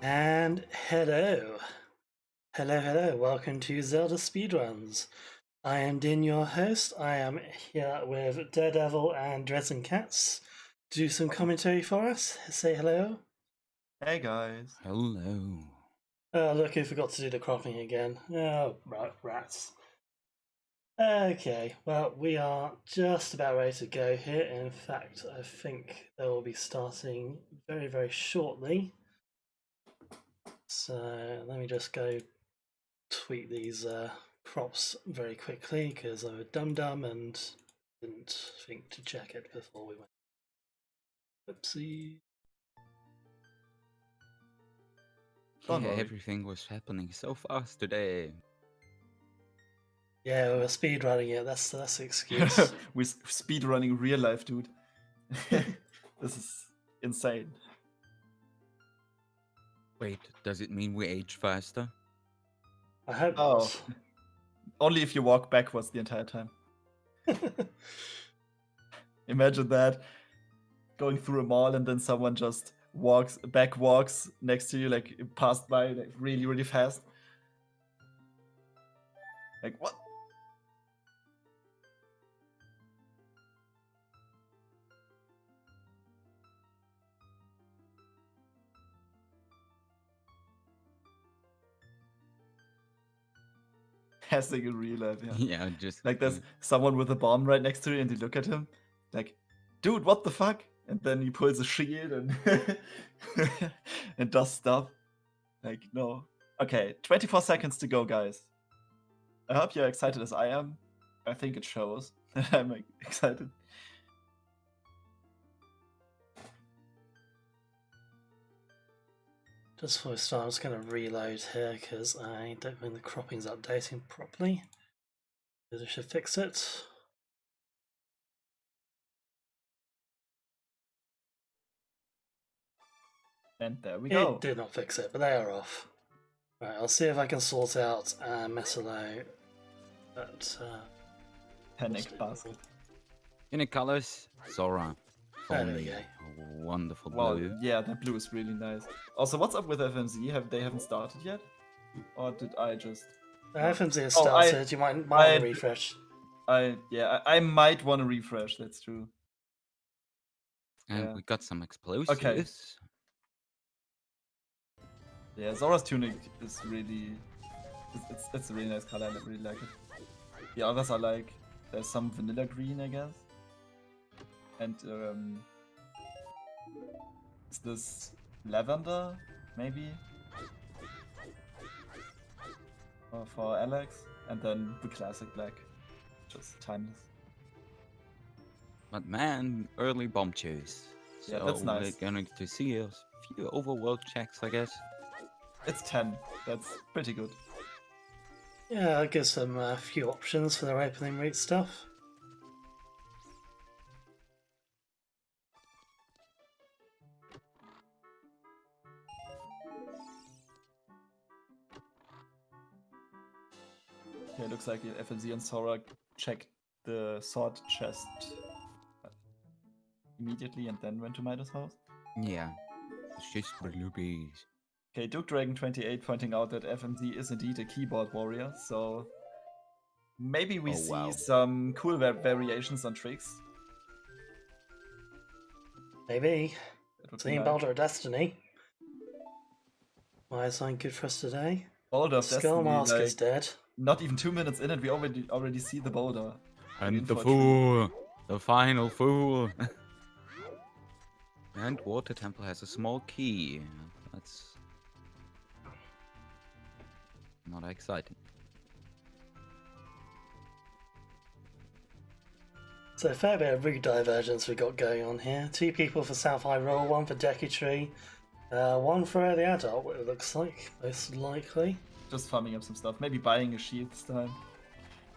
And hello. Hello. Welcome to Zelda Speedruns. I am Din, your host. I am here with Daredevil and Dreads and Cats to do some commentary for us. Say hello. Hey guys. Hello. Oh, look, who forgot to do the cropping again. Oh, rats. Okay, well, we are just about ready to go here. In fact, I think they will be starting very shortly. So let me just go tweak these props very quickly because I'm a dum-dum and didn't think to check it before we went. Oopsie. Yeah, everything was happening so fast today. Yeah, we were speedrunning it, that's the excuse. We're speedrunning real life, dude. This is insane. Wait, does it mean we age faster? I hope not. Only if you walk backwards the entire time. Imagine that. Going through a mall and then someone just walks next to you, like passed by like really fast. Like what? Passing in real life, yeah. Yeah, just like there's someone with a bomb right next to you and you look at him like, dude, what the fuck? And then he pulls a shield and and does stuff. Like, no. Okay, 24 seconds to go, guys. I hope you're excited as I am. I think it shows that I'm excited. Just before we start, I'm just going to reload here because I don't think the cropping's updating properly. I should fix it. And there we go. It did not fix it, but they are off. Right, I'll see if I can sort out Mesolo. But Panic basket. In colors, Zora. There we go. A wonderful Well, blue. yeah, that blue is really nice. Also, what's up with FMZ? They haven't started yet? Or did I just... FMZ has started. You might want to refresh. I might want to refresh. That's true. And we got some explosives. Okay. Yeah, Zora's tunic is really... It's a really nice color. I really like it. The others are like... There's some vanilla green, I guess. And is this lavender, maybe? For Alex. And then the classic black. Just timeless. But man, early bomb chase. So yeah, that's nice. We're going to see a few overworld checks, I guess. It's 10. That's pretty good. Yeah, I'll give some few options for their opening route stuff. Yeah, it looks like FMZ and Sora checked the sword chest immediately and then went to Midas' house. Yeah, it's just blueberries. Okay, Duke Dragon 28 pointing out that FMZ is indeed a keyboard warrior, so maybe we see some cool variations on tricks. Maybe. Team Boulder of Destiny. Why is something good for us today? Boulder of Skull Destiny. Mask is dead. Not even 2 minutes in it, we already see the boulder. And the fool! The final fool! And Water Temple has a small key. That's not exciting. So a fair bit of route divergence we got going on here. 2 people for South High Roll, 1 for Deku Tree, 1 for Early Adult, what it looks like, most likely. Just farming up some stuff, maybe buying a shield this time.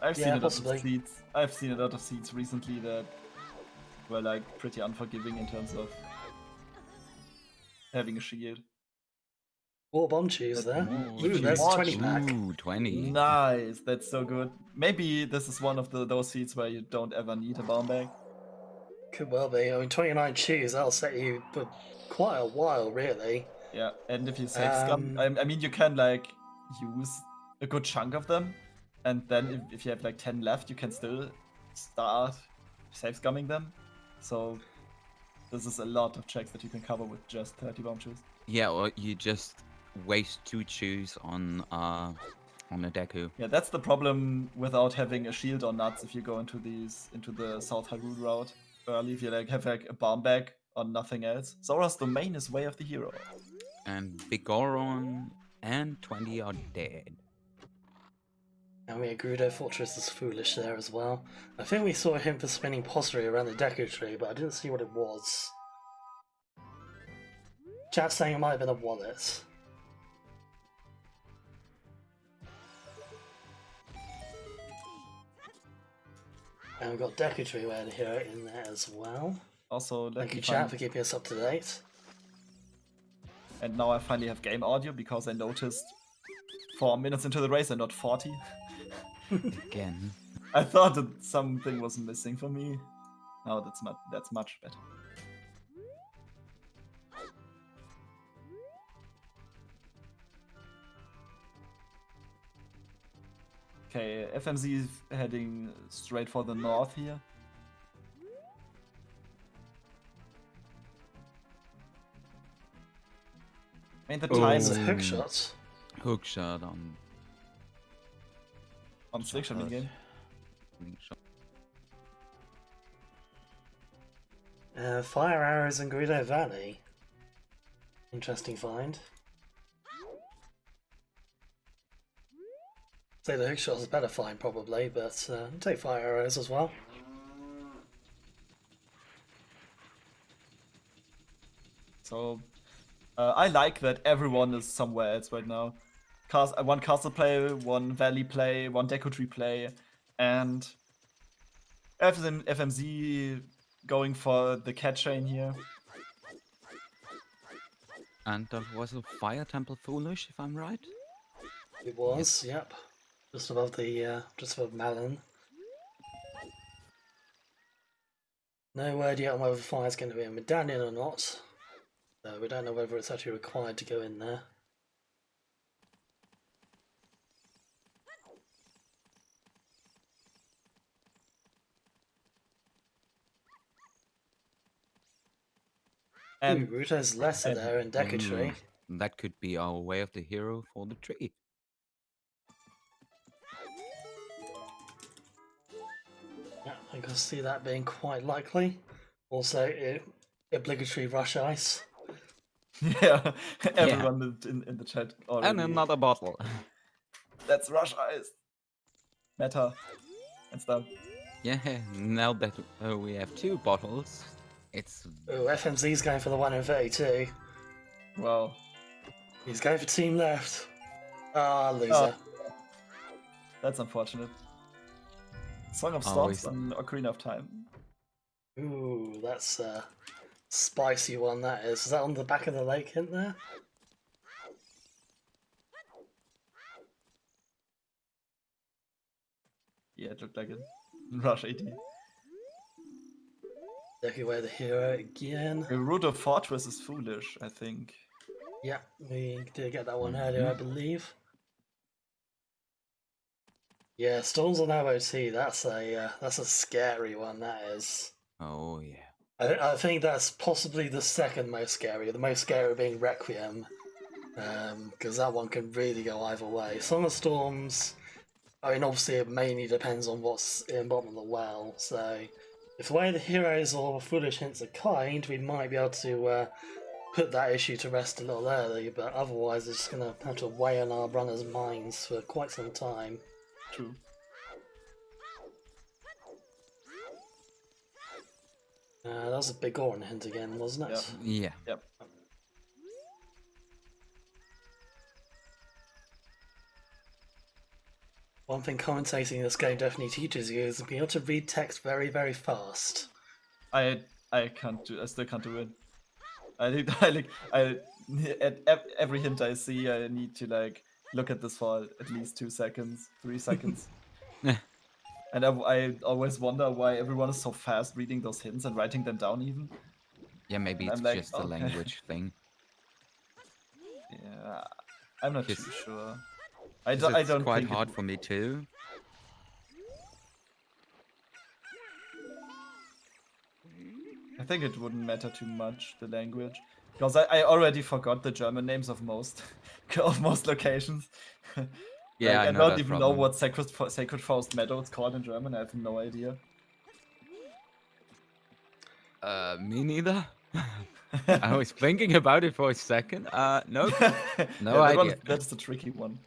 I've seen a lot of seeds recently that were like pretty unforgiving in terms of having a shield. More bomb cheese there. Ooh, there's a 20 pack. Ooh, 20. Nice, that's so good. Maybe this is one of those seeds where you don't ever need a bomb bag. Could well be. I mean, 29 cheese, that'll set you for quite a while, really. Yeah, and if you save scum, I mean, you can like use a good chunk of them, and then if you have like 10 left, you can still start save scumming them. So this is a lot of checks that you can cover with just 30 bomb chews. Yeah, or you just waste 2 chews on a Deku. Yeah, that's the problem without having a shield or nuts if you go into the South Hyrule route early. If you like have like a bomb bag or nothing else. Zora's domain is way of the hero. And Bigoron and 20 are dead. And we Gerudo Fortress is foolish there as well. I think we saw him for spinning pottery around the Deku tree, but I didn't see what it was. Chat's saying it might have been a wallet. And we've got Deku Tree Where the Hero in there as well. Also, thank you, chat, for keeping us up to date. And now I finally have game audio because I noticed 4 minutes into the race and not 40. Again. I thought that something was missing for me. No, that's much better. Okay, FMZ is heading straight for the north here. I mean, the time is is a hook shot. Hook shot on Slickshot again. Fire arrows in Gerudo Valley. Interesting find. Say the hook shot is a better find probably, but take fire arrows as well. So I like that everyone is somewhere else right now. One castle play, one valley play, one Deku Tree play, and FMZ going for the cat chain here. And that was a fire temple foolish, if I'm right? It was, yep. Just above the just above Malin. No word yet on whether fire's going to be a medallion or not. So we don't know whether it's actually required to go in there. And Ruto's lesser there in Deku Tree. That could be our way of the hero for the tree. Yeah, I can see that being quite likely. Also, obligatory rush ice. Yeah, everyone in the chat already. And another bottle. That's rush ice. Meta and stuff. Yeah, now that we have 2 bottles, it's... Oh, FMZ's going for the 1 in 32. Wow. He's going for team left. Ah, loser. That's unfortunate. Song of Storms on Ocarina of Time. Ooh, that's a spicy one, that is. Is that on the back of the lake hint there? Yeah, it looked like it. Rush 80. Deku Where the Hero again. Gerudo Fortress is foolish, I think. Yeah, we did get that one earlier, I believe. Yeah, Storms on OoT, that's a scary one, that is. Oh, yeah. I think that's possibly the second most scary, the most scary being Requiem. Because that one can really go either way. Song of Storms, I mean, obviously it mainly depends on what's in bottom of the well, so if the way the heroes or foolish hints are kind, we might be able to put that issue to rest a little early, but otherwise it's just going to have to weigh on our runners' minds for quite some time. True. That was a Bigoron hint again, wasn't it? Yeah. Yep. One thing commentating this game definitely teaches you is being able to read text very, very fast. I still can't do it. At every hint I see, I need to like look at this for at least 2 seconds, 3 seconds. And I always wonder why everyone is so fast reading those hints and writing them down even. Yeah, maybe And it's I'm like, just a language thing. Yeah, I'm not too Just- sure. I 'Cause don't. it's quite think hard for me too. I think it wouldn't matter too much the language because I already forgot the German names of most of most locations. Yeah, Like, I I know don't that even know problem. what Sacred Forest Meadow is called in German. I have no idea. Me neither. I was thinking about it for a second. Nope. No Yeah, idea. that's the tricky one.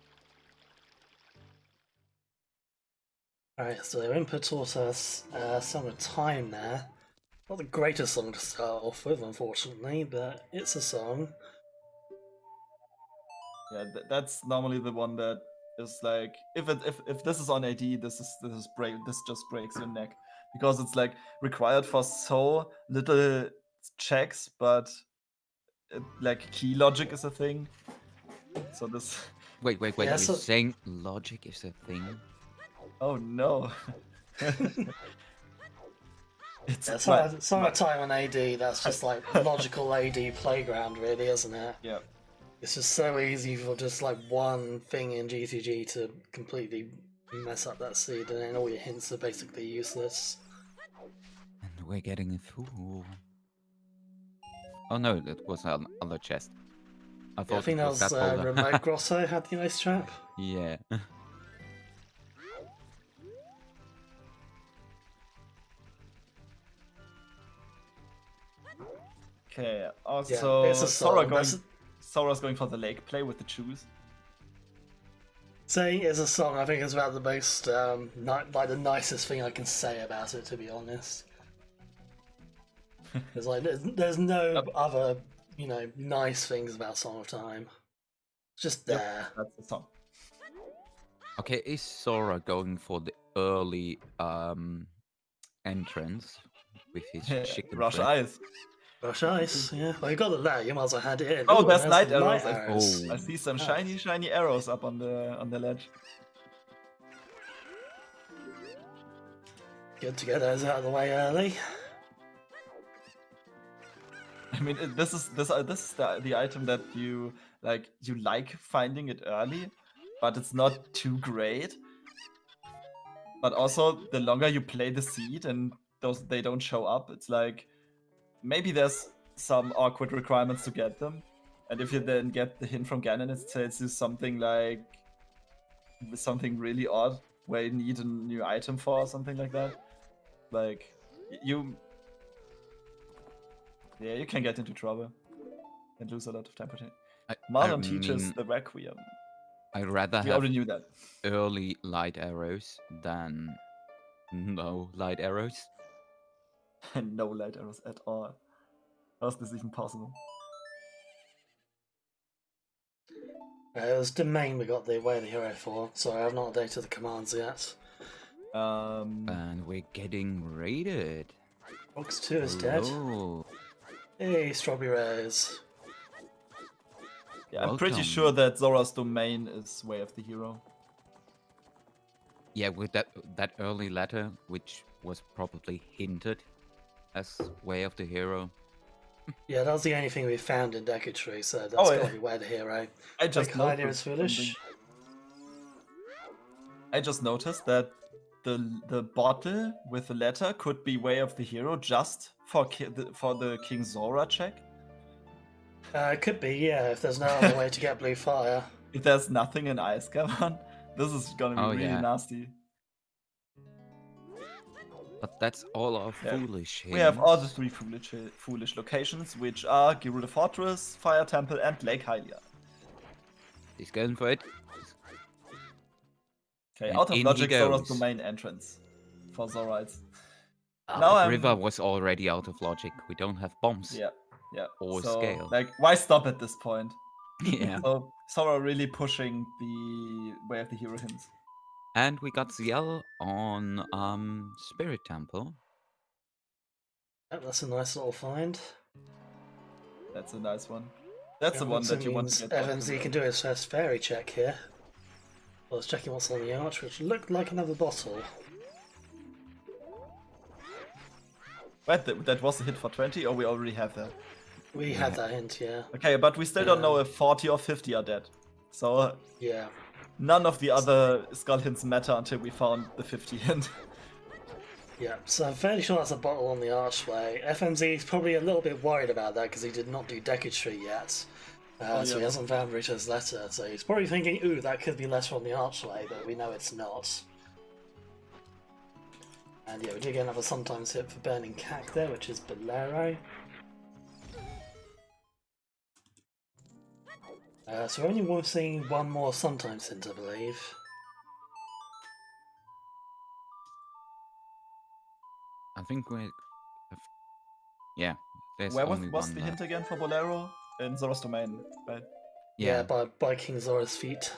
Alright, so their input taught us Song of Time there. Not the greatest song to start off with, unfortunately, but it's a song. Yeah, that's normally the one that is like if this is on AD, this just breaks your neck because it's like required for so little checks, but like key logic is a thing. So this. Wait. Yeah, You're so- saying logic is a thing? Oh no. It's Yeah, my- Song of Time on AD, that's just like logical AD playground, really, isn't it? Yeah. It's just so easy for just like one thing in GTG to completely mess up that seed, and then all your hints are basically useless. And we're getting a fool. Oh no, that was another chest. I Yeah, I thought think it that was was that folder. Remote Grotto had the ice trap. Yeah. Okay. Yeah, Also, it's a song. Sora's going for the lake play with the shoes. Saying it's a song, I think is about the most like the nicest thing I can say about it, to be honest. Because like there's no other nice things about Song of Time. It's just there. Yep, that's the song. Okay, is Sora going for the early entrance with his chicken Rush friend? eyes. Rush Ice, yeah. Well, you got it there. You might as well hand it in. Oh, Ooh, there's and light the arrows. Oh. I see some Nice. shiny arrows up on the ledge. Good to get those out of the way early. I mean, this is the item that you like finding it early, but it's not too great. But also, the longer you play the seed and they don't show up, it's like maybe there's some awkward requirements to get them, and if you then get the hint from Ganon, it tells you something like something really odd where you need a new item for or something like that. Like you can get into trouble and lose a lot of time potential. Marlon teaches mean, the Requiem. I'd rather We have already knew that. early light arrows than no light arrows. No light arrows at all. How is this even possible? It was Domain we got the Way of the Hero for. Sorry, I've not updated the commands yet. And we're getting raided. Box 2 is dead. Hello. Hey, Strawberry Rose. Yeah, I'm pretty Welcome. sure that Zora's domain is Way of the Hero. Yeah, with that early letter, which was probably hinted as Way of the Hero. Yeah, that was the only thing we found in Deku Tree, so that's Oh, gotta yeah. be Way of the Hero. I just Like, Hylia noticed is foolish. I just noticed that the bottle with the letter could be Way of the Hero just for the King Zora check. It could be, yeah, if there's no other way to get blue fire. If there's nothing in Ice Cavern, this is gonna be Oh, really yeah. nasty. But that's all our Yeah. foolish We have all the hints. 3 foolish locations, which are Gerudo Fortress, Fire Temple, and Lake Hylia. He's going for it. Okay, And out of in he logic, Zora's goes. domain entrance for Zorites. Oh, Now the I'm- river was already out of logic. We don't have bombs. Yeah. Or so, scale. like, why stop at this point? Yeah. So, Zora really pushing the Way of the Hero hints. And we got Ziel on Spirit Temple. Yep, that's a nice little find. That's a nice one. That's the Yeah, one also that you want to means get. FNZ can do his first fairy check here. I was checking what's on the arch, which looked like another bottle. Wait, that was a hit for 20, or we already have that? We had that hint, yeah. Okay, but we still don't know if 40 or 50 are dead. So Yeah. none of the other skull hints matter until we found the 50 hint. Yeah, so I'm fairly sure that's a bottle on the archway. FMZ is probably a little bit worried about that because he did not do Decatry yet. So he hasn't found Richard's letter. So he's probably thinking, ooh, that could be letter on the archway, but we know it's not. And yeah, we do get another sometimes hit for Burning Cack there, which is Bolero. So we're only seeing one more sometimes hint, I believe. I think we. Yeah, there's Where only was one the left. hint again for Bolero? In Zora's Domain, right? Yeah, by King Zora's feet.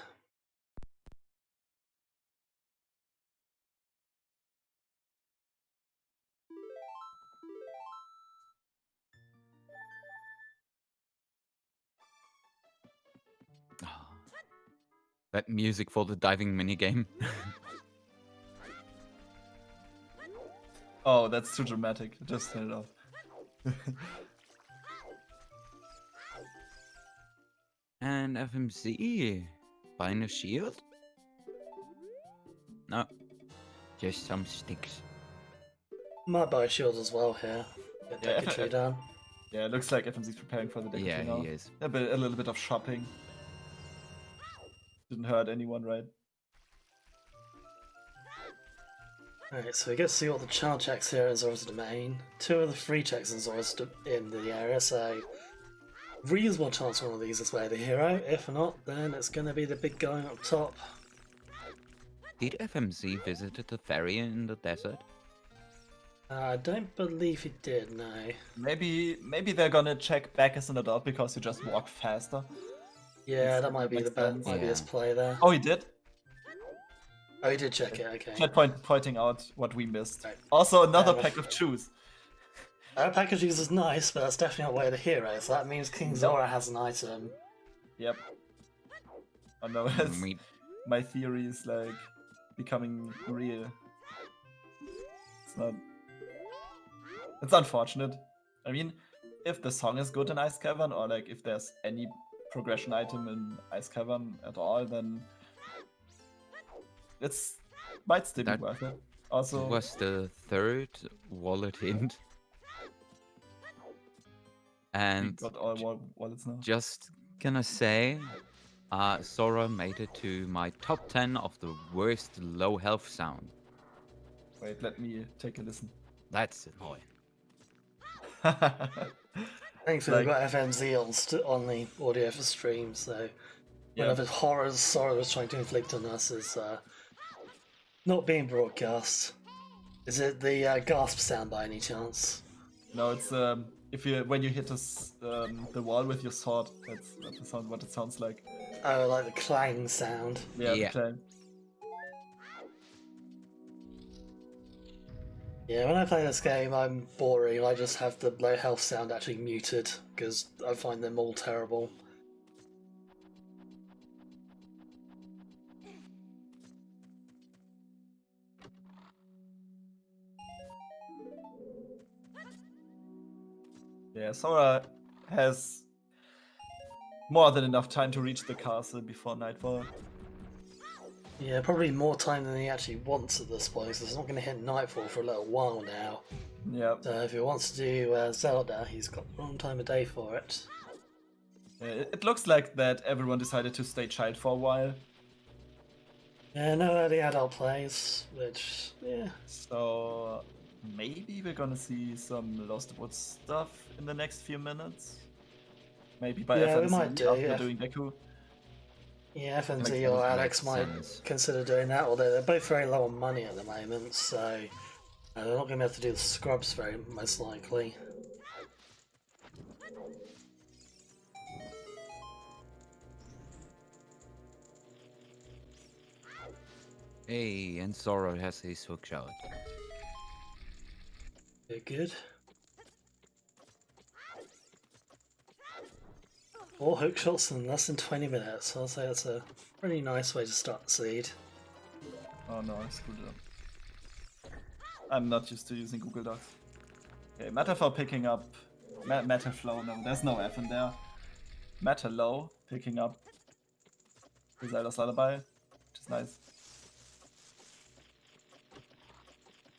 Ah, that music for the diving minigame. Oh, that's too dramatic. Just turn it off. And FMZ buying a shield? No, just some sticks. Might buy a shield as well here. Get Yeah, Decatry down. Yeah, it looks like FMZ's preparing for the Decatry Yeah, now. he is. A little bit of shopping. Didn't hurt anyone, right? Alright, so we get to see all the child checks here in Zora's Domain. 2 of the 3 checks in Zora's in the area, so reasonable chance one of these is where the hero. If not, then it's going to be the big guy up top. Did FMZ visit the ferry in the desert? I don't believe he did, no. Maybe they're gonna check back as an adult because you just walk faster. Yeah, that might be makes the best. sense. Might be his play there. Oh, he did? Oh, he did check it. Okay. Chat pointing out what we missed. Right. Also, another pack of shoes. Package is nice, but that's definitely not where the hero. So that means King Zora has an item. Yep. Oh no, my theory is like becoming real. It's not. It's unfortunate. I mean, if the song is good in Ice Cavern, or like if there's any progression item in Ice Cavern at all, then it's might still be worth it. Also, was the third wallet hint. And got all wallets now. just gonna say, Sora made it to my top 10 of the worst low health sound. Wait, let me take a listen. That's annoying. Thankfully, we've got FMZ on the audio for stream, so whatever horrors Sora was trying to inflict on us is not being broadcast. Is it the gasp sound by any chance? No, it's when you hit the wall with your sword. That's the sound. What it sounds like. Oh, like the clang sound. Yeah. The clang. Yeah, when I play this game, I'm boring. I just have the low health sound actually muted because I find them all terrible. Yeah, Sora has more than enough time to reach the castle before nightfall. Yeah, probably more time than he actually wants at this point, because he's not going to hit nightfall for a little while now. Yeah. So if he wants to do Zelda, he's got a long time a day for it. It looks like that everyone decided to stay child for a while. Yeah, no early adult plays, which, yeah. So maybe we're gonna see some Lost Woods stuff in the next few minutes. Maybe by FMZ we might do, after doing Deku. Yeah, FMZ or Alex might consider doing that, although they're both very low on money at the moment, so they're not going to be able to do the scrubs very most likely. Hey, and Sora has his hook shot. Very good. 4 hook shots in less than 20 minutes. I'll say that's a pretty nice way to start the seed. Oh no, I screwed it up. I'm not used to using Google Docs. Okay, Metaphor picking up Metal Flow, no, there's no F in there. Metal Low, picking up the Zelda's Lullaby, which is nice.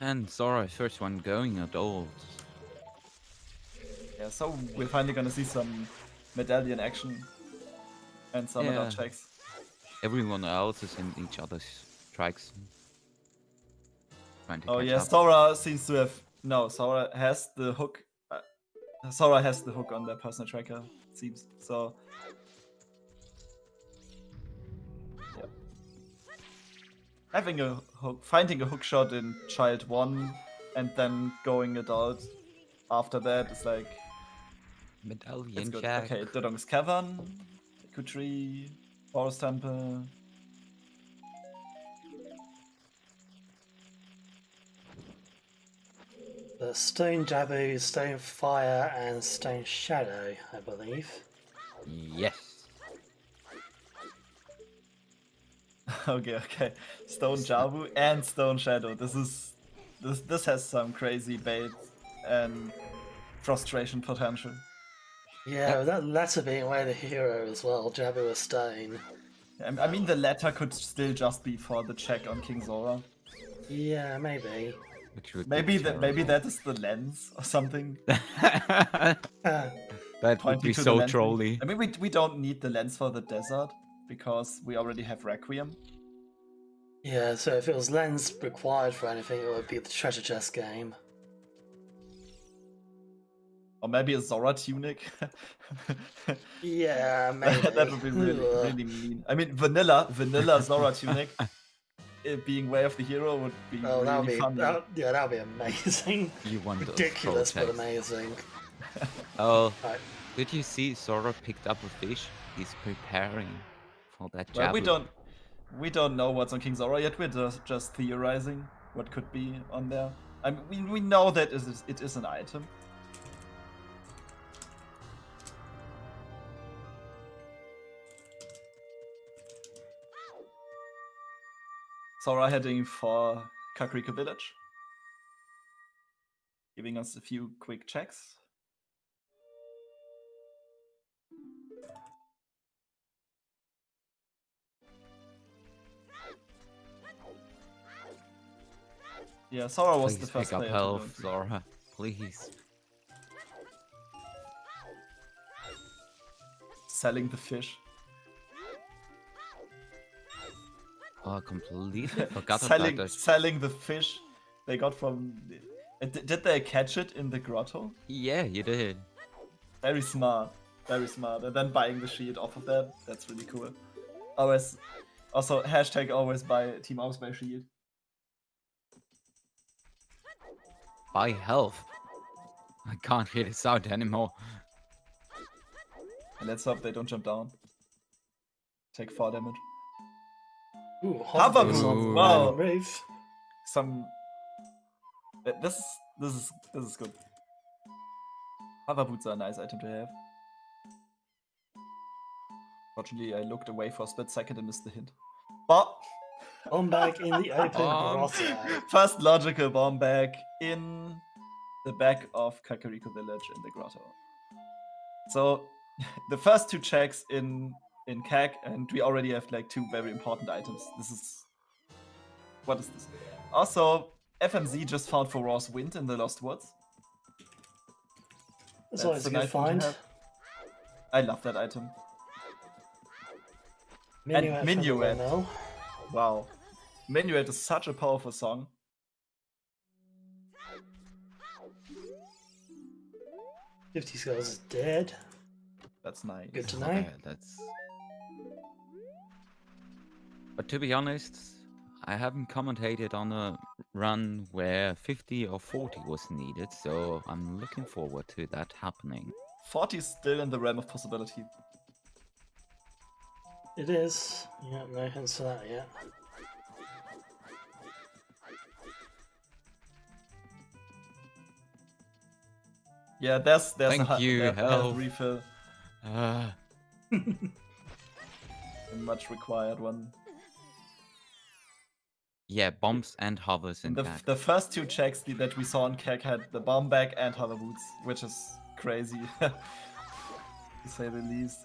And Zora, first one going adult. Yeah, so we're finally gonna see some medallion action and some adult checks. Everyone else is in each other's strikes. Trying to Oh catch yeah, up. Sora seems to have... No, Sora has the hook. Sora has the hook on their personal tracker, it seems. So... Yeah. Having a hook, finding a hook shot in Child 1 and then going adult after that is like... It's Medallion good. check. Okay, Dodong's Cavern, Deku Tree, Forest Temple... The Stone Jabu, Stone Fire, and Stone Shadow, I believe. Yes. Okay. Stone Jabu and Stone Shadow. This has some crazy bait and frustration potential. Yeah, with that latter being way the hero as well, Jabu or Stone. I mean, the latter could still just be for the check on King Zora. Yeah, maybe. Which would Maybe be that is the lens or something. that would Pointing be to the so lens. trolly. I mean, we don't need the lens for the desert because we already have Requiem. Yeah, so if it was lens required for anything, it would be the treasure chest game. Or maybe a Zora tunic. Yeah, maybe. That would be really mean. I mean, vanilla Zora tunic. It being way of the hero would be really funny. That would be amazing. You want those Ridiculous, but projects. amazing. Oh, Right. did you see Zora picked up a fish? He's preparing for that Well, javelin. we don't know what's on King Zora yet. We're just theorizing what could be on there. I mean, we know that it is an item. Zora heading for Kakariko Village, giving us a few quick checks. Yeah, Zora was the Please first pick up player health, to Zora. Please. selling the fish. Oh, I completely forgot about that. Selling the fish they got from... Did they catch it in the grotto? Yeah, you did. Very smart. Very smart. And then buying the shield off of that, that's really cool. Always... Also, hashtag always buy Team Ausbuy shield. Buy health. I can't hear this out anymore. And let's hope they don't jump down. Take 4 damage. Ooh, Hover boots on boots, wow. the roof. Some... This is good. Hover boots are a nice item to have. Fortunately, I looked away for a split second and missed the hint. But... On back in the open grotto. First logical bomb bag in the back of Kakariko Village in the grotto. So, the first 2 checks in CAC, and we already have like 2 very important items. This is... What is this? Also, FMZ just found Forore's Wind in the Lost Woods. That's always a good nice one to find. have. I love that item. Minuet. And Minuet. Now. Wow. Minuet is such a powerful song. "50 Skulls" is dead. That's nice. Good to Oh, know. yeah, that's... But to be honest, I haven't commentated on a run where 50 or 40 was needed, so I'm looking forward to that happening. 40 is still in the realm of possibility. It is. Yeah, no hints to that yet. Yeah, there's Thank a you, health health. refill. Uh, A much required one. yeah, bombs and hovers in CAC. The first 2 checks that we saw on CAC had the bomb bag and hover boots, which is crazy, to say the least.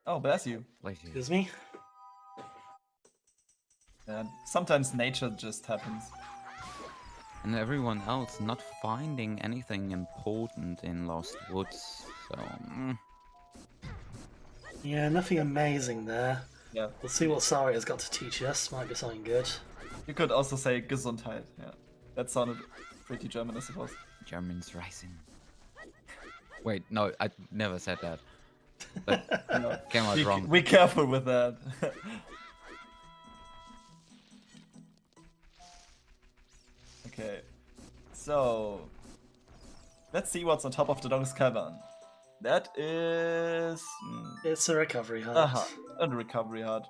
Oh, bless you. Bless you. Excuse me. Sometimes nature just happens. And everyone else not finding anything important in Lost Woods, so... Yeah, nothing amazing there. Yeah. We'll see what Saria's got to teach us. Might be something good. You could also say Gesundheit. Yeah, that sounded pretty German, I suppose. Germans rising. Wait, no, I never said that. But came out wrong. Be careful with that. Okay, so let's see what's on top of the Dog's Cavern. That is... It's a recovery hut. And a recovery hut.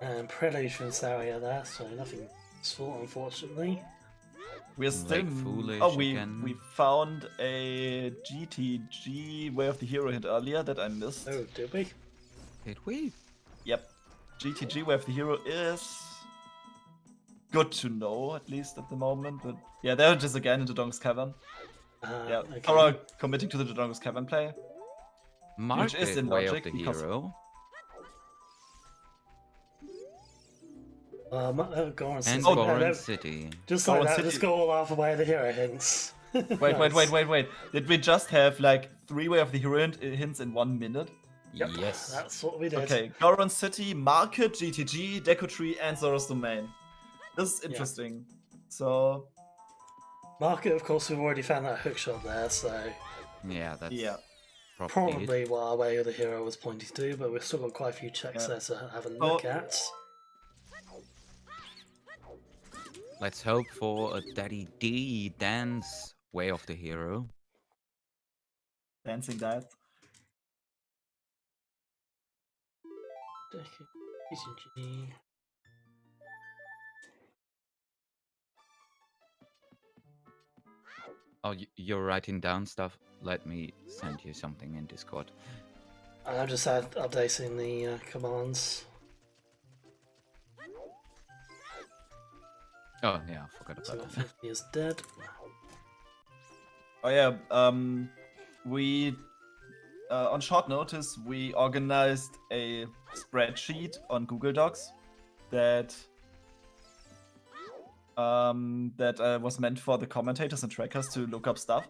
And Prelude from Saria there, so nothing useful, unfortunately. We're still... foolish we again. found a GTG Way of the Hero hint earlier that I missed. Oh, did we? Did we? Yep. GTG Way of the Hero is... good to know, at least at the moment. But yeah, there it is again in the Dog's Cavern. Yeah, Okay. Thorough committing to the Dog's Cavern play. Mark is in Way of logic the because- Hero. Goron And City. Goron City. Just Goron like that, City. just go all out of Way of the Hero hints. Wait. Did we just have like 3 Way of the Hero hints in 1 minute? Yep, Yes. that's what we did. Okay, Goron City, Market, GTG, Deco Tree, and Zora's Domain. This is interesting. So, Market, of course, we've already found that hookshot there, so Yeah, that's yeah. probably what our Way of the Hero was pointing to, but we've still got quite a few checks there to have a look at. Let's hope for a Daddy D dance Way of the Hero. Dancing that. Oh, you're writing down stuff? Let me send you something in Discord. I'm just updating the commands. Oh, yeah, I forgot So about that. 50 is dead. Oh yeah, we on short notice we organized a spreadsheet on Google Docs that was meant for the commentators and trackers to look up stuff.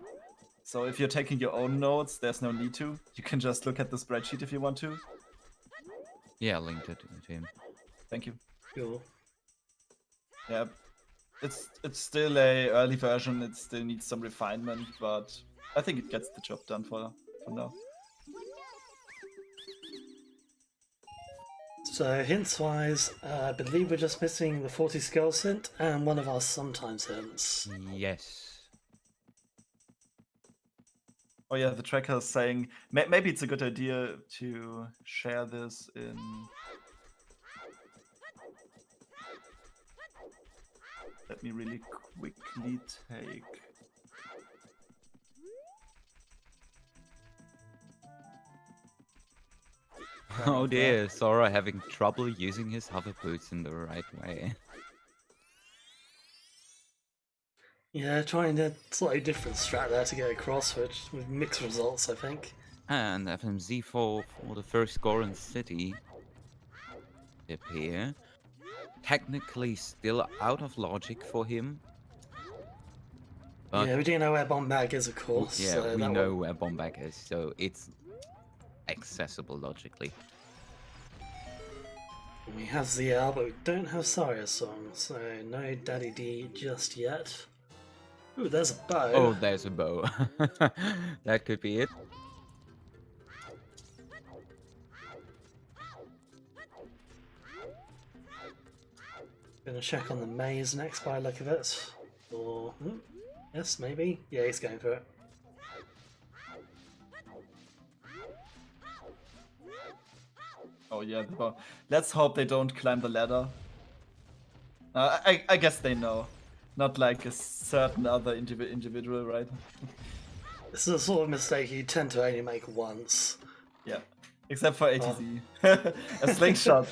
So if you're taking your own notes, there's no need to. You can just look at the spreadsheet if you want to. Yeah, I linked it to him. Thank you. Cool. Yeah, it's still a early version. It still needs some refinement, but I think it gets the job done for now. So hints-wise, I believe we're just missing the 40 skills hint and one of our sometimes hints. Yes. Oh yeah, the tracker is saying maybe it's a good idea to share this in. Let me really quickly take. Oh dear, Sora having trouble using his hover boots in the right way. Yeah, trying a slightly different strat there to get across, which with mixed results, I think. And FMZ for the first Goron City appear. Technically still out of logic for him. But Yeah, we do know where Bombag is, of course. yeah, so we that know one- where Bombag is, so it's accessible logically. We have ZL, but we don't have Saria's song, so no Daddy D just yet. Ooh, there's a bow. Oh, there's a bow. That could be it. Gonna check on the maze next by the look of it. Or, yes, maybe? Yeah, he's going for it. Oh yeah, let's hope they don't climb the ladder. I guess they know, not like a certain other individual, right? This is a sort of mistake you tend to only make once. Yeah, except for ATZ. A slingshot.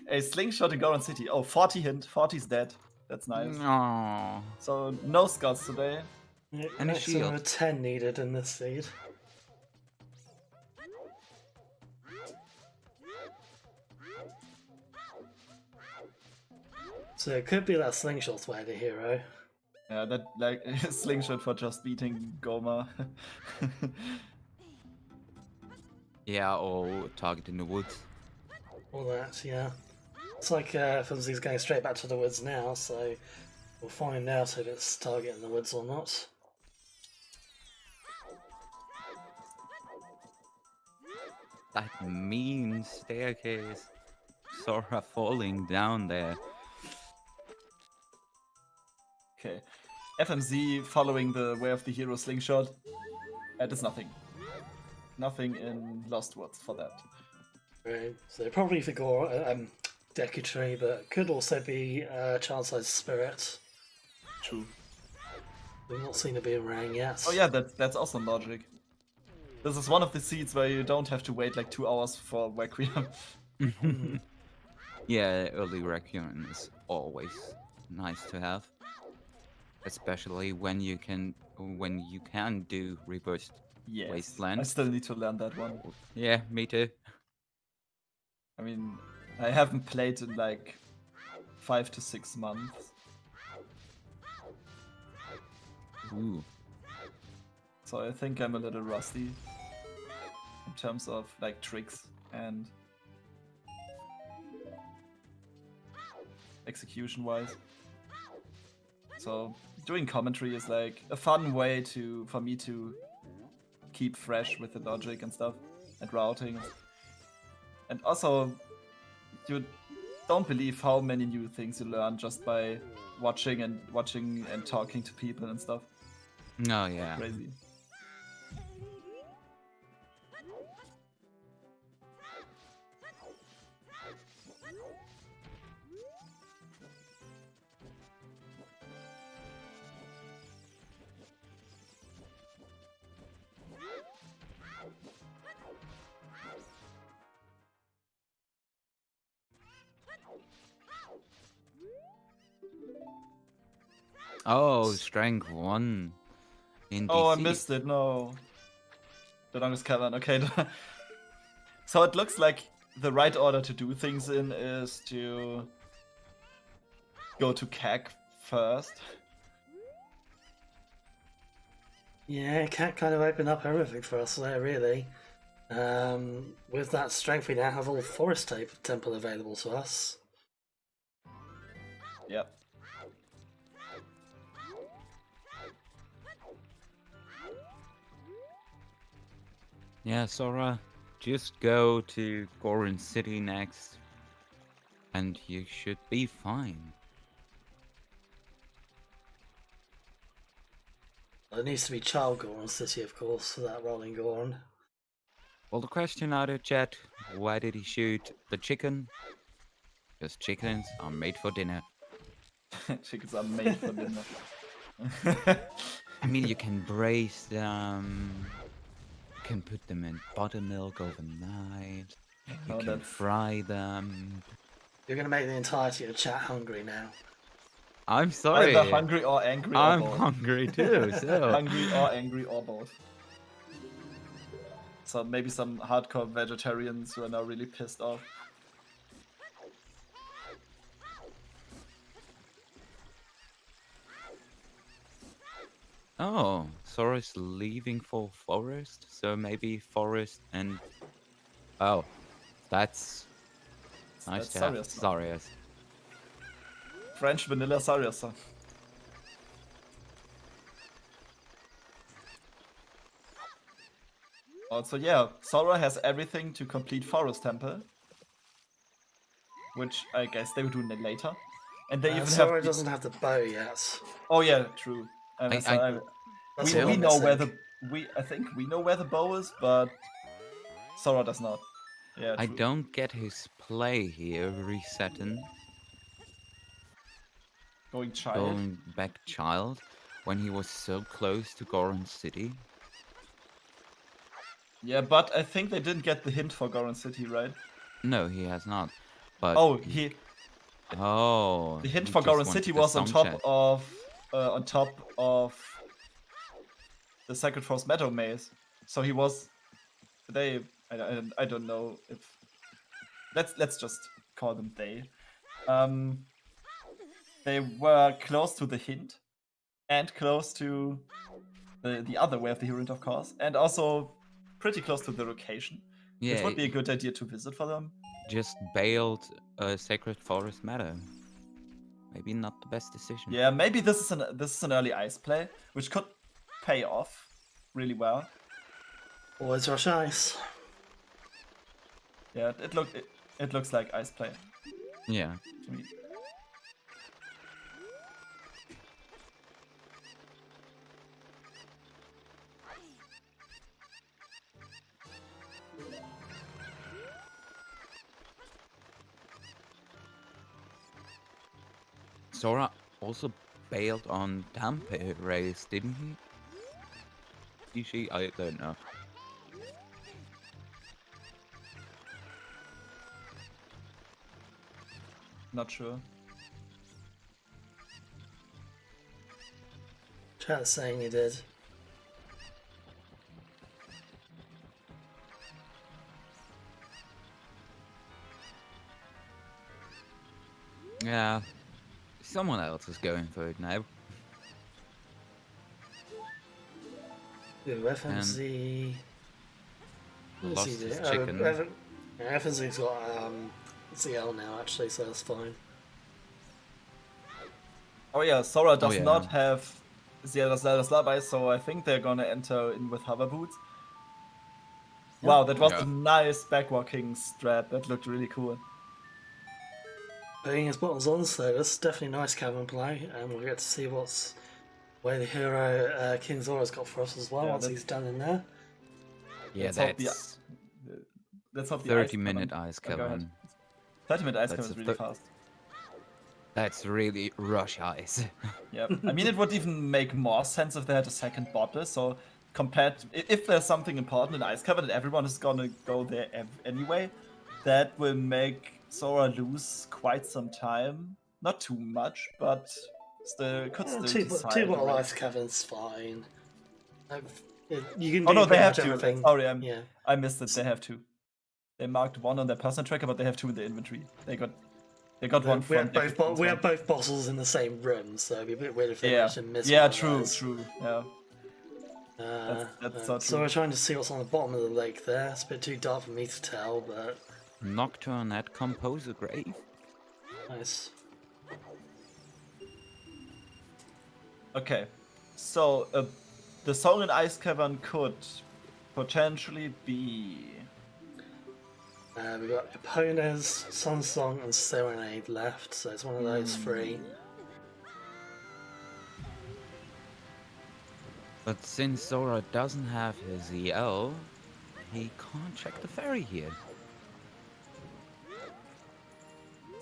A slingshot in Goron City. Oh, 40 hint. 40's dead. That's nice. No. So, no scots today. Yeah, And a maximum shield. of 10 needed in this seed. So it could be that slingshot's way the hero. Yeah, that like slingshot for just beating Goma. Yeah, or target in the woods. All that, yeah. It's like FMZ's going straight back to the woods now, so we'll find out if it's target in the woods or not. That mean staircase. Sora falling down there. Okay. FMZ following the way of the hero slingshot. That is nothing. Nothing in Lost Woods for that. Right. So probably for Deku Tree, but could also be Chancellor's Spirit. True. We've not seen a boomerang yet. Oh yeah, that's also logic. This is one of the seeds where you don't have to wait like 2 hours for Requiem. Yeah, early Requiem is always nice to have. Especially when you can do reversed Yes. Wasteland. I still need to learn that one. Yeah, me too. I mean, I haven't played in like 5 to 6 months. Ooh. So I think I'm a little rusty in terms of like tricks and execution wise. So doing commentary is like a fun way for me to keep fresh with the logic and stuff and routing. And also, you don't believe how many new things you learn just by watching and talking to people and stuff. Oh yeah. Crazy. Oh, strength 1 in Oh, I DC. missed it. No. The longest cavern. Okay. So it looks like the right order to do things in is to go to CAC first. Yeah, Cat kind of opened up everything for us there, really. With that strength, we now have all Forest Temple available to us. Yep. Yeah, Sora, just go to Goron City next, and you should be fine. Well, it needs to be Child Goron City, of course, for that rolling Goron. Well, the question out of chat, why did he shoot the chicken? Because chickens are made for dinner. Chickens are made for dinner. I mean, you can braise them, you can put them in buttermilk overnight, you can fry them. You're going to make the entirety of chat hungry now. I'm sorry. Either hungry or angry I'm or both. hungry too, so. Hungry or angry or both. So maybe some hardcore vegetarians who are now really pissed off. Oh, Sora's leaving for Forest, so maybe Forest and... Oh, that's nice to have. Sarius. French vanilla Sarius. Also, yeah, Sora has everything to complete Forest Temple. Which I guess they will do later. And they even Sora have... doesn't have the bow yet. Oh yeah, true. I We know where the... I think we know where the bow is, but Sora does not. Yeah, I true. don't get his play here, resetting. Going child. Going back child, when he was so close to Goron City. Yeah, but I think they didn't get the hint for Goron City, right? No, he has not. But Oh, the hint he for just Goron went City to the was song chat. on top of the Sacred Forest Meadow Maze. So he was I don't know if let's just call them they. They were close to the hint and close to the other way of the hint, of course, and also pretty close to the location, which Yeah, would be a good idea to visit for them. just bailed a Sacred Forest Meadow. Maybe not the best decision. Yeah, maybe this is an early ice play, which could pay off really well. Always rush ice. Yeah, it looks like ice play Yeah. to me. Sora also bailed on Dampe race, didn't he? She? I don't know. Not sure. Chat's saying he did. Yeah. Someone else is going for it now. Ooh, FMZ. What does Lost he do? his chicken. FMZ's got ZL now, actually, so that's fine. Oh yeah, Sora does yeah. not have Zelda's Lullaby, so I think they're gonna enter in with hover boots. Yeah. Wow, that was Yeah. a nice backwalking strat. That looked really cool. Putting his buttons on, so this is definitely nice cabin play, and we'll get to see where the hero King Zora's got for us as well, Yeah, once he's done in there. Yeah, Let's hope the 30-minute ice Oh, go ahead. cavern. 30-minute ice That's cavern is a really fast. That's really rush ice. Yeah, I mean, it would even make more sense if they had a second bottle. So if there's something important in ice cavern and everyone is gonna go there anyway, that will make Sora lose quite some time. Not too much, but still could still Two decide. bottle already. ice caverns fine. You can do Oh no, they pretty have much to. everything. Sorry, Yeah. I missed it. They have two. They marked one on their person tracker, but they have two in the inventory. They got one We from have both bottles in the same room, so it'd be a bit weird if they Yeah, managed to miss yeah, one of true, those. true. Yeah, that's so true. So we're trying to see what's on the bottom of the lake there. It's a bit too dark for me to tell, but Nocturne at Composer Grave. nice. Okay, so the song in Ice Cavern could potentially be. We've got Epona's, Sun Song, and Serenade left, so it's one of those three. But since Sora doesn't have his EL, he can't check the ferry here.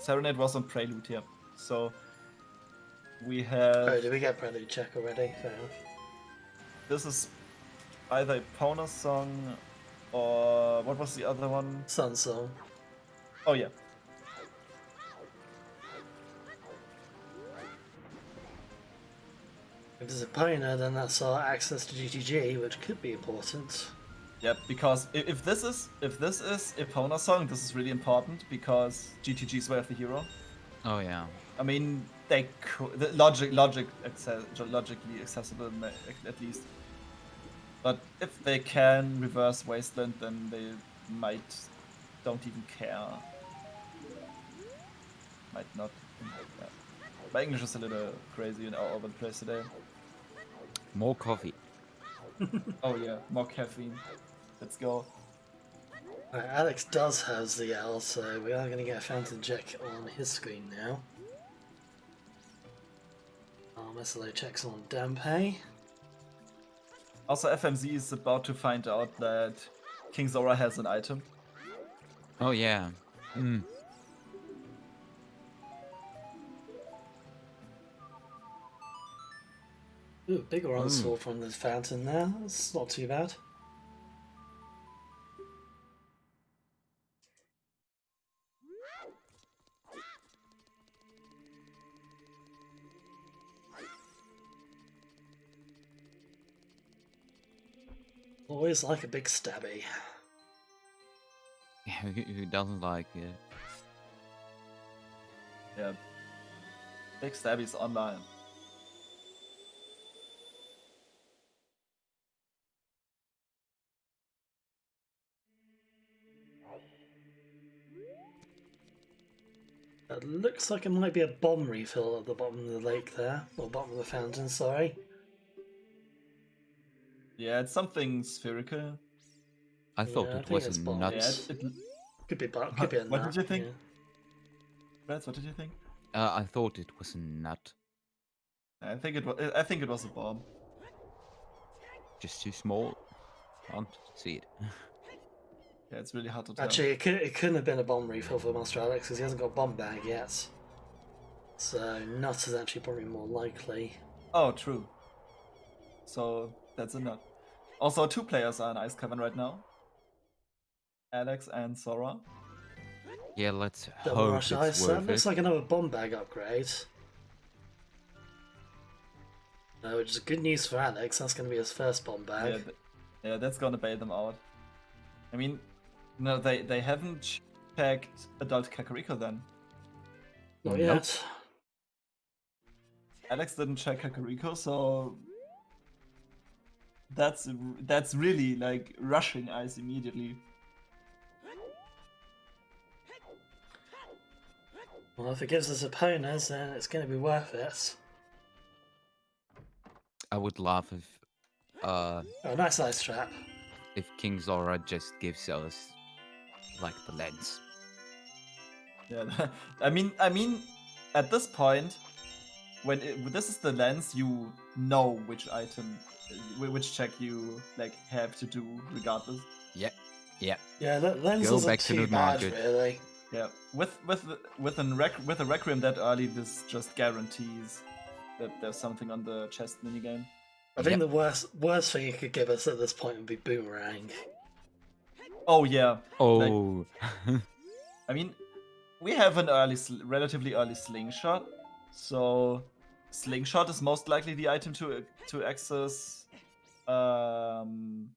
Serenade was on Prelude here, so we have. Oh, did we get Prelude check already? Fair enough. This is either Epona's song or what was the other one? Sun Song. Oh yeah. If it's Epona, then that's our access to GTG, which could be important. Yep, because if this is Epona's song, this is really important because GTG is way of the hero. Oh yeah. I mean, they could logically accessible at least. But if they can reverse Wasteland, then they don't even care. Might not. Yeah. My English is a little crazy and all over the place today. More coffee. Oh yeah, more caffeine. Let's go. Right, Alex does have ZL, so we are going to get a Fountain Check on his screen now. SLA checks on Dampe. Also, FMZ is about to find out that King Zora has an item. Oh yeah. Ooh, bigger onslaught from the fountain there. That's not too bad. Always like a big stabby. Who doesn't like it? Yeah. Big Stabby's online. It looks like it might be a bomb refill at the bottom of the lake there, or bottom of the fountain, sorry. Yeah, it's something spherical. I thought Yeah, I it think was it's a bombs. nut. Yeah, Could be a What nut. did you think? Yeah. Reds, what did you think? I thought it was a nut. I think it was a bomb. Just too small. Can't see it. Yeah, it's really hard to tell. Actually, it couldn't have been a bomb refill for Master Alex because he hasn't got a bomb bag yet. So nut is actually probably more likely. Oh, true. So that's a nut. Also, 2 players are in Ice Cavern right now. Alex and Sora. Yeah, let's Double hope rush it's ice. worth That looks it. like another bomb bag upgrade. Which is good news for Alex. That's going to be his first bomb bag. Yeah, that's gonna bail them out. I mean, no, they haven't checked Adult Kakariko then. Not Nope. yet. Alex didn't check Kakariko, so that's really like rushing ice immediately. Well, if it gives us opponents, then it's going to be worth it. I would laugh Oh, nice ice trap. if King Zora just gives us like the lens. Yeah, I mean, at this point, when this is the lens, you know which item, which check you like have to do regardless. Yeah, yeah. Yeah, lens Go isn't back to too the bad, market. really. Yeah, with a Requiem that early, this just guarantees that there's something on the chest minigame. I think Yep. the worst thing you could give us at this point would be Boomerang. Oh yeah. Oh. I mean, we have an relatively early slingshot, so slingshot is most likely the item to access Child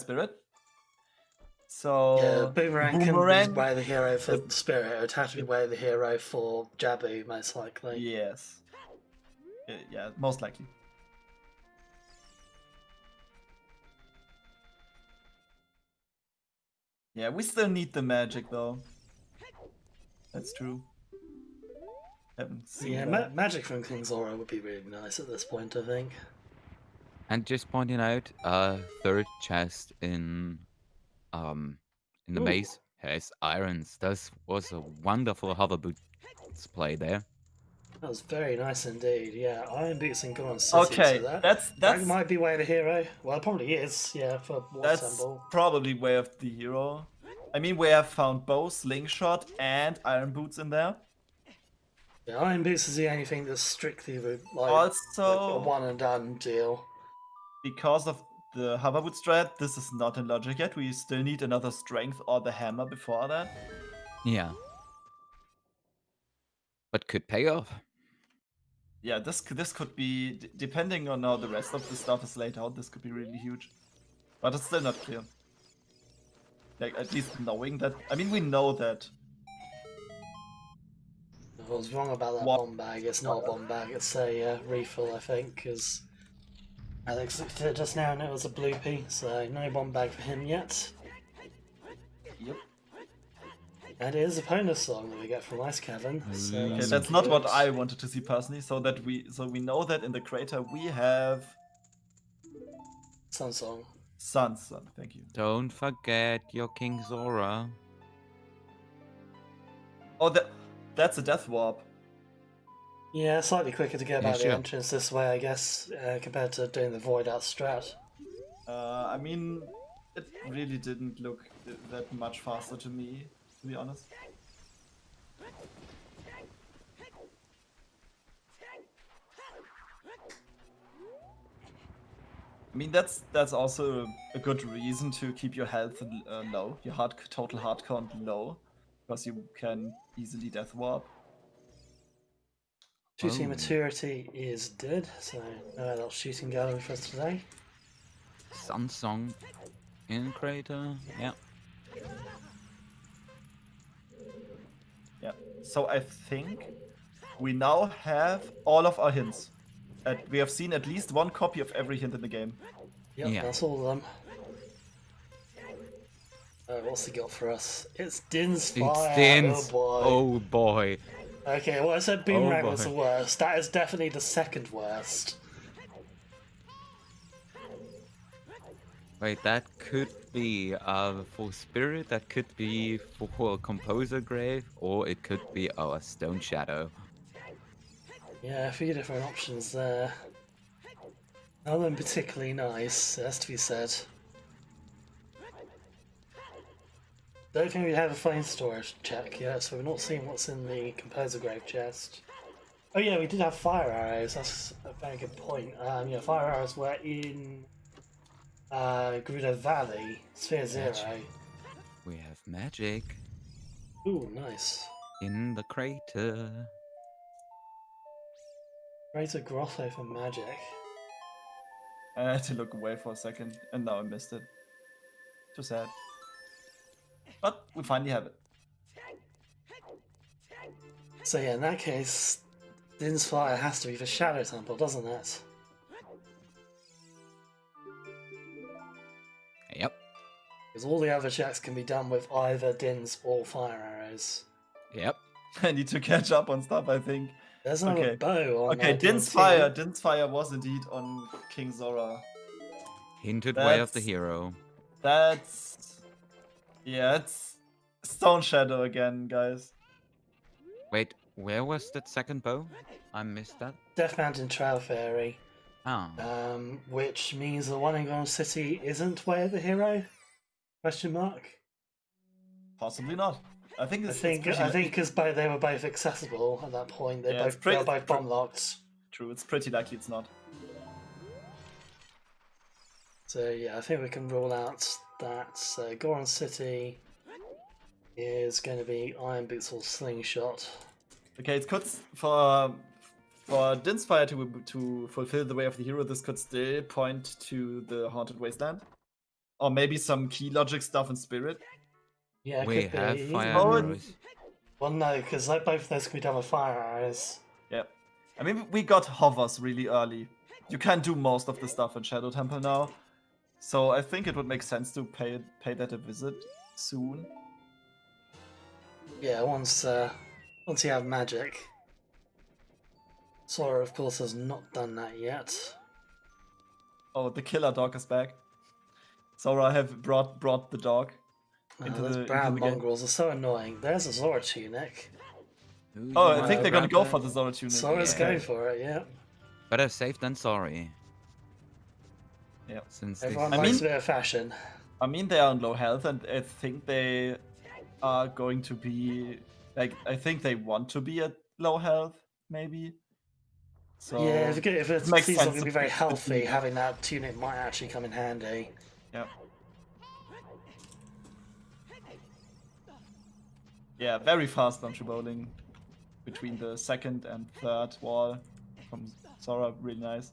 Spirit. So Yeah, Boomerang can Boomerang, be way the hero for Spirit. It would have to be way the hero for Jabu, most likely. yes, yeah, most likely. Yeah, we still need the magic though. That's true. Haven't seen Yeah, that. magic from King Zora would be really nice at this point, I think. And just pointing out, third chest in the Ooh. maze has irons. That was a wonderful hover boots play there. That was very nice indeed. Yeah, Iron Boots and Goron City. Okay, so that that might be way the hero. Well, it probably is. Yeah, for War that's Temple. probably way of the hero. I mean, we have found both slingshot and iron boots in there. Yeah, Iron Boots is the only thing that's strictly like Also, a one and done deal. because of the hover boot strat, this is not in logic yet. We still need another strength or the hammer before that. Yeah. But could pay off. Yeah, this could be, depending on how the rest of the stuff is laid out, this could be really huge. But it's still not clear. Like, at least knowing that. I mean, we know that. I was wrong about that What? bomb bag. It's not a bomb bag. It's a refill, I think, because Alex looked at it just now and it was a bloopy, so no bomb bag for him yet. Yep. And it is a bonus song that we get from Ice Cavern. So Okay, that's that's not good. what I wanted to see personally. So we know that in the crater we have Sun Song. Sun. Thank you. Don't forget your King Zora. Oh, that's a death warp. Yeah, slightly quicker to get Yeah, about the sure. entrance this way, I guess, compared to doing the void out strat. I mean, it really didn't look that much faster to me, to be honest. I mean, that's also a good reason to keep your health low, your total hard count low, because you can easily death warp. Shooting Oh. maturity is dead, so no adult shooting gallery for us today. Sun Song in crater. Yeah. Yeah. So I think we now have all of our hints. We have seen at least one copy of every hint in the game. Yep, Yeah. that's all of them. What's he got for us? It's Din's Fire. It's Din's. Oh boy. Oh boy. Okay, well I said Boomerang Oh was the boy. worst. That is definitely the second worst. Wait, that could be for Spirit, that could be for Composer Grave, or it could be a Stone Shadow. Yeah, a few different options there. None of them particularly nice, it has to be said. Don't think we have a flame storage check yet, so we're not seeing what's in the Composer Grave chest. Oh yeah, we did have fire arrows, that's a very good point. Yeah, fire arrows were in Gerudo Valley, Sphere Zero. We have magic Ooh, nice. in the crater. Greater Grotto for magic. I had to look away for a second, and now I missed it. Too sad. But we finally have it. So yeah, in that case, Din's Fire has to be for Shadow Temple, doesn't it? Yep. Because all the other checks can be done with either Din's or fire arrows. Yep. I need to catch up on stuff, I think. There's another Okay. bow on Okay, Din's DLT. Fire. Din's Fire was indeed on King Zora. Hinted way of the That's- hero. That's... Yeah, it's Stone Shadow again, guys. Wait, where was that second bow? I missed that. Death Mountain Trail Fairy, Oh. which means the one in Golden City isn't Way of the Hero? Question mark. Possibly not. I think I it's think pretty because they were both accessible at that point. They Yeah, it's they were pretty- both bomb locked. true. It's pretty likely it's not. So yeah, I think we can rule out that Goron City is going to be Iron Boots or Slingshot. Okay, it could for Din's Fire to fulfill the way of the hero. This could still point to the Haunted Wasteland, or maybe some key logic stuff in Spirit. Yeah, it We could have be. fire Oh, arrows. Well, no, because like both of those can be done with fire arrows. Yep. I mean, we got hovers really early. You can do most of the stuff in Shadow Temple now, so I think it would make sense to pay that a visit soon. Yeah, once you have magic. Sora, of course, has not done that yet. Oh, the killer dog is back. Zora, I have brought the dog. Into Those the- brown into the game. mongrels are so annoying. There's a Zora tunic. Ooh, Oh, you I wanna think they're gonna grab go that? for the Zora tunic. Zora's Yeah. going for it, yeah. Better safe than sorry. Yeah. Since Everyone this... I likes mean- a bit of fashion. I mean, they are on low health, and I think they are going to be like. I think they want to be at low health, maybe. So Yeah, if it's makes not sense going to to be very put the healthy, tunic. having that tunic might actually come in handy. yeah, yeah, very fast launch bowling between the second and third wall from Zora, really nice.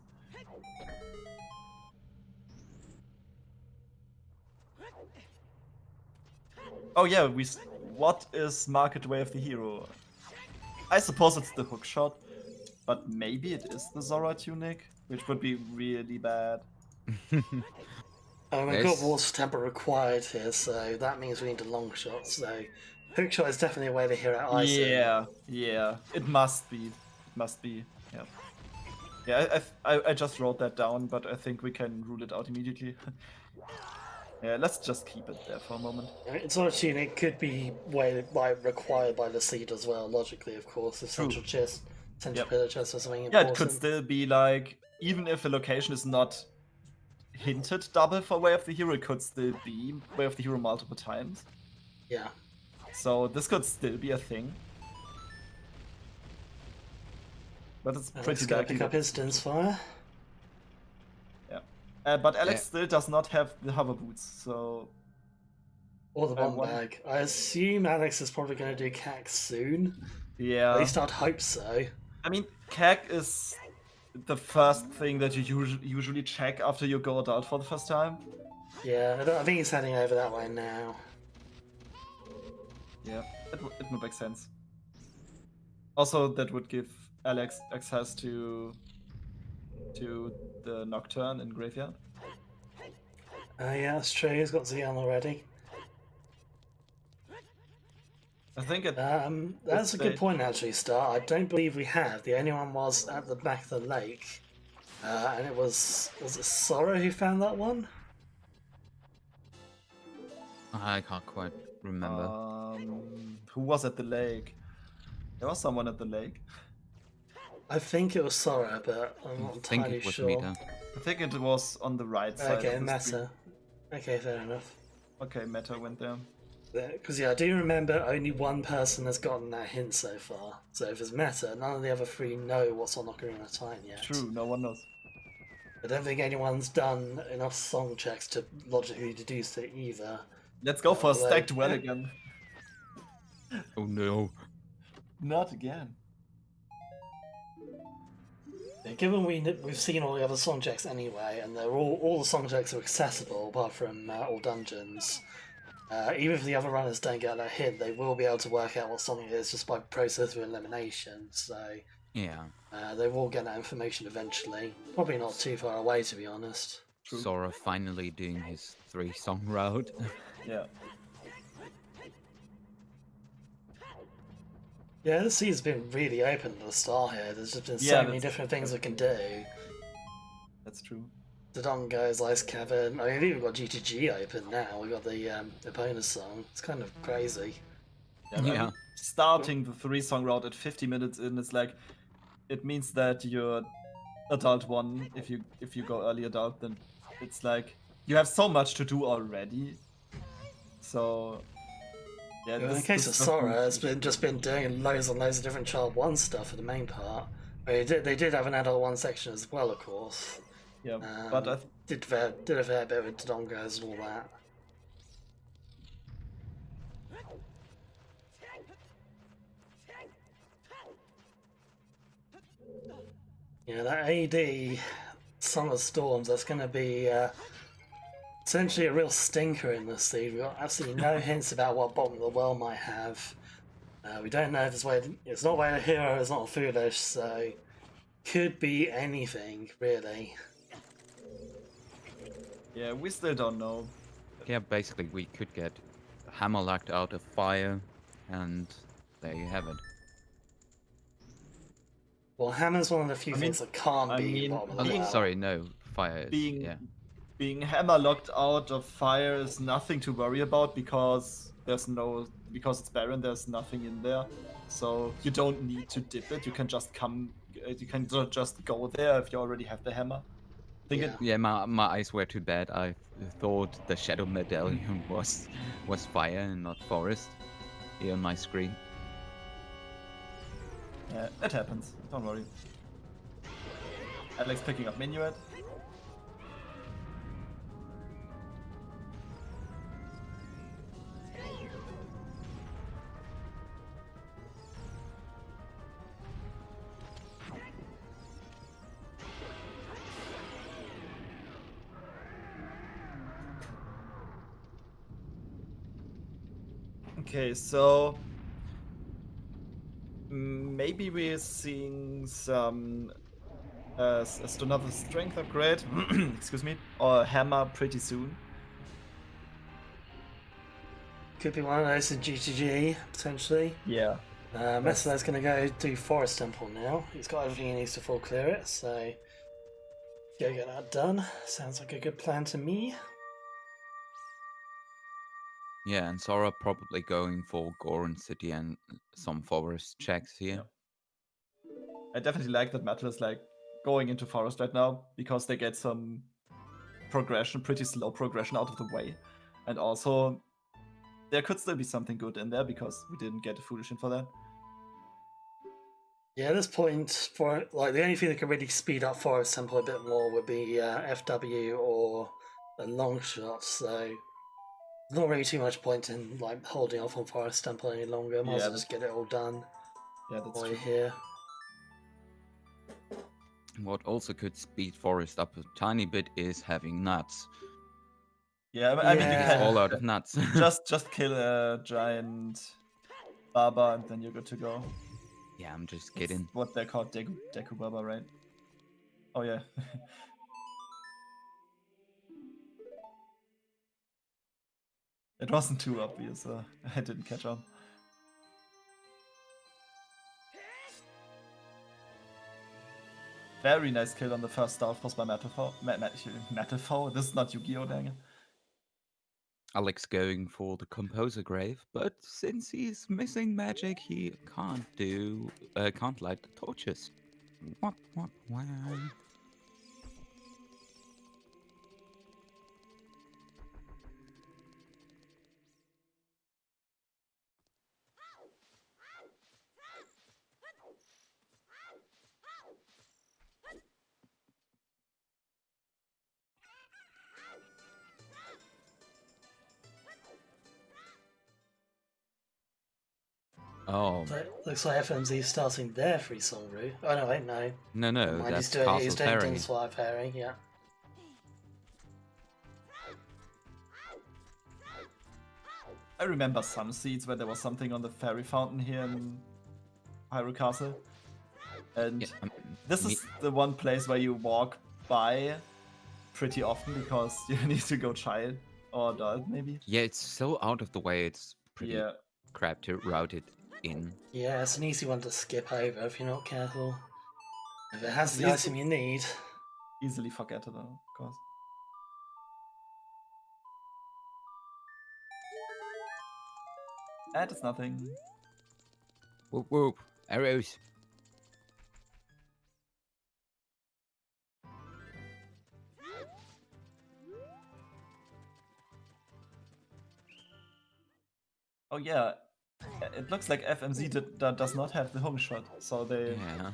Oh yeah, what is Market Way of the Hero? I suppose it's the hook shot, but maybe it is the Zora tunic, which would be really bad. We've got Yes. Water Temper required here, so that means we need a long shot. So hookshot is definitely a way to hero icing. Yeah, it must be. It must be. Yeah. Yeah, I just wrote that down, but I think we can rule it out immediately. Yeah, let's just keep it there for a moment. Zora tunic could be required by the seed as well, logically, of course. If True. central Yep. pillar chest or something Yeah, important. it could still be like, even if a location is not hinted double for Way of the Hero, it could still be Way of the Hero multiple times. Yeah. So this could still be a thing. But it's Alex pretty gonna likely. pick up his Din's Fire. But Alex Yeah. still does not have the hover boots, so Or the bomb one- bag. I assume Alex is probably going to do CAC soon. At yeah. least I'd hope so. I mean, CAG is the first thing that you usually check after you go adult for the first time. Yeah, I think he's heading over that way now. Yeah, it would make sense. Also, that would give Alex access to the Nocturne in Graveyard. Yeah, that's true. He's got Xeon already. I think it. That's a good point, actually, Star. I don't believe we have. The only one was at the back of the lake. And it was it Sora who found that one? I can't quite remember. Who was at the lake? There was someone at the lake. I think it was Sora, but I'm not entirely sure. I think it was on the right side. Okay, Meta. Okay, fair enough. Okay, Meta went there. Because yeah, I do remember only one person has gotten that hint so far. So if it's Meta, none of the other three know what's on Ocarina of Time yet. True, no one knows. I don't think anyone's done enough song checks to logically deduce it either. Let's go for a stacked well again. Oh no. Not again. Yeah, given we've seen all the other song checks anyway, and they're all the song checks are accessible apart from all dungeons. Even if the other runners don't get that hint, they will be able to work out what song it is just by process of elimination. So yeah, they will get that information eventually. Probably not too far away, to be honest. True. Sora finally doing his 3-song route. Yeah. Yeah, this sea's been really open at the start here. There's just been so many different things we can do. That's true. Dodongo's Ice Cavern. I mean, we've even got GTG open now. We've got the bonus song. It's kind of crazy. Yeah. I mean, starting the 3-song route at 50 minutes in is like, it means that you're adult 1. If you go early adult, then it's like you have so much to do already. So yeah. In the case of Sora, it's just been doing loads and loads of different Child 1 stuff for the main part. I mean, they did have an Adult 1 section as well, of course. Yeah, but I did a fair bit with Dodongos and all that. Yeah, that AD Summer Storms, that's going to be essentially a real stinker in this seed. We've got absolutely no hints about what bottom of the well might have. We don't know if it's not Way of the Hero, it's not Foolish, so could be anything, really. Yeah, we still don't know. Yeah, basically we could get Hammerlocked out of fire, and there you have it. Well, Hammer's one of the few things that can't be bottom of the well. Sorry, no, fire is, being hammerlocked out of fire is nothing to worry about because it's barren, there's nothing in there. So you don't need to dip it, you can just just go there if you already have the hammer. My eyes were too bad. I thought the Shadow Medallion was fire and not forest here on my screen. Yeah, it happens. Don't worry. Alex picking up Minuet. Okay, so maybe we're seeing some another strength upgrade, excuse me, or a hammer pretty soon. Could be one of those in GTG, potentially. Yeah. Messer's going to go do Forest Temple now. He's got everything he needs to full clear it, so go get that done. Sounds like a good plan to me. Yeah, and Sora probably going for Goron City and some forest checks here. Yeah. I definitely like that Metal is like going into forest right now because they get some progression, pretty slow progression out of the way. And also there could still be something good in there because we didn't get a Foolish in for that. Yeah, at this point, for like the only thing that could really speed up Forest Temple a bit more would be FW or a long shot, so not really too much point in like holding off on Forest Temple any longer. Might as well just get it all done. Yeah, that's while true. you're here. What also could speed Forest up a tiny bit is having nuts. Yeah, I mean, you It's can all out of nuts. just kill a giant Baba and then you're good to go. Yeah, I'm just It's kidding. what they're called, Deku Baba, right? Oh yeah. It wasn't too obvious, so I didn't catch on. Very nice kill on the first star force by Metalfoe. This is not Yu-Gi-Oh! Dang it. Alex going for the Composer Grave, but since he's missing magic, he can't light the torches. What? Oh. So looks like FMZ is starting their free song route. Oh no, wait, no. No, Mind, that's he's Castle doing Fairy. Dunswire Fairy, yeah. I remember some seeds where there was something on the fairy fountain here in Hyrule Castle. And Yeah, this is the one place where you walk by pretty often because you need to go child or adult maybe. Yeah, it's so out of the way, it's pretty crap to route it in. Yeah, it's an easy one to skip over if you're not careful. If it has the item you need. Easily forgettable, of course. That is nothing. Whoop whoop, arrows. Oh yeah, it looks like FMZ does not have the home shot, so they. Yeah.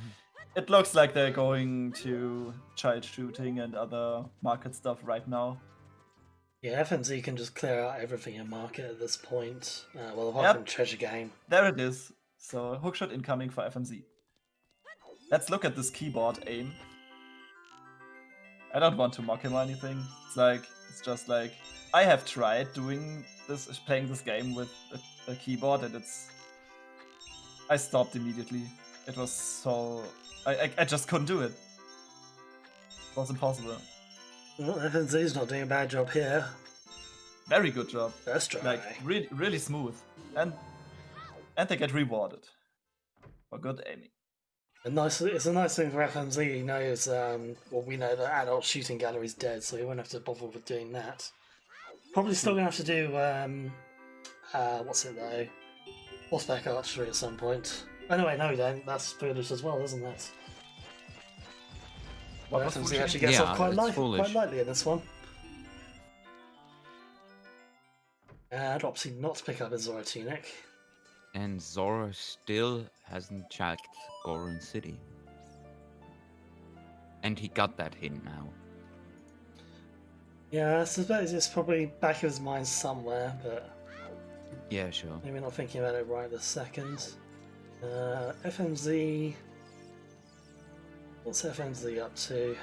It looks like they're going to child shooting and other market stuff right now. Yeah, FMZ can just clear out everything in market at this point. Well, apart from treasure game. There it is. So hookshot incoming for FMZ. Let's look at this keyboard aim. I don't want to mock him or anything. It's just like I have tried playing this game with a keyboard, and I stopped immediately. It was so I just couldn't do it. It was impossible. Well, FMZ's not doing a bad job here. Very good job. That's try. Like really smooth, and they get rewarded for good aiming. It's a nice thing for FMZ. He knows, well, we know that adult shooting gallery's dead, so he won't have to bother with doing that. Probably still gonna have to do, what's it though? Horseback archery at some point. Oh no, wait, no, we don't. That's foolish as well, isn't it? Well, FMZ actually gets off quite lightly in this one. Dropsy not to pick up his Zora tunic. And Zora still hasn't checked Goron City. And he got that hint now. Yeah, I suppose it's probably back of his mind somewhere, but... Yeah, sure. Maybe not thinking about it right this second. FMZ... What's FMZ up to?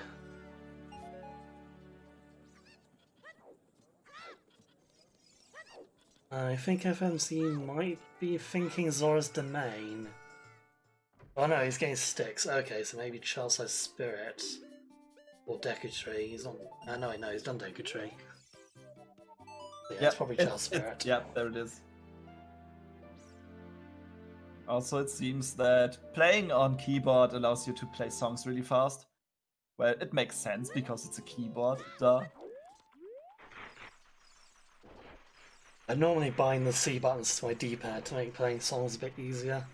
I think FMZ might be thinking Zora's Domain. Oh no, he's getting sticks. Okay, so maybe Child's Spirit. Or Deku Tree. He's on... no, he's done Deku Tree. Yeah, it's probably Child's Spirit. Yeah, there it is. Also, it seems that playing on keyboard allows you to play songs really fast. Well, it makes sense because it's a keyboard, duh. I normally bind the C buttons to my D-pad to make playing songs a bit easier.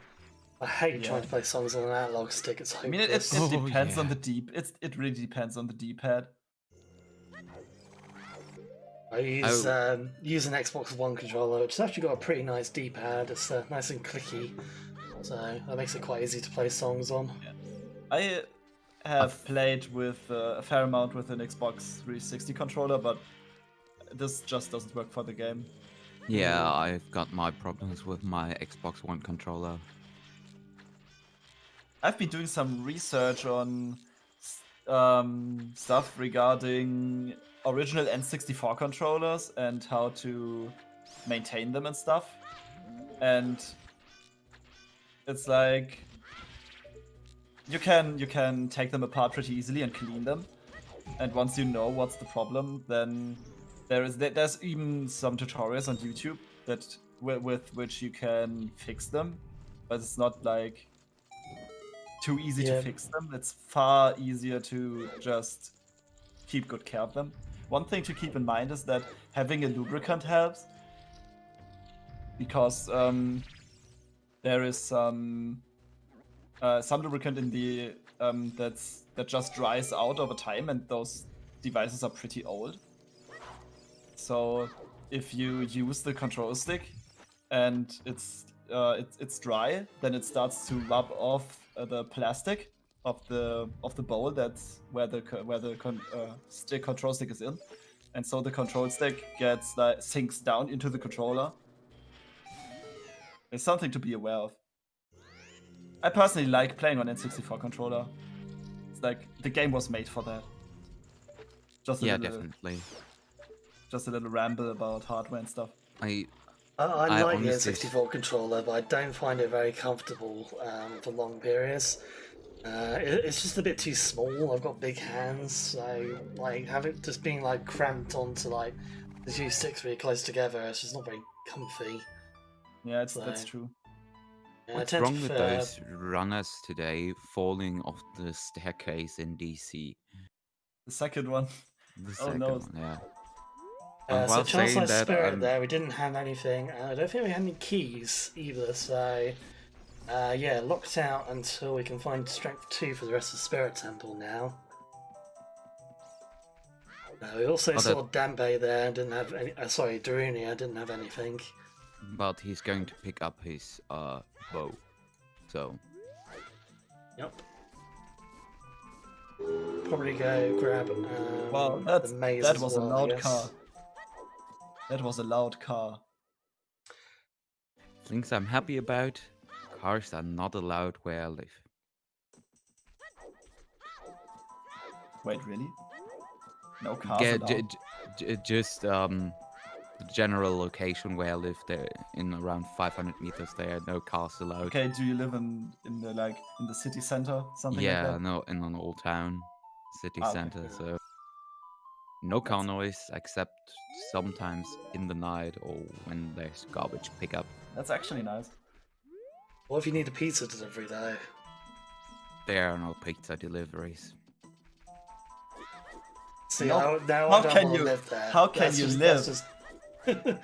I hate trying to play songs on an analog stick. It's hopeless. I mean, it depends on the it really depends on the D-pad. I use an Xbox One controller, which has actually got a pretty nice D-pad. It's nice and clicky, so that makes it quite easy to play songs on. Yeah. I have played with a fair amount with an Xbox 360 controller, but this just doesn't work for the game. Yeah, I've got my problems with my Xbox One controller. I've been doing some research on stuff regarding original N64 controllers and how to maintain them and stuff. And it's like you can take them apart pretty easily and clean them. And once you know what's the problem, then there's even some tutorials on YouTube that with which you can fix them, but it's not like too easy to fix them. It's far easier to just keep good care of them. One thing to keep in mind is that having a lubricant helps, because there is some lubricant in the that just dries out over time, and those devices are pretty old. So if you use the control stick and it's dry, then it starts to rub off the plastic of the bowl that's where the control stick is in, and so the control stick gets sinks down into the controller. It's something to be aware of. I personally like playing on N64 controller. It's like the game was made for that. Definitely. Just a little ramble about hardware and stuff. I like the honestly... N64 controller, but I don't find it very comfortable for long periods. It's just a bit too small. I've got big hands, so like just being like cramped onto like the two sticks really close together, it's just not very comfy. Yeah, that's true. Yeah, What's wrong with those runners today falling off the staircase in DC? The second one. The second one, yeah. So Chance Like Spirit there, we didn't have anything, and I don't think we had any keys either, so yeah, locked out until we can find Strength 2 for the rest of Spirit Temple now. We also saw Dambe there, didn't have any, sorry, Darunia didn't have anything. But he's going to pick up his bow, so... Yep. Probably go grab wow, the maze that as was well, a loud car. That was a loud car. Things I'm happy about, cars are not allowed where I live. Wait, really? No cars allowed? Just the general location where I live, there in around 500 meters, there are no cars allowed. Okay, do you live in the city center, something like that? Yeah, no, in an old town, city center, okay. so no car noise except sometimes in the night or when there's garbage pickup. That's actually nice. What if you need a pizza delivery though? There are no pizza deliveries. See, No. I don't How want can to you live there. How can That's you just- live? that's just-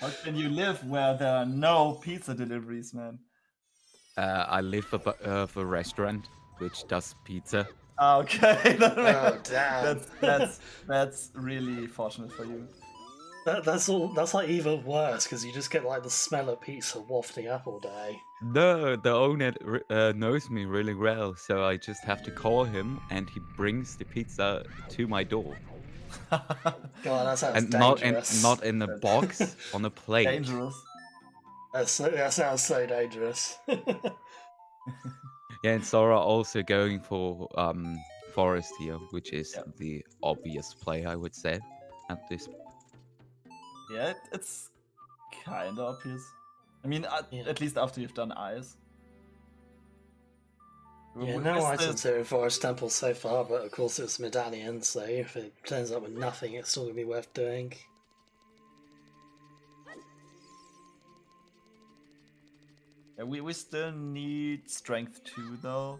How can you live where there are no pizza deliveries, man? I live above a restaurant which does pizza. Okay, Oh damn! that's really fortunate for you. That's like even worse because you just get like the smell of pizza wafting up all day. No, the owner knows me really well, so I just have to call him and he brings the pizza to my door. God, that sounds And dangerous. not in a box, on a plate. Dangerous. That sounds so dangerous. Yeah, and Sora also going for Forest here, which is the obvious play, I would say, at this. Yeah, it's kind of obvious. I mean, at least after you've done Eyes. Yeah, no items here in Forest Temple so far, but of course it's medallion, so if it turns up with nothing, it's still gonna be worth doing. Yeah, we still need Strength 2 though.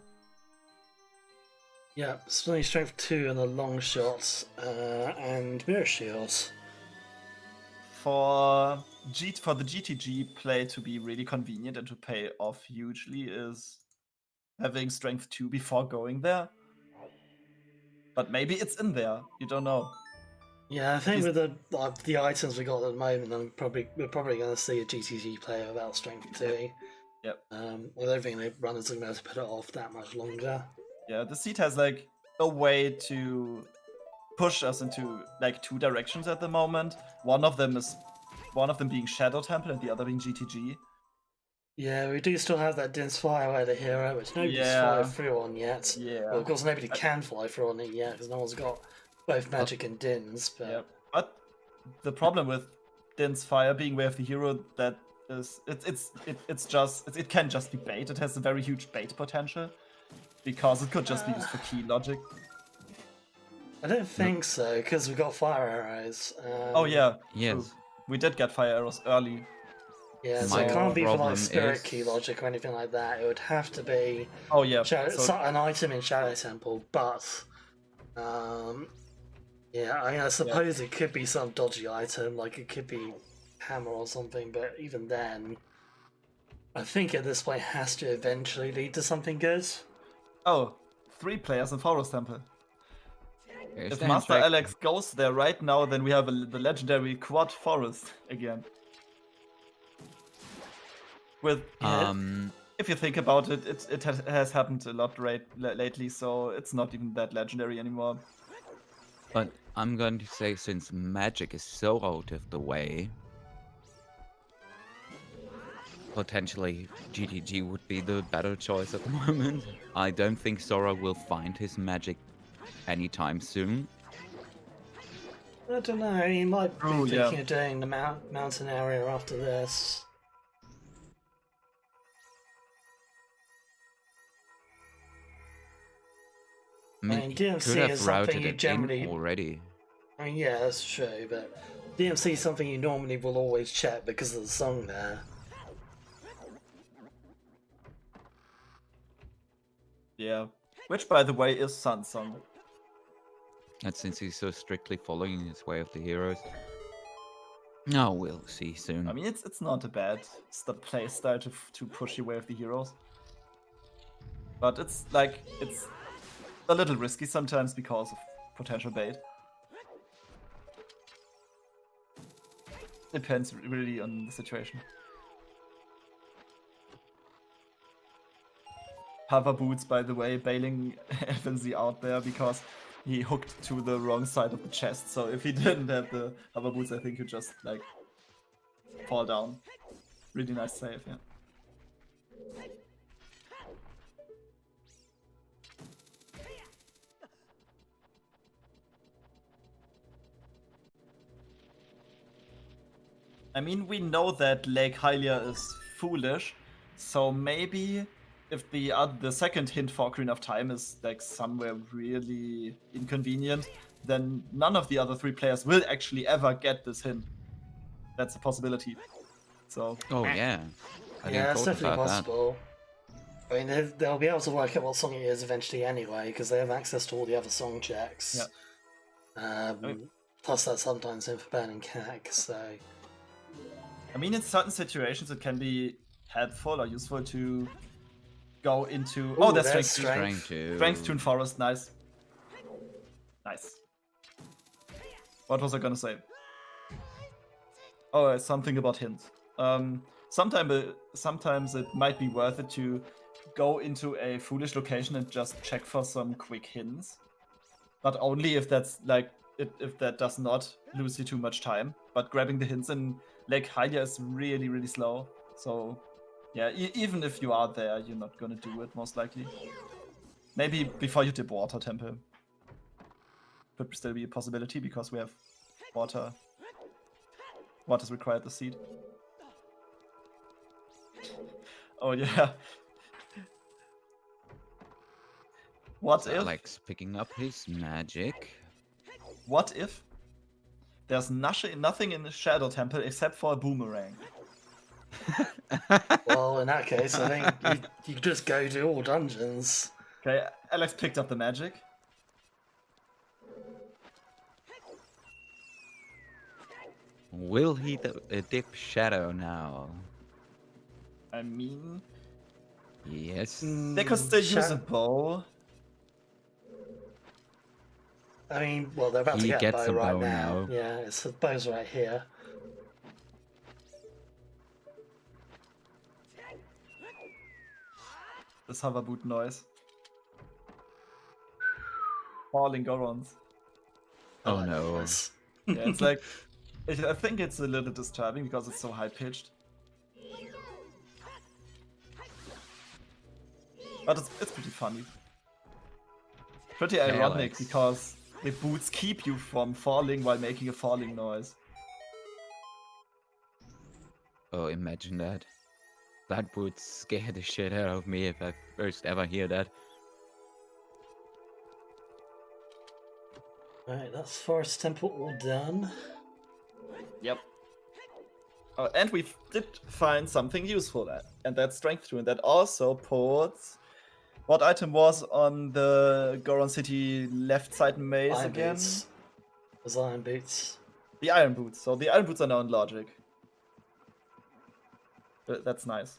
Yeah, still need Strength 2 and a long shot, and Mirror Shield. For the GTG play to be really convenient and to pay off hugely is having Strength 2 before going there. But maybe it's in there. You don't know. Yeah, I think with the items we got at the moment, we're probably going to see a GTG player without Strength 2. Yep. I don't think the runners are going to be able to put it off that much longer. Yeah, the seat has like a way to push us into like two directions at the moment. One of them being Shadow Temple and the other being GTG. Yeah, we do still have that Din's Fireweather hero, which nobody's Yeah. followed through on yet. Yeah. Well, of course, nobody can follow through on it yet because no one's got both magic and Din's. But yeah, but the problem with Din's Fire being Way of the Hero that is it can just be bait. It has a very huge bait potential because it could just be used for key logic. I don't think so because we got fire arrows. Oh yeah, Yes. true. We did get fire arrows early. Yeah, so My it can't be for problem like spirit is- key logic or anything like that. It would have to be Oh yeah, an item in Shadow Temple, but yeah, I mean, I suppose it could be some dodgy item, like it could be hammer or something. But even then, I think at this point has to eventually lead to something good. Oh, 3 players in Forest Temple. Here's If the Master handshake. Alex goes there right now, then we have the legendary quad forest again. With if you think about it, it has happened a lot lately, so it's not even that legendary anymore. But I'm going to say, since magic is so out of the way, potentially GTG would be the better choice at the moment. I don't think Sora will find his magic anytime soon. I don't know. He might be Oh, yeah. thinking of doing the mountain area after this. I mean, I mean, he DMC could have is something routed you it generally- in already. I mean, yeah, that's true, but DMC is something you normally will always check because of the song there. Yeah. Which, by the way, is Sun's song. And since he's so strictly following his way of the heroes. No, we'll see soon. I mean, it's not a bad play style to push your Way of the Heroes. But it's a little risky sometimes because of potential bait. Depends really on the situation. Hover Boots, by the way, bailing FNZ out there because he hooked to the wrong side of the chest. So if he didn't have the Hover Boots, I think he'd just like fall down. Really nice save, yeah. I mean, we know that Lake Hylia is foolish, so maybe if the second hint for Ocarina of Time is like somewhere really inconvenient, then none of the other 3 players will actually ever get this hint. That's a possibility. So Oh yeah. I Yeah, didn't that's thought definitely about that. possible. I mean, they'll be able to work out what song it is eventually anyway, because they have access to all the other song checks. Yeah. Plus, that's sometimes in for burning cack, so... I mean, in certain situations, it can be helpful or useful to go into. Oh, Ooh, that's that's strength. Strength Strength Tune Forest, nice. Nice. What was I gonna say? Oh, something about hints. Sometimes it might be worth it to go into a foolish location and just check for some quick hints. But only if that's like if that does not lose you too much time. But grabbing the hints in Lake Hylia is really, really slow. So yeah, even if you are there, you're not gonna do it most likely. Maybe before you dip Water Temple. Could still be a possibility because we have water. Water's required the seed. Oh yeah. What if? Alex picking up his magic. What if there's nothing in the Shadow Temple except for a boomerang? Well, in that case, I think you just go to all dungeons. Okay, Alex picked up the magic. Will he dip Shadow now? I mean, Yes. they could still use a bow. I mean, well, they're about to He get gets a bow a right bow now. now. Yeah, it's the bow's right here. This hover boot noise. Falling Gorons. Oh like no. this. Yeah, it's like I think it's a little disturbing because it's so high pitched. But it's pretty funny. Pretty ironic Alex. because the boots keep you from falling while making a falling noise. Oh, imagine that. That would scare the shit out of me if I first ever hear that. Right, that's Forest Temple all done. Yep. And we did find something useful there, and that's Strength Rune. That also puts... What item was on the Goron City left side maze Iron again? Boots. Those Iron Boots. The Iron Boots. So the Iron Boots are now in Logic. That's nice.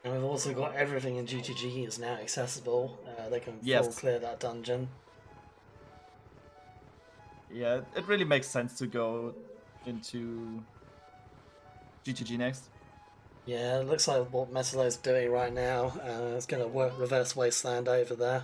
And we've also got everything in GTG is now accessible. They can Yes. full clear that dungeon. Yeah, it really makes sense to go into GTG next. Yeah, it looks like what Metalo's doing right now. It's going to work reverse Wasteland over there.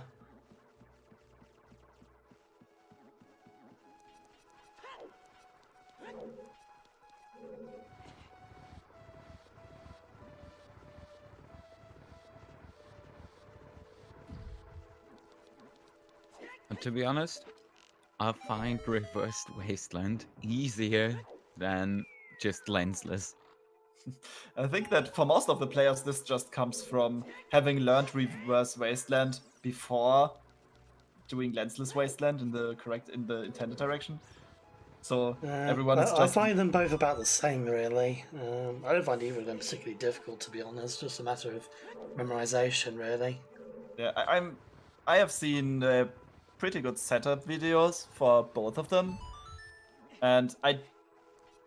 And to be honest, I find Reversed Wasteland easier than just lensless. I think that for most of the players, this just comes from having learned Reverse Wasteland before doing Lensless Wasteland in the intended direction. So everyone is just... I find them both about the same, really. I don't find either of them particularly difficult, to be honest. Just a matter of memorization, really. Yeah, I have seen pretty good setup videos for both of them, and I'm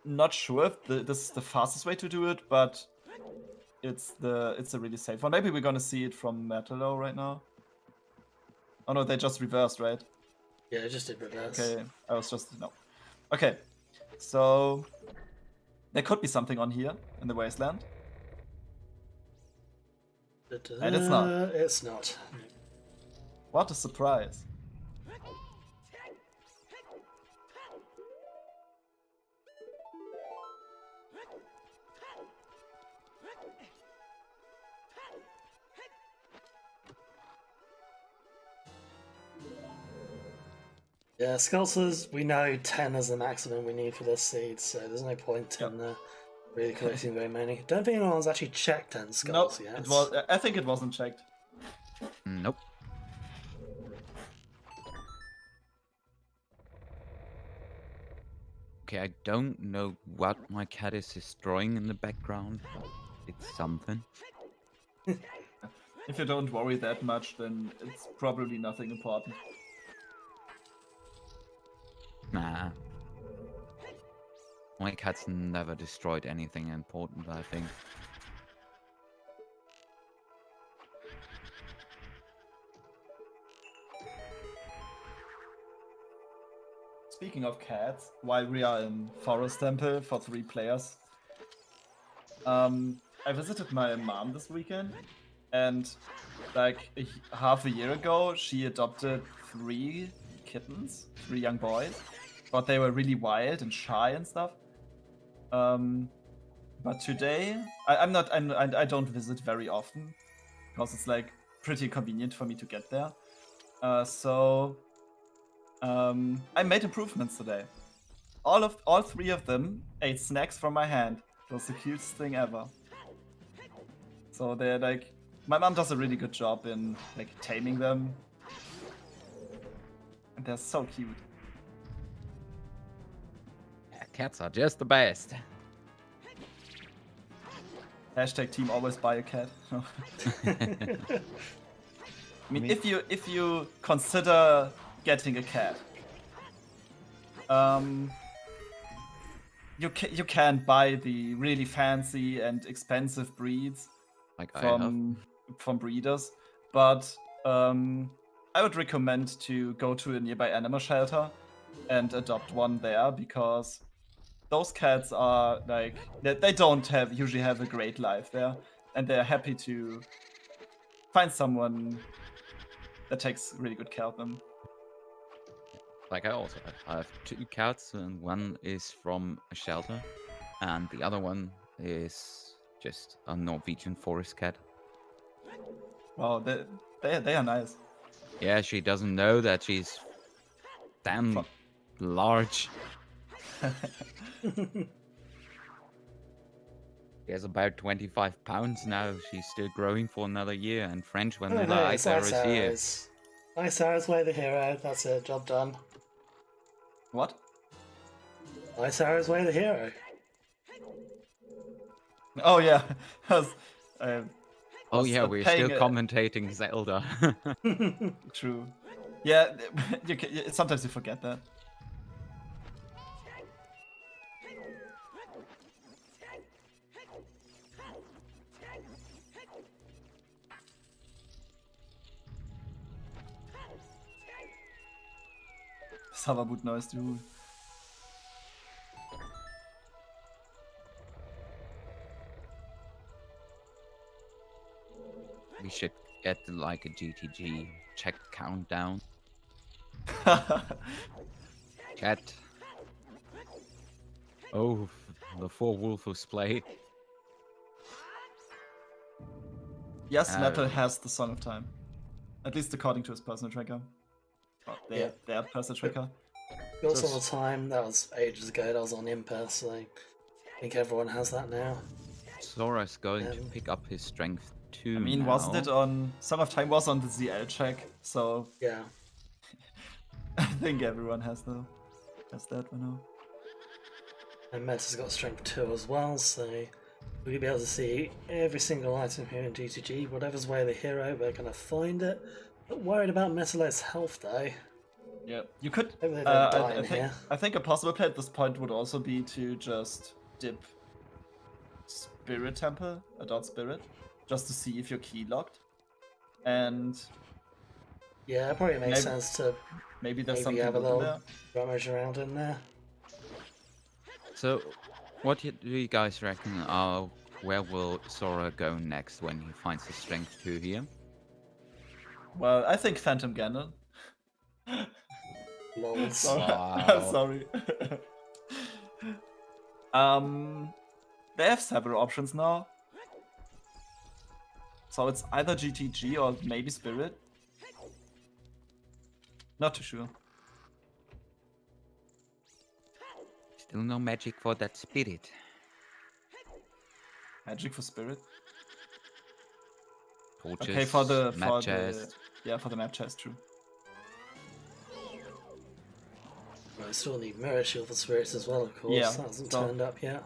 not sure if this is the fastest way to do it, but it's a really safe one. Maybe we're gonna see it from Metalo right now. Oh no, they just reversed, right? Yeah, it just did reverse. Okay, I was just... no. Okay, so there could be something on here in the wasteland. And it's not. It's not. What a surprise. Yeah, Skelters, we know 10 is the maximum we need for this seed, so there's no point in really collecting very many. Don't think anyone's actually checked 10 skulls Nope, yet. I think it wasn't checked. Nope. Okay, I don't know what my cat is destroying in the background, but it's something. If you don't worry that much, then it's probably nothing important. Nah. My cat's never destroyed anything important, I think. Speaking of cats, while we are in Forest Temple for 3 players, I visited my mom this weekend, and like half a year ago, she adopted 3 kittens, 3 young boys, but they were really wild and shy and stuff. But today, I don't visit very often because it's like pretty convenient for me to get there. So I made improvements today. All 3 of them ate snacks from my hand. It was the cutest thing ever. So they're like, my mom does a really good job in like taming them. And they're so cute. Yeah, cats are just the best. Hashtag team always buy a cat. I mean, if you consider getting a cat, you can buy the really fancy and expensive breeds Like from breeders, but I would recommend to go to a nearby animal shelter and adopt one there, because those cats are like they don't usually have a great life there, and they're happy to find someone that takes really good care of them. Like I have 2 cats, and one is from a shelter, and the other one is just a Norwegian forest cat. Wow, They are nice. Yeah, she doesn't know that she's damn large. She has about 25 pounds now. She's still growing for another year. And French Oh, vanilla hey, ice it's arrow is here. Ice Arrow's way the hero. That's it. Job done. What? Ice Arrow's way the hero. Oh yeah. Oh yeah, we're still commentating Zelda. True. Yeah, sometimes you forget that. Savabut neues Duel. We should get like a GTG check countdown. Chat. Oh, the 4 Wolfos play. Yes, Metal has the Song of Time. At least according to his personal tracker. Their personal tracker. Yours all the time. That was ages ago. That was on Impa, so I think everyone has that now. Sora's going to pick up his strength too. I mean, wasn't it on Song of Time was on the ZL check, so yeah. I think everyone has that by now. And Meta's got strength 2 as well, so we'll be able to see every single item here in GTG. Whatever's way of the hero, we're gonna find it. Not worried about Metalight's health though. Yeah, you could. I think a possible play at this point would also be to just dip Spirit Temple, Adult Spirit, just to see if you're key locked. And yeah, it probably makes sense to maybe there's something have a little there. rummage around in there. So, what do you guys reckon? Where will Sora go next when he finds his strength 2 here? Well, I think Phantom Ganon. Lols. Wow. Sorry. They have several options now. So it's either GTG or maybe Spirit. Not too sure. Still no magic for that spirit. Magic for Spirit? Torches, okay, for the map chest. For the map chest, true. I still need Mirror Shield for spirits as well, of course. Yeah, that hasn't turned up yet.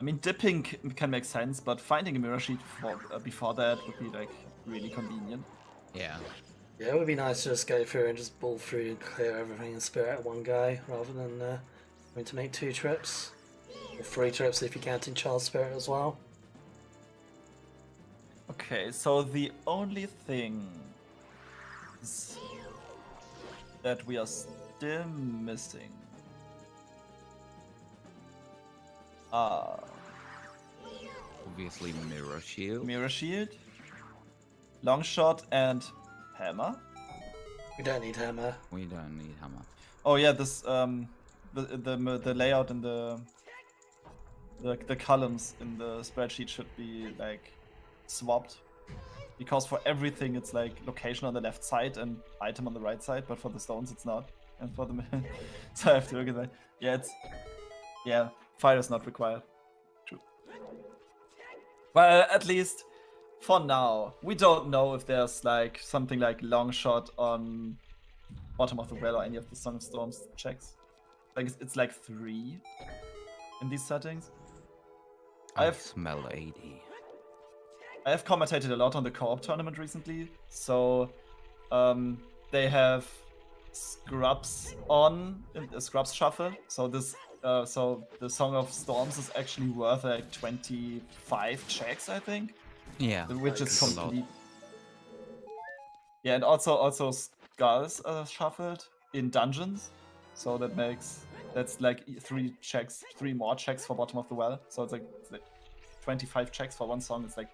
I mean, dipping can make sense, but finding a mirror sheet before that would be like really convenient. Yeah. Yeah, it would be nice to just go through and just ball through and clear everything in spirit at one go, rather than having to make 2 trips. Or 3 trips if you're counting Child Spirit as well. Okay, so the only thing that we are still missing Obviously Mirror Shield. Mirror Shield, Longshot, and Hammer. We don't need Hammer. We don't need Hammer. Oh yeah, this the layout and the columns in the spreadsheet should be like swapped, because for everything it's like location on the left side and item on the right side, but for the stones it's not, and for the so I have to look at that. Yeah, fire is not required. True. Well, at least for now, we don't know if there's like something like Longshot on Bottom of the Well or any of the Song of Storms checks. Like it's like 3 in these settings. I smell 80. I have commentated a lot on the co-op tournament recently, so they have Scrubs on Scrubs Shuffle. So this so the Song of Storms is actually worth like 25 checks, I think. Yeah, which is complete. Yeah, and also Skulls are shuffled in dungeons, so that's like 3 more checks for Bottom of the Well. So it's like 25 checks for one song. It's like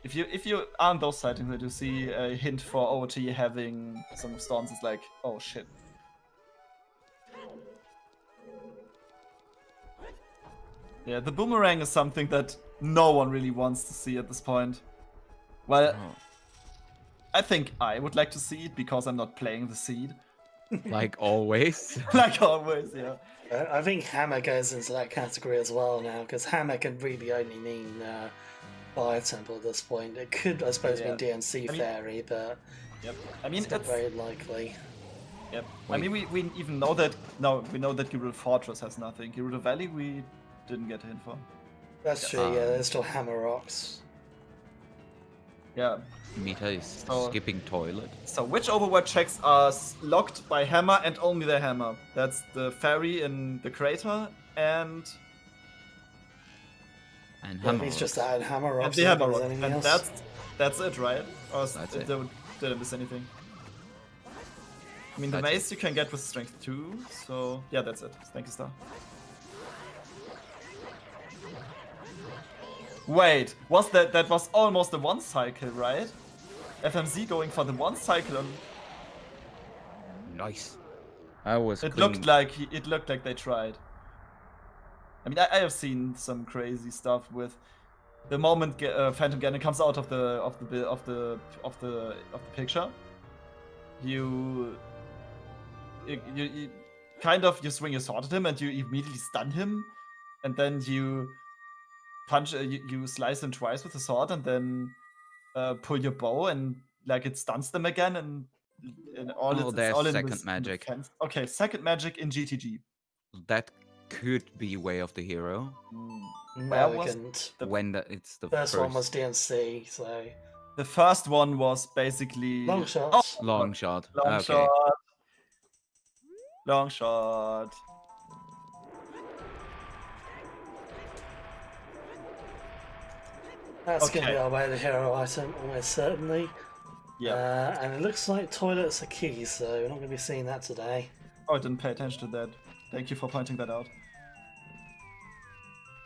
if you are on those settings and you see a hint for OoT having Song of Storms, it's like, oh shit. Yeah, the boomerang is something that no one really wants to see at this point. Well, I think I would like to see it because I'm not playing the seed. Like always. Like always, yeah. I think Hammer goes into that category as well now, because Hammer can really only mean Fire Temple at this point. It could, I suppose, mean DNC Fairy, but yep. I mean, it's not very likely. Yep. Wait. I mean, we even know that. No, we know that Gerudo Fortress has nothing. Gerudo Valley, we didn't get a hint for. That's true. Yeah, there's still Hammer Rocks. Yeah. Meta is skipping toilet. So which Overwatch checks are locked by Hammer and only the Hammer? That's the Fairy in the crater and Hammer. He's just added Hammer Rocks. And the Hammer Rock. And that's it, right? Or that's it. Did I miss anything? I mean, the mace you can get with strength 2, so yeah, that's it. Thank you, Star. Wait, was that was almost the 1 cycle, right? FMZ going for the 1 cycle on... Nice. I was. It looked like they tried. I mean, I have seen some crazy stuff with the moment Phantom Ganon comes out of the picture. You kind of swing your sword at him and you immediately stun him, and then you punch you slice him twice with the sword and then pull your bow and like it stuns them again and all there's all in second magic. Okay, second magic in GTG. That could be Way of the Hero. No, it's the first one was DNC, so the first one was basically long shot. Long shot. Long okay. shot. Long shot. That's going to be our Way of the Hero item, almost certainly. Yeah. And it looks like toilets are key, so we're not going to be seeing that today. Oh, I didn't pay attention to that. Thank you for pointing that out.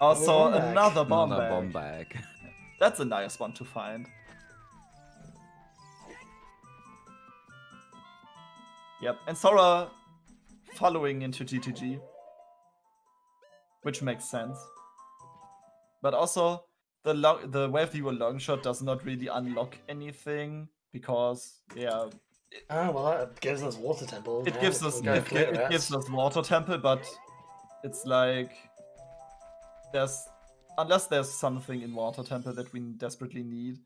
Also, another bomb bag. That's a nice one to find. Yep, and Sora following into GTG, which makes sense. But also, the Way of the Hero long shot does not really unlock anything because, yeah. Well, that gives us Water Temple. It gives us Water Temple, but it's like unless there's something in Water Temple that we desperately need.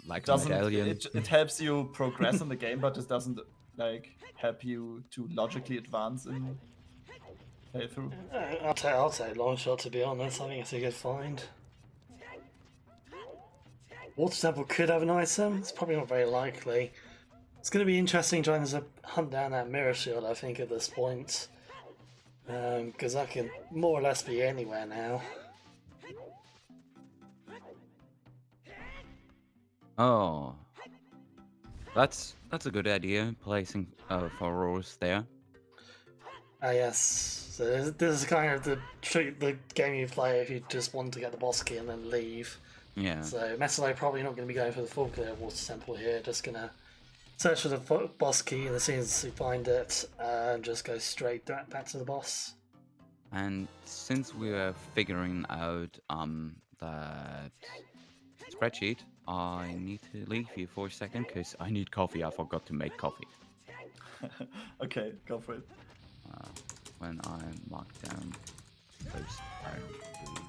Like a medallion. It helps you progress in the game, but it doesn't like help you to logically advance in playthrough. I'll take long shot, to be honest. I think it's a good find. Water Temple could have an item. It's probably not very likely. It's going to be interesting trying to hunt down that Mirror Shield, I think, at this point. Because that can more or less be anywhere now. Oh. That's a good idea, placing Furrows there. Yes. So this is kind of the game you play if you just want to get the boss key and then leave. Yeah. So Messalé probably not going to be going for the full clear Water Temple here, just going to search for the boss key, and as soon as you find it, just go straight back to the boss. And since we are figuring out that spreadsheet, I need to leave you for a second because I need coffee. I forgot to make coffee. Okay, go for it. When I mark down those.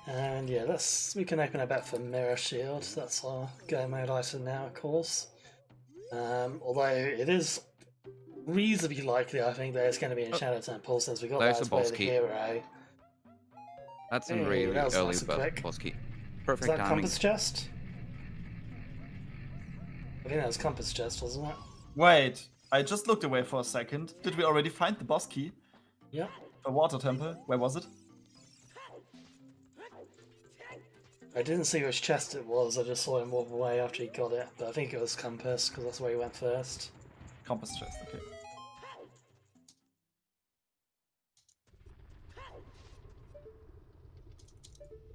And yeah, we can open a bet for Mirror Shield. That's our go mode item now, of course. Although it is reasonably likely, I think, that it's going to be in Shadow Temple since we got that as Way of the Hero. That's a really early boss key. Perfect timing. Is that timing. Compass Chest? I think that was Compass Chest, wasn't it? Wait, I just looked away for a second. Did we already find the boss key? Yeah. The Water Temple? Where was it? I didn't see which chest it was, I just saw him walk away after he got it, but I think it was Compass, because that's where he went first. Compass chest, okay.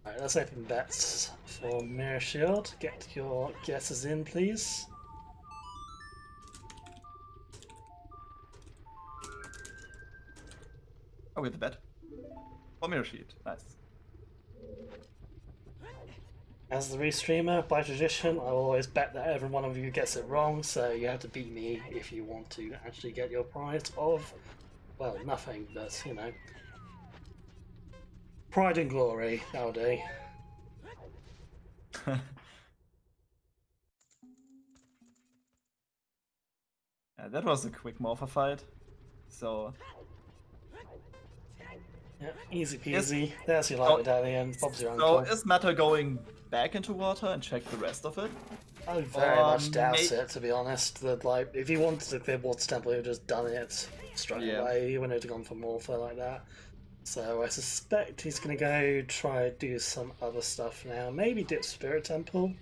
Alright, let's open bets for Mirror Shield. Get your guesses in, please. Oh, we have the bet. Oh, Mirror Shield, nice. As the restreamer, by tradition, I always bet that every one of you gets it wrong, so you have to beat me if you want to actually get your prize of, well, nothing, but, you know, pride and glory, that'll do. Yeah, that was a quick morpher fight. So yeah, easy peasy. There's your light medallion. Bob's your so uncle. is Matter going back into water and check the rest of it? I very much doubt it, to be honest. That like, if he wanted to clear Water Temple, he would have just done it straight away. He wouldn't have gone for Morpher like that. So I suspect he's going to go try do some other stuff now. Maybe dip Spirit Temple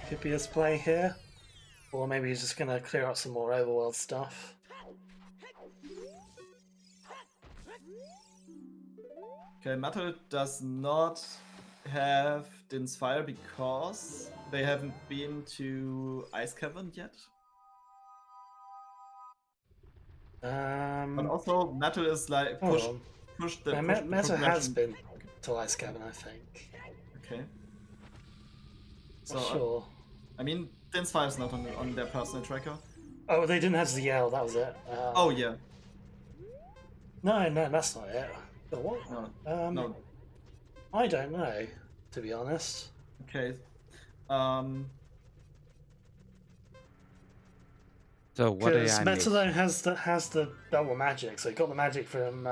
could be his play here. Or maybe he's just going to clear up some more overworld stuff. Okay, Matter does not have Din's Fire because they haven't been to Ice Cavern yet. But also, Matter is like pushed the Matter has been to Ice Cavern, I think. Okay. So sure. I mean, Din's Fire is not on their personal tracker. Oh, they didn't have ZL, that was it. Oh yeah. No, that's not it. But what? No. No. I don't know, to be honest. Okay. So what do I miss? Metalone has the double magic, so he got the magic from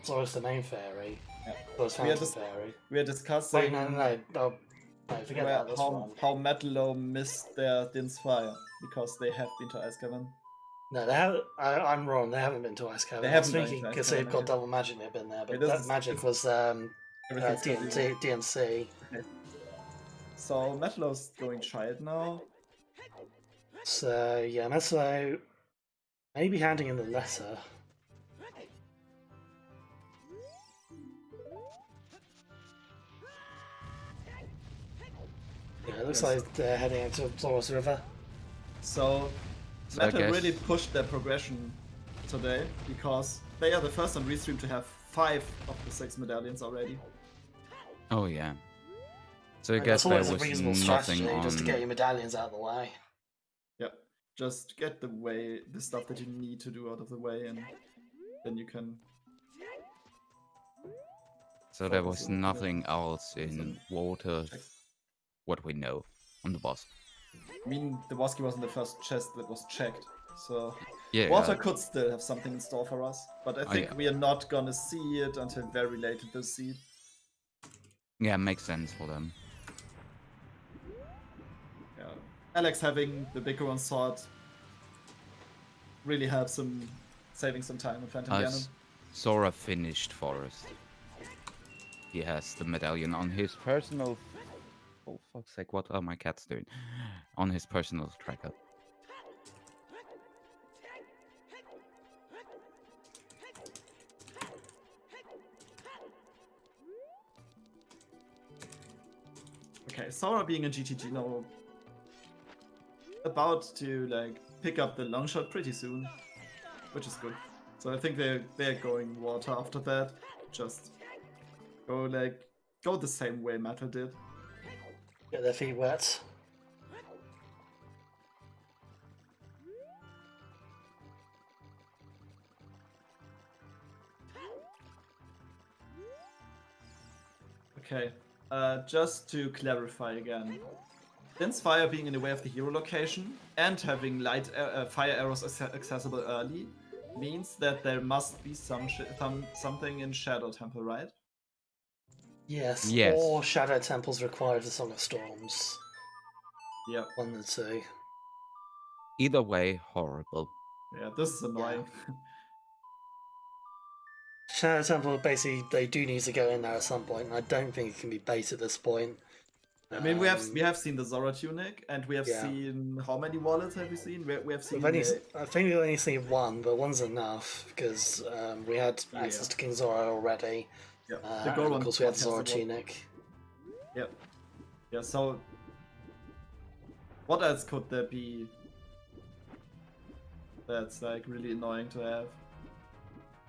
Zora's the main fairy. Yeah. Zora's Fountain Fairy. We are discussing. Wait, no, forget that. That's wrong. How Metalone missed their Din's Fire because they have been to Ice Cavern. No, they have. I'm wrong. They haven't been to Ice Cavern. I was thinking because they've got double magic, they've been there, but that magic was DNC. Okay. So Metalo's going child now. So yeah, Metalo maybe handing in the letter. Yeah, it looks like they're heading into Zora's River. So Metal really pushed their progression today because they are the first on Restream to have 5 of the 6 medallions already. Oh yeah. So I guess there was nothing on... just to get your medallions out of the way. Yep. Just get the stuff that you need to do out of the way, and then you can... So there was nothing else in water, what we know, on the boss. I mean, the Wasky was in the first chest that was checked, so yeah, water could still have something in store for us, but I think we are not gonna see it until very late in the seed. Yeah, makes sense for them. Yeah, Alex having the bigger one sword really helps him saving some time in Phantom Ganon. Zora finished Forest. He has the medallion on his personal... Oh, fuck's sake, what are my cats doing? On his personal tracker. Okay, Zora being a GTG now, about to like pick up the long shot pretty soon, which is good. So I think they're going water after that. Just go the same way Metal did. Get their feet wet. Okay, just to clarify again. Din's Fire being in the way of the hero location and having fire arrows accessible early means that there must be something in Shadow Temple, right? Yes. Or Shadow Temple's required for Song of Storms. Yep. 1 and 2. Either way, horrible. Yeah, this is annoying. Yeah. Shadow Temple, basically, they do need to go in there at some point, and I don't think it can be bait at this point. I mean, we have seen the Zora tunic, and we have seen how many wallets have we seen? We have seen. I think we've only seen 1, but 1's enough because we had access to King Zora already. Yep. And of course, we had Zora tunic. Yep. Yeah. So, what else could there be? That's like really annoying to have.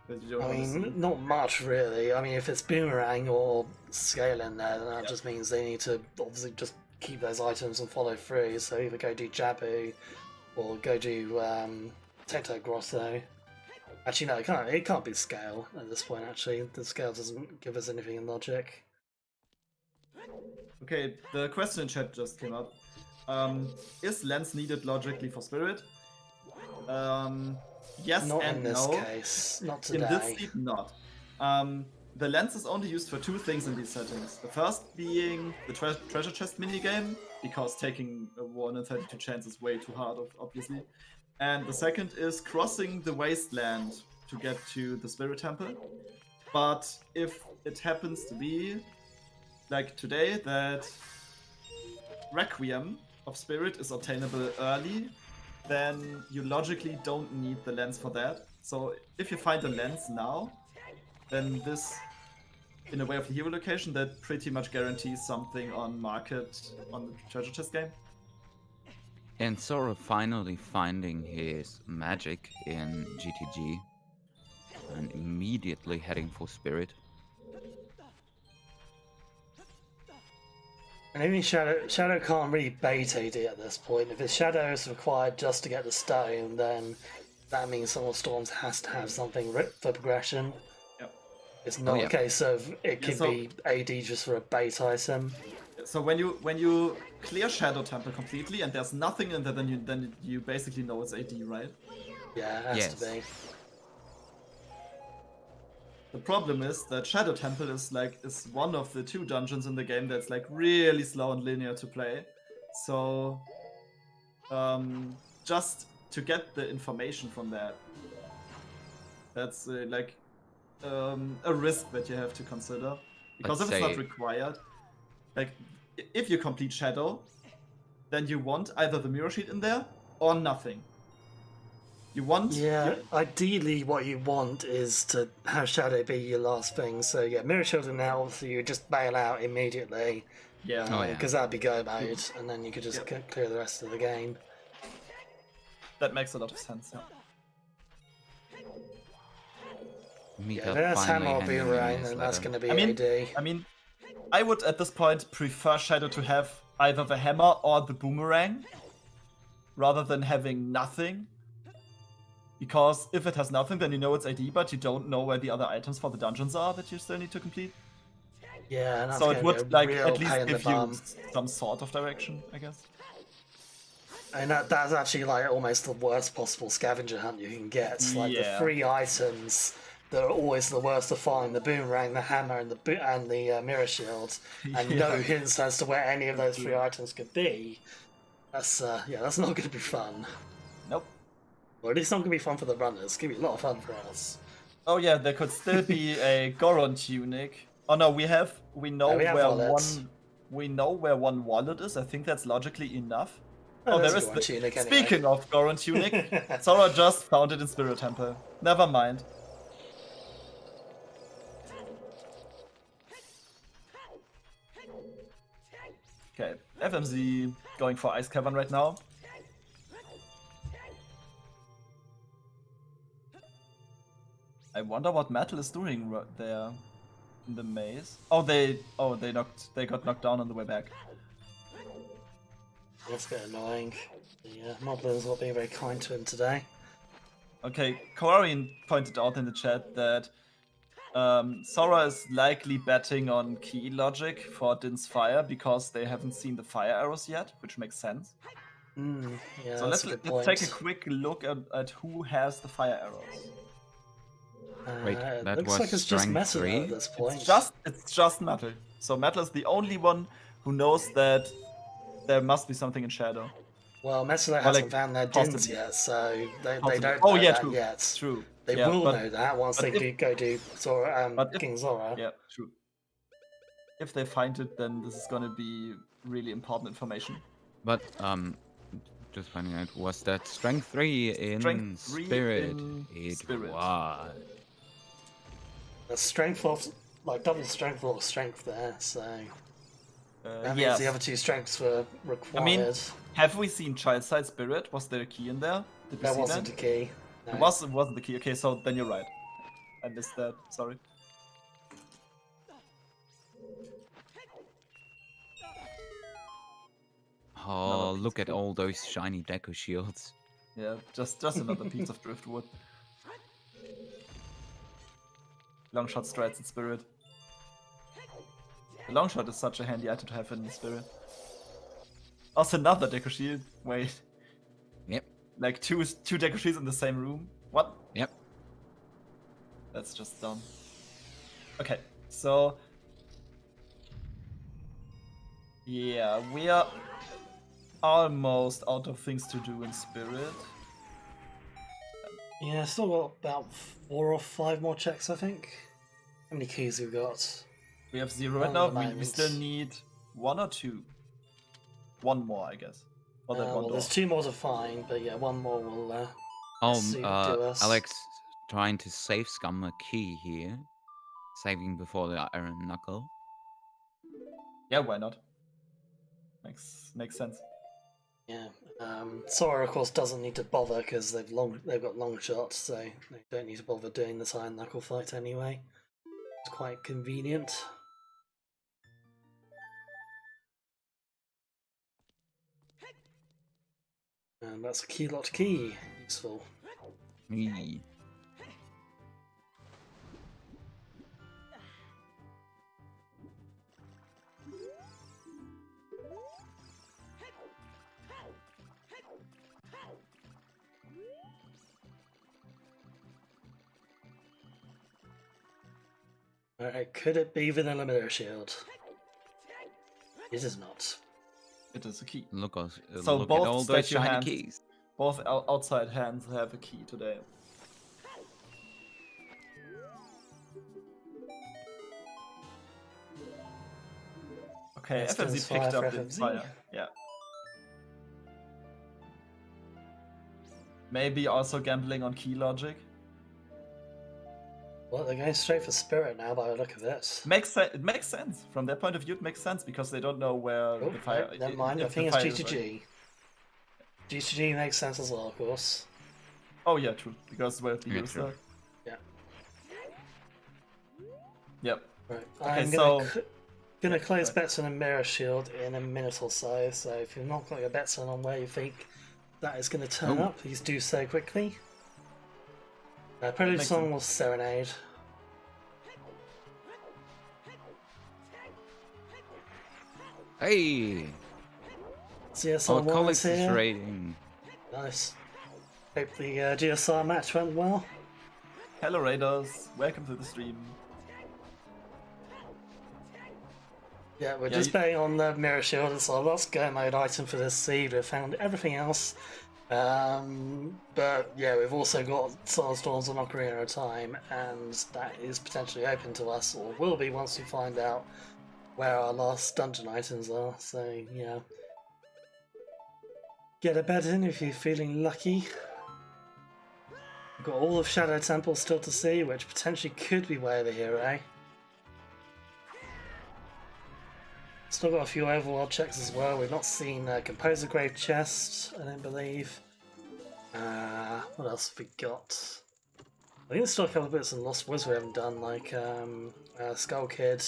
that you don't I want to see? mean, not much really. I mean, if it's boomerang or scale in there, then that just means they need to obviously just keep those items and follow through. So either go do Jabu or go do Tecto Grosso. Actually, no, it can't be scale at this point. Actually, the scale doesn't give us anything in logic. Okay, the question in chat just came up. Is lens needed logically for spirit? Yes Not and in this no. case. Not today. In this seed, not. The lens is only used for 2 things in these settings. The first being the treasure chest minigame, because taking a 1 in 32 chance is way too hard, obviously. And the second is crossing the wasteland to get to the spirit temple. But if it happens to be, like today, that Requiem of Spirit is obtainable early, then you logically don't need the lens for that. So if you find a lens now, then this, in a way of the hero location, that pretty much guarantees something on market on the treasure chest game. And Sora finally finding his magic in GTG and immediately heading for Spirit. And even Shadow can't really bait AD at this point. If his Shadow is required just to get the stone, then that means Soul Storms has to have something for progression. Yep. It's not a case of it could be AD just for a bait item. So when you clear Shadow Temple completely and there's nothing in there, then you basically know it's AD, right? Yeah, it has to be. The problem is that Shadow Temple is one of the 2 dungeons in the game that's like really slow and linear to play. So just to get the information from that's a risk that you have to consider, because if it's not required, like if you complete Shadow, then you want either the mirror sheet in there or nothing. You want... Yeah, ideally what you want is to have Shadow be your last thing. So yeah, Mirror Shield in there, obviously you just bail out immediately. Yeah. Because that'd be go mode, and then you could just clear the rest of the game. That makes a lot of sense, Yeah, that's Hammer or Boomerang, then that's going to be AD. I mean, I would at this point prefer Shadow to have either the hammer or the boomerang, rather than having nothing. Because if it has nothing, then you know it's AD, but you don't know where the other items for the dungeons are that you still need to complete. Yeah, and that's so it would like real at least pain in give the you bum. some sort of direction, I guess. And that's actually like almost the worst possible scavenger hunt you can get. Like the 3 items that are always the worst to find: the boomerang, the hammer, and the mirror shield, and no hints as to where any of those 3 items could be. That's that's not going to be fun. Nope. Or at least not going to be fun for the runners. It's going to be a lot of fun for us. Oh yeah, there could still be a Goron tunic. Oh no, we know where one wallet is. I think that's logically enough. Oh, there is the tunic anyway. Speaking of Goron tunic, Sora just found it in Spirit Temple. Never mind. Okay, FMZ going for Ice Cavern right now. I wonder what Metal is doing there in the maze. They got knocked down on the way back. That's a bit annoying. Yeah, Moblin's not being very kind to him today. Okay, Kowarian pointed out in the chat that Sora is likely betting on key logic for Din's fire because they haven't seen the fire arrows yet, which makes sense. Yeah, so let's take a quick look at who has the fire arrows. Wait, that looks was like it's just Metal 3? at this point. It's just Metal. So Metal is the only one who knows that there must be something in Shadow. Well, Metal hasn't found their Dins yet, so they don't know that yet. True. They will know that once they go do King Zora. Yeah, true. If they find it, then this is gonna be really important information. But just finding out, was that Strength 3 in Spirit? It was. The strength of double strength or strength there, so that means the other 2 strengths were required. I mean, have we seen Child-Side Spirit? Was there a key in there? There wasn't a key. No. It wasn't the key. Okay, so then you're right. I missed that. Sorry. Oh, look at all those shiny deco shields. Yeah, just another piece of driftwood. Longshot strides in spirit. The longshot is such a handy item to have in the spirit. Also another deco shield. Wait. Yep. Like two deco shields in the same room. What? Yep. That's just dumb. Okay, so yeah, we are almost out of things to do in spirit. Yeah, still got about 4 or 5 more checks, I think. How many keys we got? We have 0 right now. We still need 1 or 2. 1 more, I guess. Or that one well, door. there's 2 more to find, but yeah, 1 more will do us. Alex trying to save scum a key here. Saving before the iron knuckle. Yeah, why not? Makes sense. Yeah, Sora of course doesn't need to bother because they've got long shots, so they don't need to bother doing this iron knuckle fight anyway. It's quite convenient. And that's a key locked key. Useful. Me. Alright, could it be Vanilla Mirror Shield? It is not. It is a key. Look at both all those statue shiny hands, keys. Both outside hands have a key today. Okay, FMZ picked up the fire. Yeah. Maybe also gambling on key logic. Well, they're going straight for Spirit now by the look of it. It makes sense. From their point of view, it makes sense because they don't know where the fire is. Never mind, I think it's G2G. G2G makes sense as well, of course. Oh yeah, true. Because where the use that. Yeah. Yep. Right. Okay, I'm gonna close bets on a Mirror Shield in a minute or so, so if you've not got your bets on where you think that is going to turn up, please do so quickly. Prelude song was Serenade. Hey! GSR College here. rating. Nice. Hope the GSR match went well. Hello Raiders, welcome to the stream. Yeah, we're just betting on the Mirror Shield. It's our last go mode item for this seed. We've found everything else. But yeah, we've also got Soulstorms on Ocarina of Time, and that is potentially open to us, or will be once we find out where our last dungeon items are. So yeah, get a bet in if you're feeling lucky. We've got all of Shadow Temple still to see, which potentially could be Way of the Hero. Still got a few overworld checks as well. We've not seen Composer Grave Chest, I don't believe. What else have we got? I think there's still a couple of bits in Lost Woods we haven't done, like Skull Kid.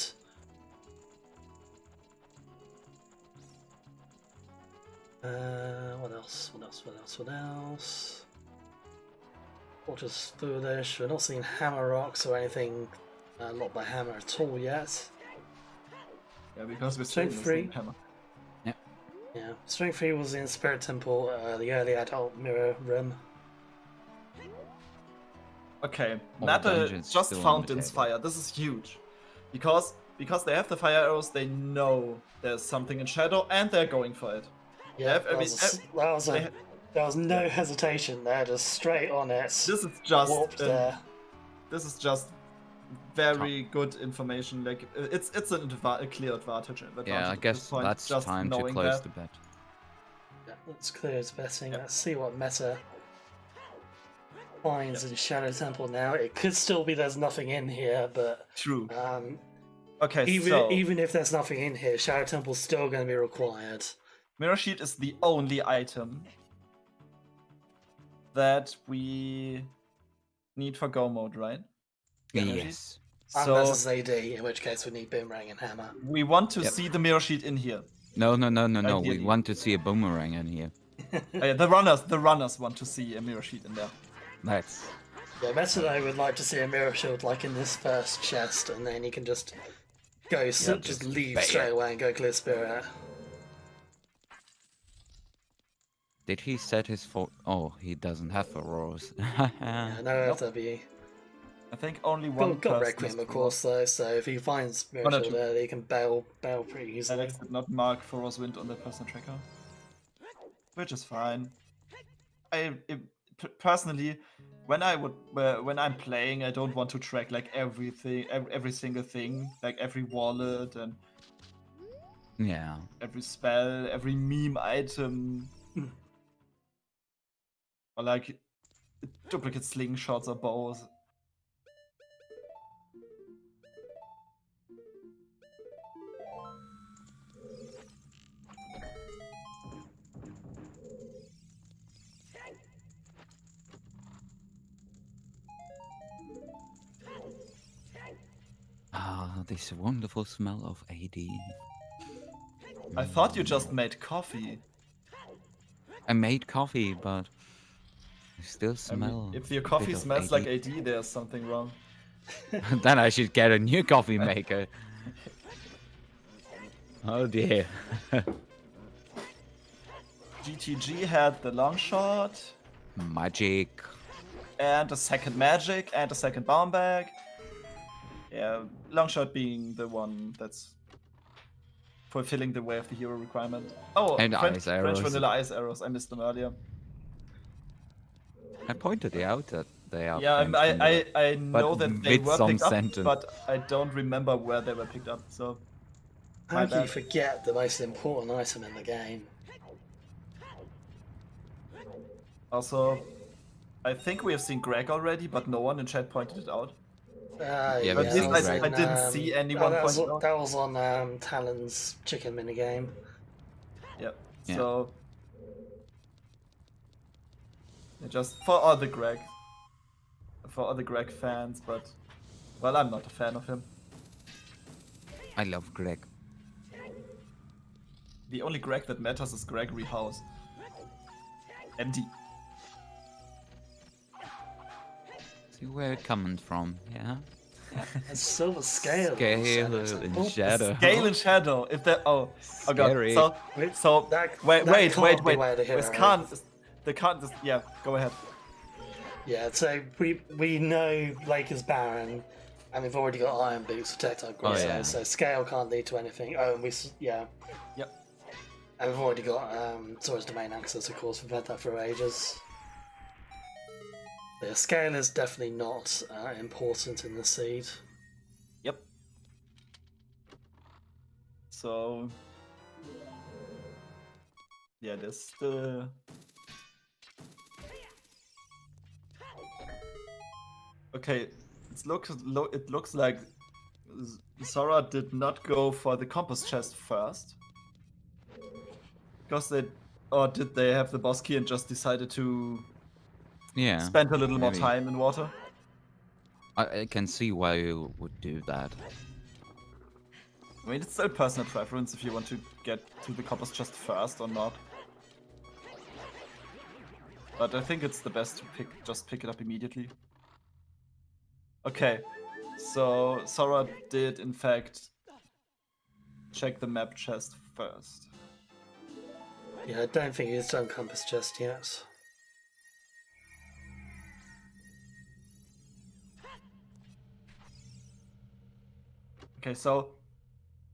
What else? Water's Foolish. We're not seeing Hammer Rocks or anything locked by Hammer at all yet. Yeah, because we're Strength 3. Hammer. Yeah, Strength 3 was in Spirit Temple, the early adult mirror room. Okay, Matter just found Inspire. This is huge. Because they have the fire arrows, they know there's something in shadow and they're going for it. Yeah, there was no hesitation there, just straight on it. This is just warped there. This is just very good information. Like it's a clear advantage. Yeah, I guess that's just time to close the bet. Yeah, let's clear his betting. Let's see what Meta finds in Shadow Temple now. It could still be there's nothing in here, but true. Okay, even if there's nothing in here, Shadow Temple's still going to be required. Mirror Sheet is the only item that we need for Go mode, right? Yes. Unless So it's AD, in which case we need Boomerang and Hammer. we want to Yep. see the mirror sheet in here. No. We Ideally. want to see a boomerang in here. Yeah, the runners want to see a mirror sheet in there. That's. Yeah, Metadai would like to see a mirror shield like in this first chest, and then you can just go, just leave bam. straight away and go clear spirit. Did he set his for? Oh, he doesn't have Auroras. Yeah, no FW. I think only one Got person Requiem, is of course, though, so if he finds mirror One or shield two. early, he can bail pretty easily. Alex did not mark Foros Wind on the personal tracker, which is fine. Personally, when I'm playing, I don't want to track like everything, every single thing, like every wallet and Yeah. every spell, every meme item, or like duplicate slingshots or bows. Ah, this wonderful smell of AD. I thought you just made coffee. I made coffee, but I still I smell. mean, if your a bit coffee of smells like AD, there's something wrong. Then I should get a new coffee maker. Oh dear. GTG had the long shot, Magic. and a second magic, and a second bomb bag. Yeah, long shot being the one that's fulfilling the way of the hero requirement. Oh, And French ice arrows. vanilla ice arrows. I missed them earlier. I pointed out that they are. Yeah, French I know but that they with were some picked up, sentence. but I don't remember where they were picked up. So How my can you bad. forget the most important item in the game? Also, I think we have seen Greg already, but no one in chat pointed it out. Yeah, But we've this seen that was Greg. I didn't see anyone that point it out. was on Talon's chicken minigame. Yep. Yeah. So just for other Greg fans, but well, I'm not a fan of him. I love Greg. The only Greg that matters is Gregory House. Empty. See where it coming from, yeah? A silver scale. Scale in shadow. Scale and shadow. If that oh god. Scary. So Wait, so that- wait that wait can't wait be wait. where the hero This is. can't. They can't. Yeah. Go ahead. Yeah, so we know Lake is barren, and we've already got iron boots to protect our Grotto, yeah. so scale can't lead to anything. Oh, and Yep. and we've already got Sora's domain access, of course. We've had that for ages. Yeah, scale is definitely not important in the seed. Yep. So yeah, there's the. Okay, it looks like Sora did not go for the compass chest first. Because did they have the boss key and just decided to Yeah. spend a little more maybe. time in water? I can see why you would do that. I mean, it's still personal preference if you want to get to the compass chest first or not. But I think it's the best to just pick it up immediately. Okay, so Sora did in fact check the map chest first. Yeah, I don't think he's done compass just yet. Okay, so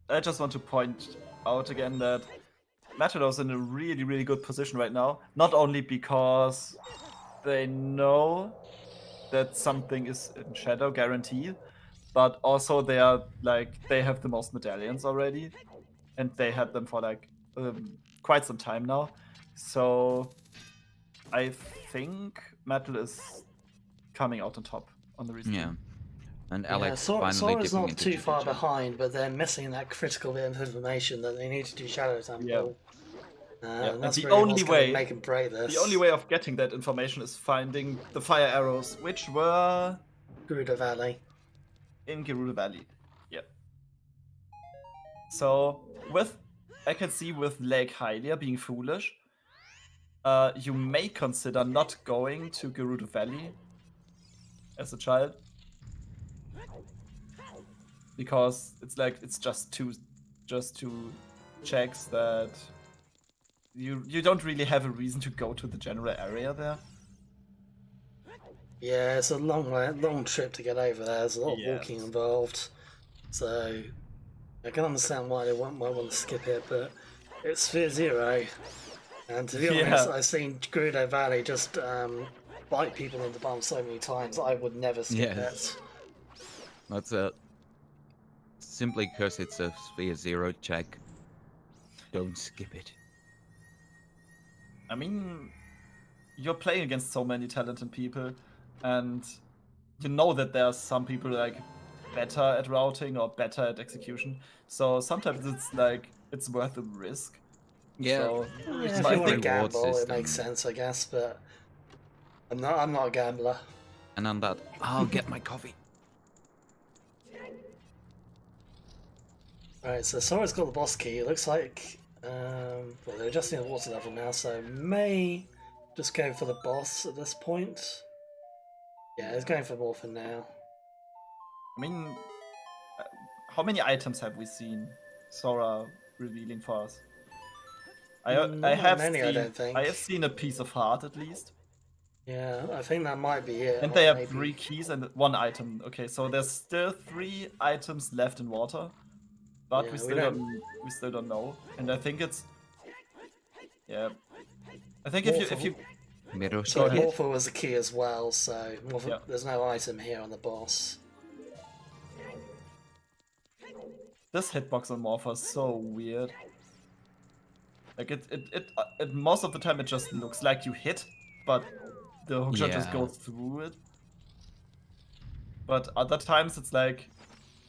I just want to point out again that Matador's in a really, really good position right now. Not only because they know that something is in shadow, guaranteed, but also they have the most medallions already, and they had them for like quite some time now. So I think Metal is coming out on top on the reason. Yeah. And Yeah, Alex finally Sora's dipping not into too far GTG. behind, but they're missing that critical bit of information that they need to do Shadow Temple. Yeah. And that's the really only what's gonna way- make and break this. The only way of getting that information is finding the fire arrows, which were Gerudo Valley. in Gerudo Valley. Yep. So I can see with Lake Hylia being foolish, you may consider not going to Gerudo Valley as a child, because it's just two checks that you don't really have a reason to go to the general area there. Yeah, it's a long trip to get over there. There's a lot of walking involved, so I can understand why they might want to skip it, but it's Sphere Zero, and to be honest, I've seen Gerudo Valley just bite people in the bum so many times. I would never skip it. That's it. Simply because it's a Sphere Zero check, don't skip it. I mean, you're playing against so many talented people, and you know that there are some people like better at routing or better at execution. So sometimes it's worth the risk. Yeah. So, if you want to gamble, it makes sense, I guess. But I'm not a gambler. And on that, I'll get my coffee. Alright, so Sora's got the boss key. It looks like well, they're adjusting the water level now, so may just go for the boss at this point. Yeah, it's going for more for now. I mean, how many items have we seen Sora revealing for us? I don't think. I have seen a piece of heart at least. Yeah, I think that might be it. And they have 3 keys and 1 item. Okay, so there's still 3 items left in water, but we still don't know. And I think it's I think if you so Morpha was a key as well, so there's no item here on the boss. This hitbox on Morpha is so weird. Like it most of the time it just looks like you hit, but the hookshot just goes through it. But other times it's like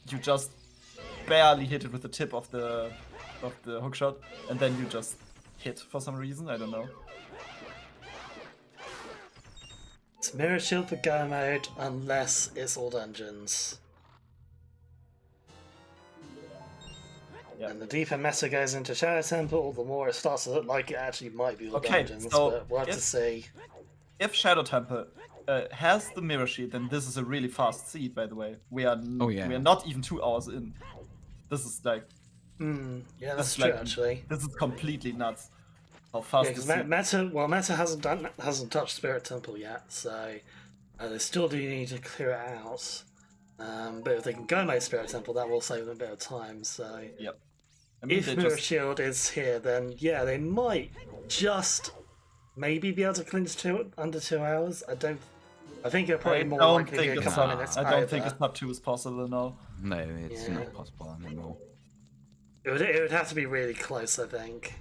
you just barely hit it with the tip of the hookshot, and then you just hit for some reason. I don't know. It's Mirror Shield for Go mode unless it's all dungeons. Yeah. And the deeper meta goes into Shadow Temple, the more it starts to look like it actually might be all dungeons, so but we'll have to see. If Shadow Temple has the Mirror Shield, then this is a really fast seed, by the way. We are not even 2 hours in. This is like... yeah, that's true, actually. This is completely nuts. How fast because Meta hasn't touched Spirit Temple yet, so they still do need to clear it out. But if they can go make Spirit Temple, that will save them a bit of time. So, I mean, if Mirror Shield is here, then yeah, they might just maybe be able to clinch under 2 hours. I think it'll probably more likely be a couple of minutes. I don't think it's not 2 is possible, no. No, it's not possible anymore. It would have to be really close, I think.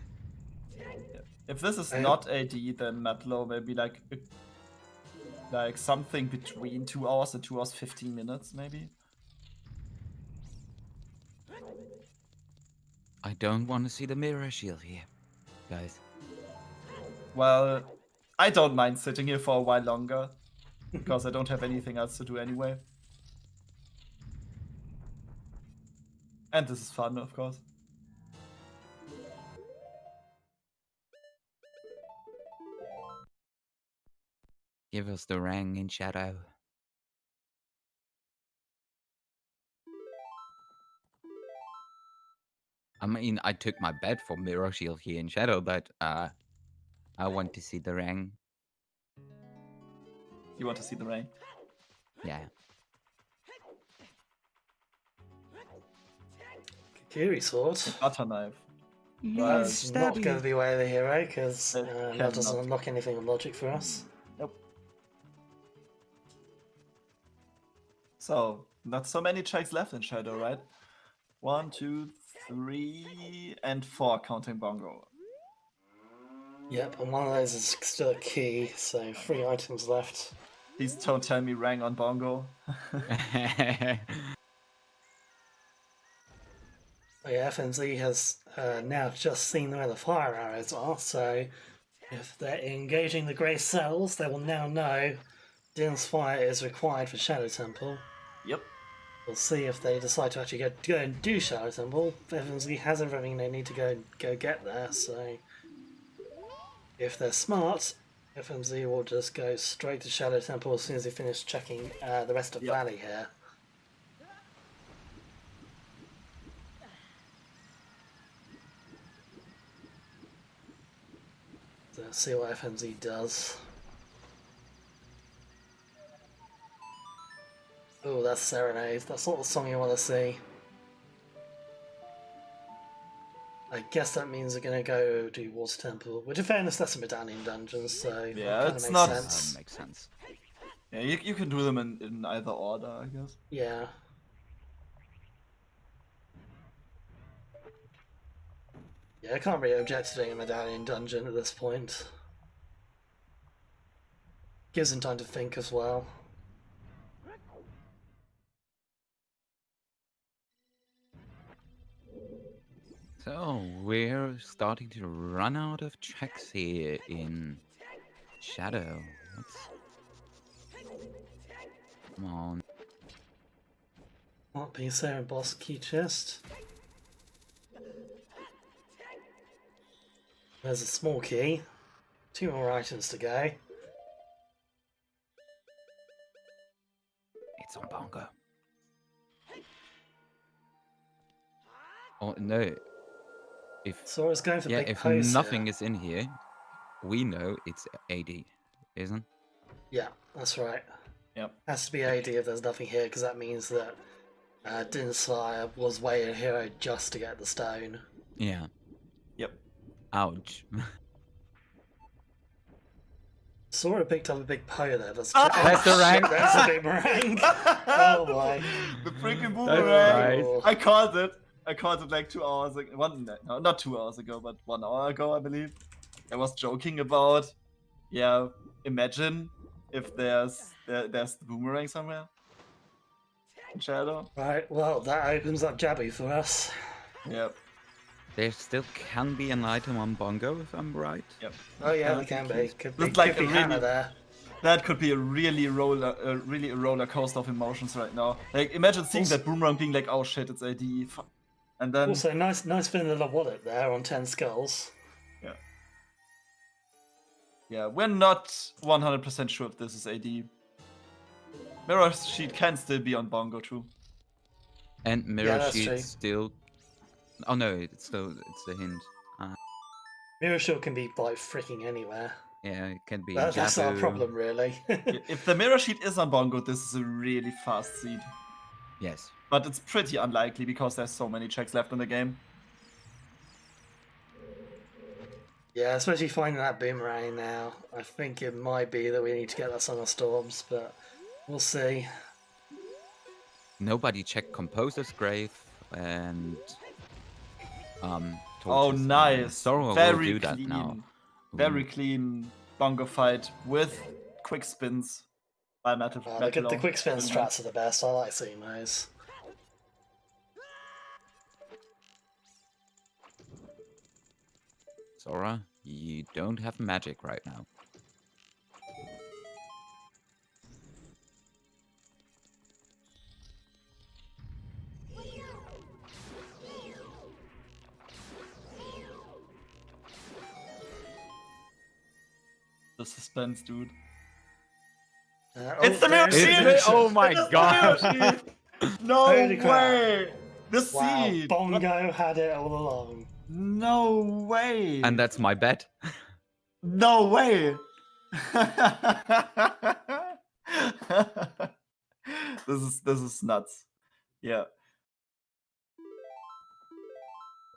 If this is not AD, then Matlow maybe like something between 2 hours and 2 hours 15 minutes, maybe. I don't want to see the Mirror Shield here, guys. Well, I don't mind sitting here for a while longer, because I don't have anything else to do anyway. And this is fun, of course. Give us the ring in Shadow. I mean, I took my bet for Mirror Shield here in Shadow, but I want to see the ring. You want to see the ring? Yeah. Kiri sword. Butter knife. That's not going to be way of the hero, because that doesn't unlock anything in logic for us. Nope. So, not so many checks left in Shadow, right? 1, 2, 3, and 4 counting Bongo. Yep, and one of those is still a key, so 3 items left. Please don't tell me Rang on Bongo. Yeah, FNZ has now just seen where the fire arrows are, so if they're engaging the grey cells, they will now know Din's fire is required for Shadow Temple. Yep. We'll see if they decide to actually go and do Shadow Temple. FMZ has everything they need to go get there, so if they're smart, FMZ will just go straight to Shadow Temple as soon as they finish checking the rest of Valley here. So let's see what FMZ does. Oh, that's Serenade. That's not the song you want to see. I guess that means they're going to go do Water Temple, which in fairness, that's a medallion dungeon, so yeah, it it's makes not sense. Makes sense. Yeah, you can do them in either order, I guess. Yeah. Yeah, I can't really object to doing a medallion dungeon at this point. Gives them time to think as well. So we're starting to run out of checks here in Shadow. Come on. Not being there in boss key chest. There's a small key. 2 more items to go. It's on Bongo. Oh no. If Sora's going for big if pose nothing here. is in here, we know it's AD, isn't? Yeah, that's right. Yep. Has to be AD if there's nothing here, because that means that Dinsfire was way a hero just to get the stone. Yeah. Yep. Ouch. Sora picked up a big Poe there. That's the rank. That's a boomerang. Oh my. The freaking boomerang! Nice. I called it. I called it like 2 hours ago. No, not 2 hours ago, but 1 hour ago, I believe. I was joking about, yeah, imagine if there's the boomerang somewhere in Shadow. Right, well, that opens up Jabby for us. Yep. There still can be an item on Bongo, if I'm right. Yep. Oh yeah, there can be. Could be, It's like could be a Hannah really- there. That could be a really roller coaster of emotions right now. Like, imagine seeing Also- that boomerang being like, oh shit, it's AD. Fuck. And then Also, nice vanilla wallet there on 10 skulls. yeah, we're not 100% sure if this is AD. Mirror Sheet can still be on Bongo too. And Mirror that's Sheet true. still. Oh no, it's a hint. Mirror Shield can be like freaking anywhere. Yeah, it can be. That's not a Jabu. problem, really. If the Mirror Sheet is on Bongo, this is a really fast seed. Yes. But it's pretty unlikely because there's so many checks left in the game. Yeah, especially finding that boomerang now. I think it might be that we need to get that Song of Storms, but we'll see. Nobody checked Composer's Grave and. Oh, Torches. nice. Sora will Very do that clean. now. Very clean Bongo fight with quick spins by Metal. The quick spin strats are the best. I like seeing those. Sora, you don't have magic right now. The suspense, dude. It's the Mirror Shield! Oh my It's the god! Mirror Shield! No Holy crap. way! The Wow, seed! Bongo had it all along. No way! And that's my bet. No way! This is nuts. Yeah.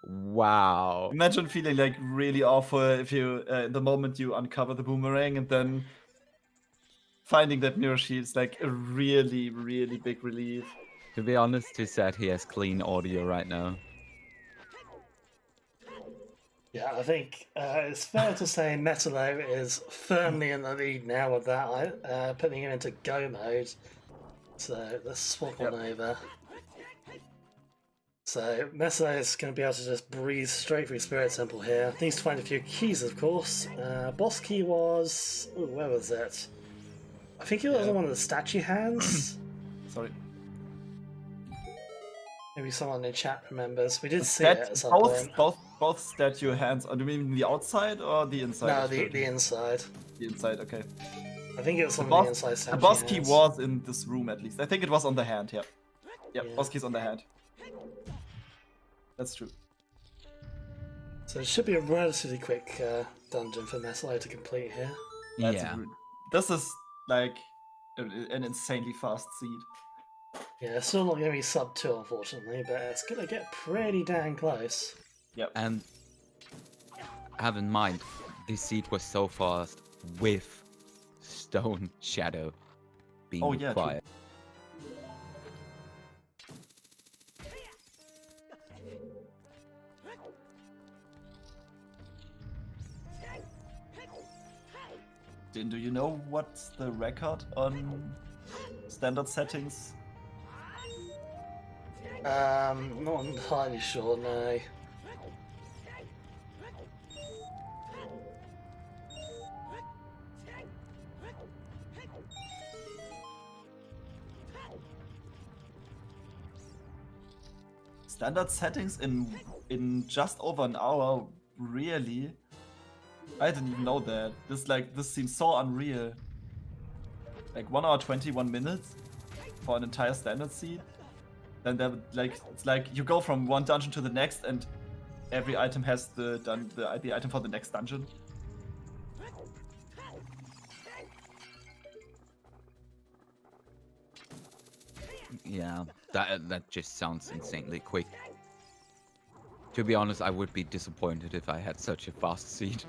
Wow. Imagine feeling like really awful if you the moment you uncover the boomerang and then finding that Mirror Shield is like a really, really big relief. To be honest, he said he has clean audio right now. Yeah, I think it's fair to say Metalo is firmly in the lead now with that, putting him into go mode. So let's swap on over. So Metalo is going to be able to just breeze straight through Spirit Temple here. Needs to find a few keys, of course. Boss key was... Ooh, where was it? I think it was one of the statue hands. Sorry. Maybe someone in chat remembers. We did see That- it at some both, point. both statue hands. Do you mean the outside or the inside? No, of the inside. The inside, okay. I think it was The on boss, the inside statue the boss key hands. was in this room at least. I think it was on the hand, yeah. Yeah, Yeah. boss key's on the hand. That's true. So it should be a relatively quick dungeon for Meslo to complete here. That's Yeah. This is like an insanely fast seed. Yeah, it's still not going to be sub 2 unfortunately, but it's going to get pretty dang close. Yep. And have in mind, this seed was so fast with Stone Shadow being Oh, yeah, true. required. Do you know what's the record on standard settings? Not entirely sure, no. Standard settings in just over an hour, really? I didn't even know that. This seems so unreal. Like 1 hour 21 minutes for an entire standard seed. Then it's like you go from one dungeon to the next, and every item has the item for the next dungeon. Yeah, that just sounds insanely quick. To be honest, I would be disappointed if I had such a fast seed.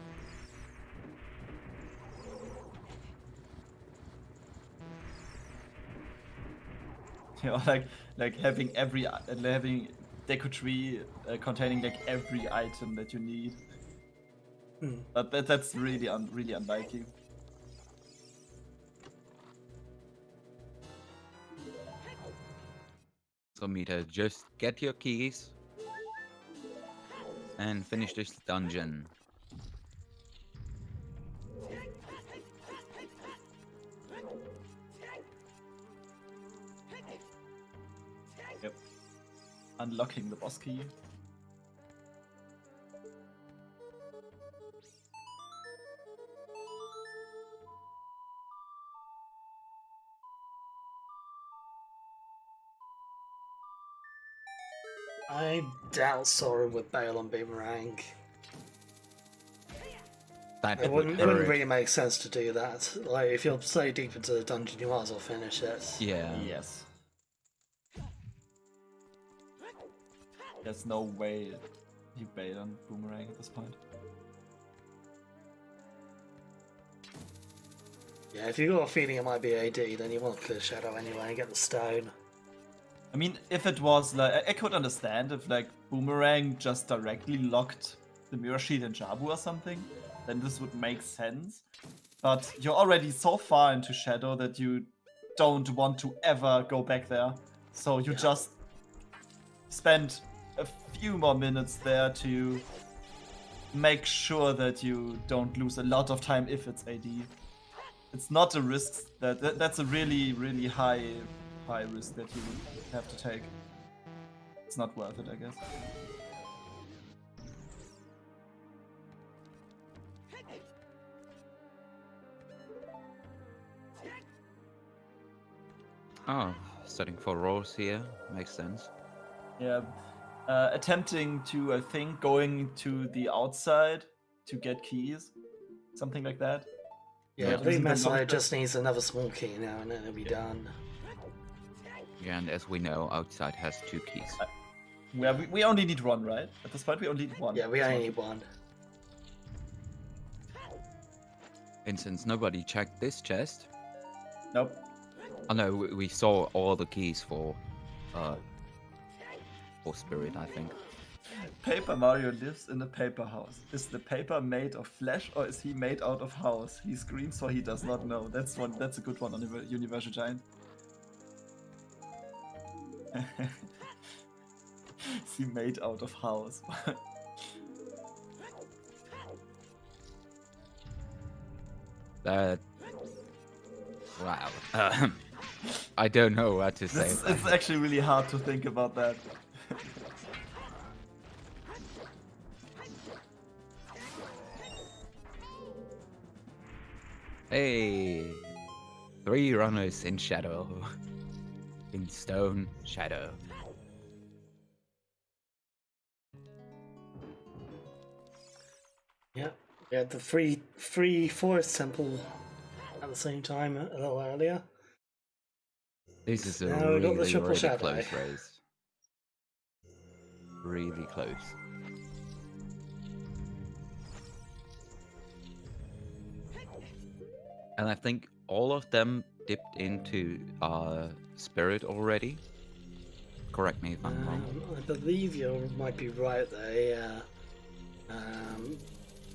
You know, like having having deco tree containing like every item that you need. But that's really really unlikely. So Mita, just get your keys and finish this dungeon. Yep. Unlocking the boss key. I doubt Sora would bail on Boomerang. That It would wouldn't hurt. really make sense to do that. Like, if you're so deep into the dungeon, you might as well finish it. Yeah. Yes. There's no way you bail on Boomerang at this point. Yeah, if you've got a feeling it might be AD, then you want to clear Shadow anyway and get the stone. I mean, if it was like, I could understand if like Boomerang just directly locked the Mirror Shield in Jabu or something, then this would make sense. But you're already so far into Shadow that you don't want to ever go back there. So you just spend a few more minutes there to make sure that you don't lose a lot of time if it's AD. It's not a risk that's a really, really high risk that you would have to take. It's not worth it, I guess. Oh, studying for roles here makes sense. Yeah, attempting to, I think, going to the outside to get keys, something like that. Yeah, Yeah, I think using the Meslo long- just needs another small key now and then it'll be done. Yeah, and as we know, outside has 2 keys. Where we only need one, right? At this point, we only need one. Yeah, we only need one. And since nobody checked this chest, Nope. oh no, we saw all the keys for Spirit, I think. Paper Mario lives in a paper house. Is the paper made of flesh or is he made out of house? He screams for he does not know. That's a good one on the Universal Giant. Is he made out of house? That. Wow. I don't know what to say. It's actually really hard to think about that. Hey, 3 runners in shadow. In stone shadow. Yeah, we had the free forest temple at the same time a little earlier. This is a Now we got the really, triple really shadow. close race. Really close. And I think all of them dipped into Spirit already. Correct me if I'm wrong. I believe you might be right there, yeah.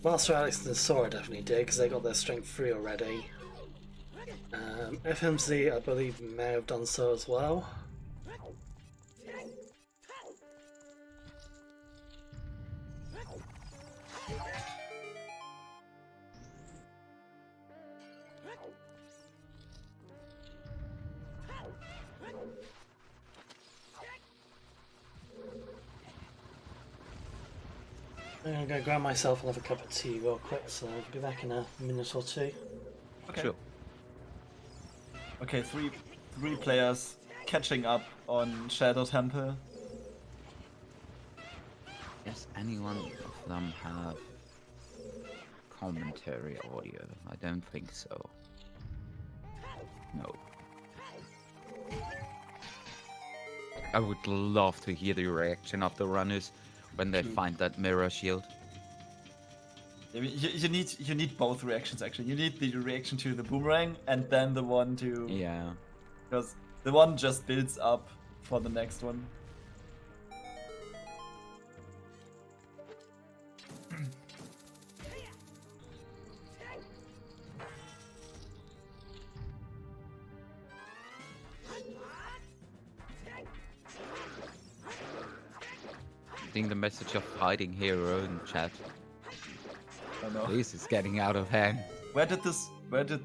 Master Alex and Sora definitely did, because they got their strength 3 already. FMZ, I believe, may have done so as well. I'm gonna go grab myself another cup of tea real quick, so I'll be back in a minute or two. Okay. Sure. Okay, three players catching up on Shadow Temple. Does any one of them have commentary audio? I don't think so. No. I would love to hear the reaction of the runners when they find that mirror shield. You need both reactions actually. You need the reaction to the boomerang and then the one to because the one just builds up for the next one. Seeing the message of hiding hero in chat. I know. This is getting out of hand. Where did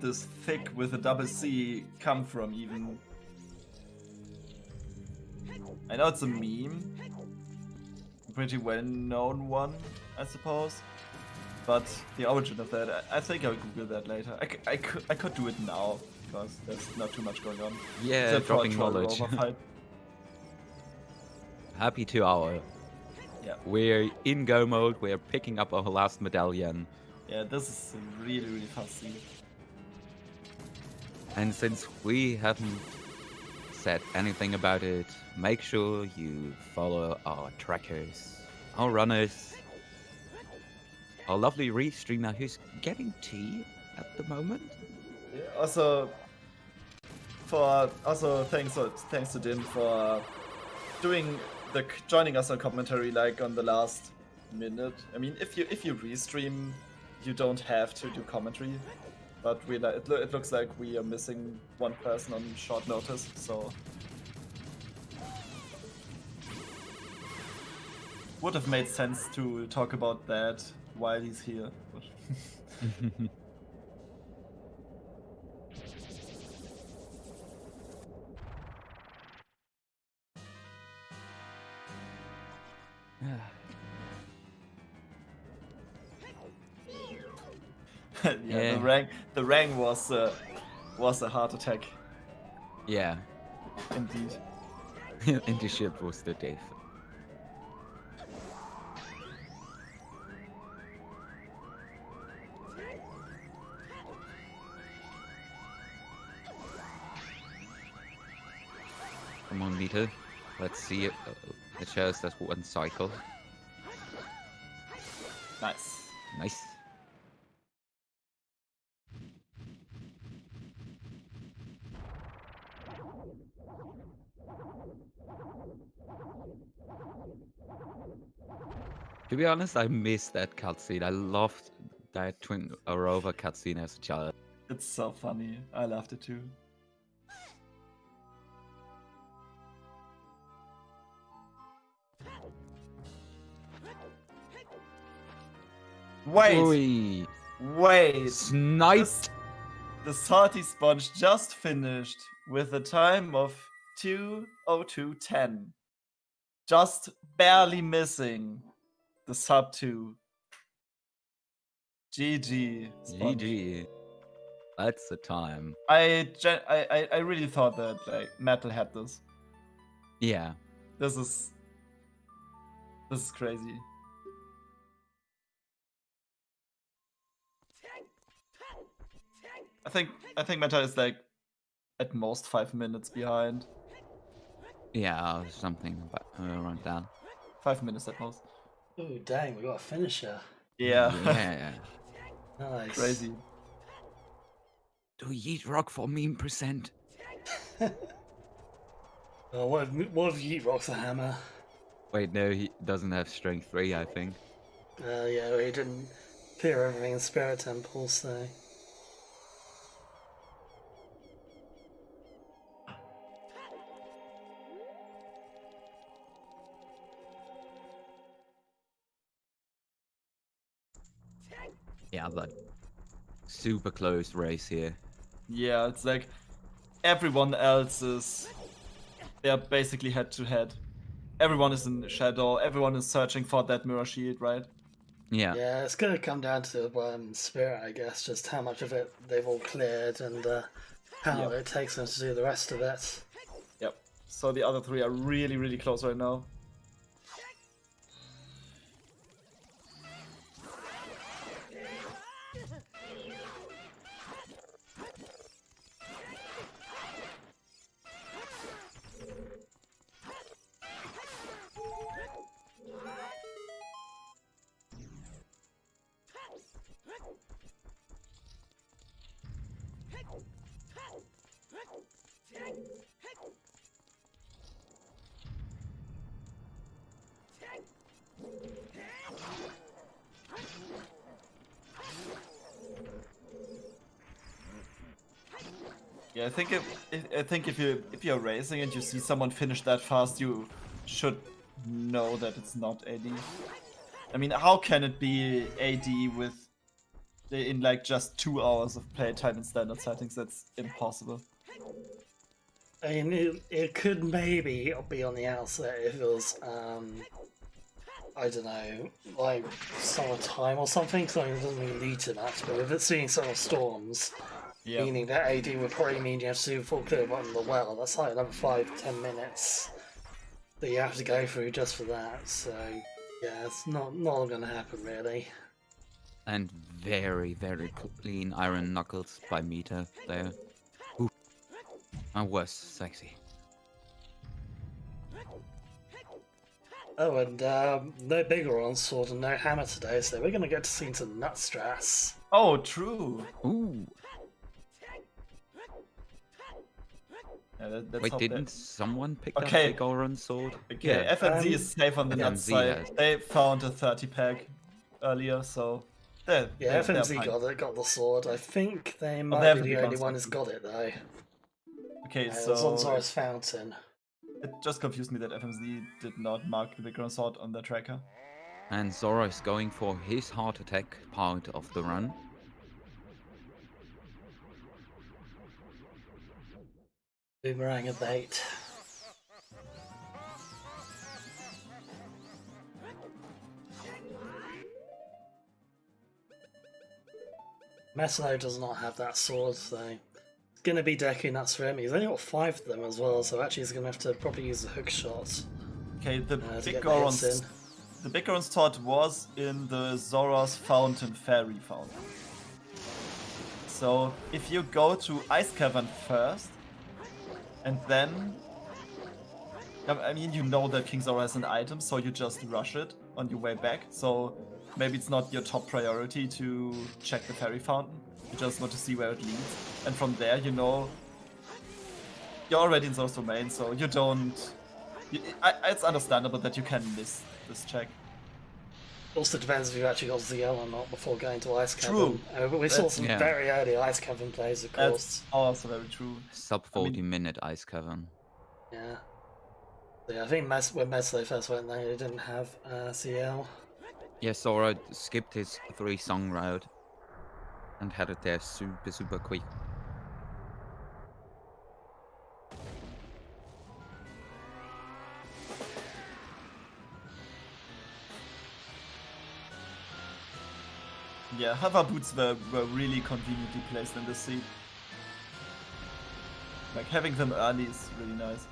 this thick with a double C come from even? I know it's a meme. A pretty well known one, I suppose. But the origin of that, I think I'll Google that later. I could do it now, because there's not too much going on. Yeah, Except for a dropping troll knowledge. rover fight. Happy 2 hour. Yeah. We're in go mode, we're picking up our last medallion. Yeah, this is a really, really fast scene. And since we haven't said anything about it, make sure you follow our trackers, our runners, our lovely restreamer who's getting tea at the moment. Yeah, also thanks to Din for joining us on commentary like on the last minute. I mean, if you restream, you don't have to do commentary, but it looks like we are missing one person on short notice, so would have made sense to talk about that while he's here. Yeah, the rank was a heart attack. Yeah. Indeed. And the ship was the death. Come on, meter. Let's see it. It shows that's one cycle. Nice. Nice. To be honest, I missed that cutscene. I loved that Twin Rover cutscene as a child. It's so funny. I loved it too. Wait! Wait! Sniped! The salty sponge just finished with a time of 2:02:10. Just barely missing the sub 2. GG. Sponge. GG. That's the time. I really thought that like Metal had this. Yeah. This is crazy. I think Metal is like at most 5 minutes behind. Yeah, something around that. 5 minutes at most. Ooh, dang, we got a finisher. Yeah. Yeah. Nice. Crazy. Do yeet rock for meme percent. What if Yeet rocks a hammer? Wait, no, he doesn't have strength 3, I think. Yeah, he didn't clear everything in Spirit Temple, so... Yeah, but super close race here. Yeah, it's like everyone else is. They're basically head to head. Everyone is in shadow. Everyone is searching for that mirror shield, right? Yeah. Yeah, it's gonna come down to Spirit, I guess, just how much of it they've all cleared and how long it takes them to do the rest of it. Yep. So the other three are really, really close right now. Yeah, I think if you're racing and you see someone finish that fast, you should know that it's not AD. I mean, how can it be AD with in like just 2 hours of playtime in standard settings? That's impossible. I mean, it could maybe be on the outset if it was, I don't know, like summertime or something, something that doesn't really lead to that, but if it's being sort of storms, Yeah. meaning that AD would probably mean you have to do full clear bottom of the well, that's like another 5-10 minutes that you have to go through just for that, so yeah, it's not gonna happen really. And very, very clean iron knuckles by Mita there. Ooh. That was sexy. Oh, and no bigger on sword and no hammer today, so we're gonna get to see some Nutstrass. Oh, true. Ooh. Yeah, that's Wait, how didn't someone pick Okay. up the Goron sword? Okay, Yeah. FMZ is safe on the nut FMZ side. has. They found a 30 pack earlier, so they're FMZ fine. got the sword. I think they might have be the the big only ones, one who's too. got it though. Okay, It was on so Zora's Fountain. it just confused me that FMZ did not mark the background sword on the tracker. And Zora is going for his heart attack part of the run. Boomerang of bait. Meslo does not have that sword, so it's gonna be Deku Nuts for him. He's only got 5 of them as well, so actually he's gonna have to probably use the hook shot Okay, the to big get the hits Goron's in. the big Goron's sword was in the Zora's Fountain Fairy Fountain. So if you go to Ice Cavern first, and then I mean, you know that King Zora has an item, so you just rush it on your way back. So maybe it's not your top priority to check the fairy fountain. You just want to see where it leads. And from there, you know, you're already in Zora's domain, so you don't... it's understandable that you can miss this check. Also depends if you actually got ZL or not before going to Ice Cavern. True. But we saw some Yeah. very early Ice Cavern plays, of course. That's also very true. Sub 40-minute ice cavern. Yeah. Yeah, I think when Meslo first went there, he didn't have CL. Yeah, Zora skipped his 3-song route and had it there super, super quick. Yeah, hover boots were really conveniently placed in the seat. Like, having them early is really nice.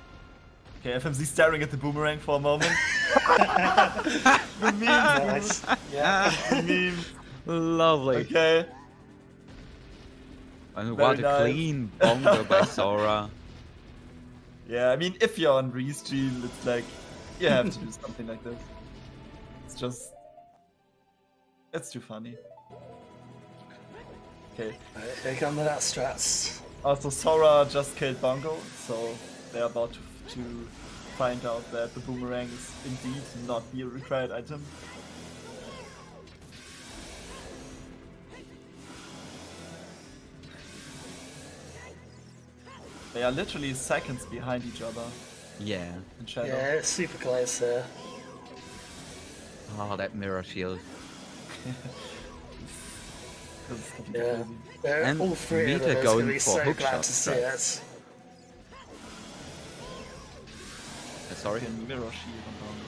Okay, FMZ staring at the boomerang for a moment. The memes, Nice. Yeah. the memes. Lovely. Okay. And Very what a nice. clean bongo by Sora. Yeah, I mean, if you're on Restream, it's like, you have to do something like this. It's just... It's too funny. Okay. Right, here come the nut strats. Also, Sora just killed Bongo, so they're about to find out that the boomerang is indeed not the required item. They are literally seconds behind each other Yeah. in Shadow. Yeah, it's super close here. Oh, that mirror shield. This is getting Yeah. crazy. They're And all three of Mita them is going to going be for so hook glad shot to see strats. it. Sorry? Okay, mirror shield on Bongo.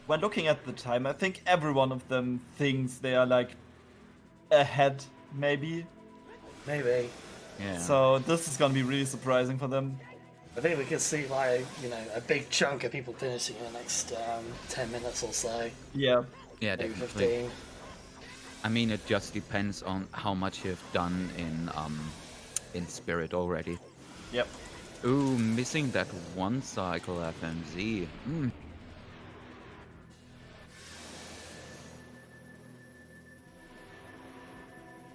When looking at the time, I think every one of them thinks they are like ahead, maybe. Maybe. Yeah. So this is gonna be really surprising for them. I think we could see like, you know, a big chunk of people finishing in the next 10 minutes or so. Yeah. Yeah, Maybe definitely. 15. I mean, it just depends on how much you've done in Spirit already. Yep. Ooh, missing that one cycle FMZ.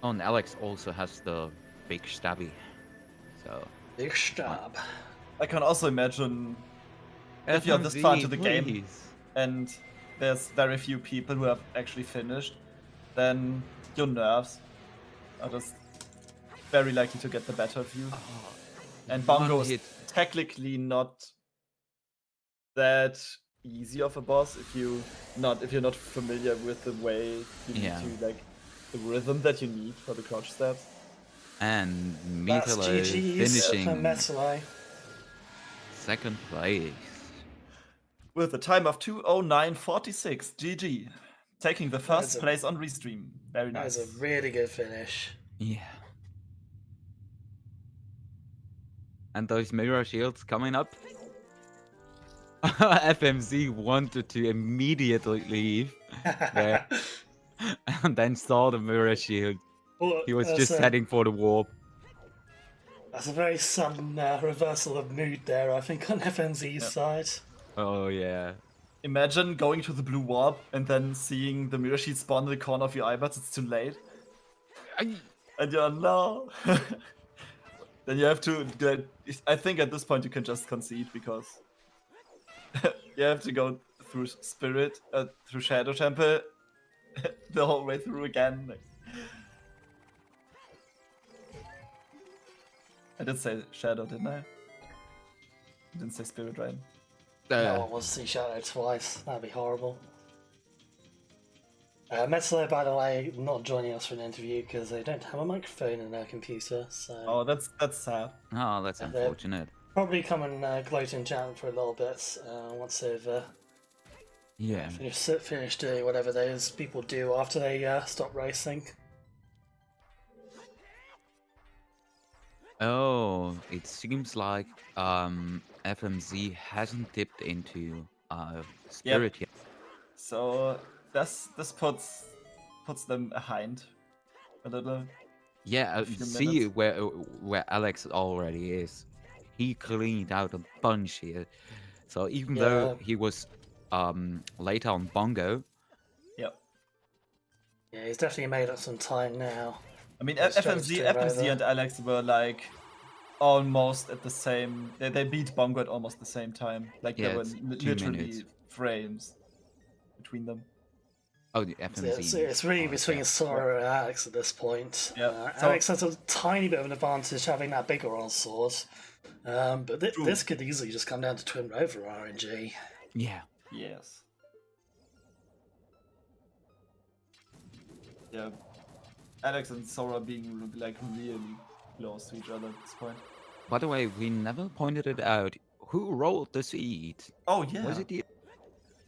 Oh, and Alex also has the big stabby. So Big stab. I can also imagine if you're this far into the game please. and there's very few people who have actually finished, then your nerves are just very likely to get the better of you. And Bongo one is hit. technically not that easy of a boss if you're not familiar with the way you Yeah. need to, like, the rhythm that you need for the crouch steps. And That's Mitalo GG's for finishing Metalo. second place. With a time of 2:09:46, GG. Taking the first is a- place on Restream. Very That nice. was a really good finish. Yeah. And those mirror shields coming up. FMZ wanted to immediately leave there and then saw the mirror shield. Well, He was that's just a- heading for the warp. That's a very sudden reversal of mood there, I think, on FNZ's Yep. side. Oh, yeah. Imagine going to the blue warp and then seeing the mirror sheet spawn in the corner of your eye, but it's too late. And you're no. Then you have to. I think at this point you can just concede because you have to go through Spirit, through Shadow Temple, the whole way through again. I did say Shadow, didn't I? I didn't say Spirit, right? No one wants to see Shadow twice. That'd be horrible. Metalo, by the way, not joining us for an interview because they don't have a microphone in their computer, so Oh, that's sad. Oh, that's And they're- unfortunate. probably come and gloat in chat for a little bit once they've Yeah. finished doing whatever those people do after they stop racing. Oh, it seems like FMZ hasn't dipped into Spirit yet. So this puts them behind a little. Yeah, few see minutes. where Alex already is. He cleaned out a bunch here. So even Yeah. though he was later on Bongo, Yep. Yeah, he's definitely made up some time now. I mean, Let's try to FMZ, stay right FMZ there. and Alex were like almost at the same. They beat Bongo at almost the same time. Like Yeah, there were it's 2 literally minutes. frames between them. oh, the So FMZ. it's really oh, between yeah. Sora and Alex at this point. Yeah, so- Alex has a tiny bit of an advantage having that bigger on sword. But True. this could easily just come down to Twin Rover RNG. Yeah. Yes. Yeah. Alex and Sora being like really close to each other at this point. By the way, we never pointed it out. who rolled the seed? Oh yeah. Was it you?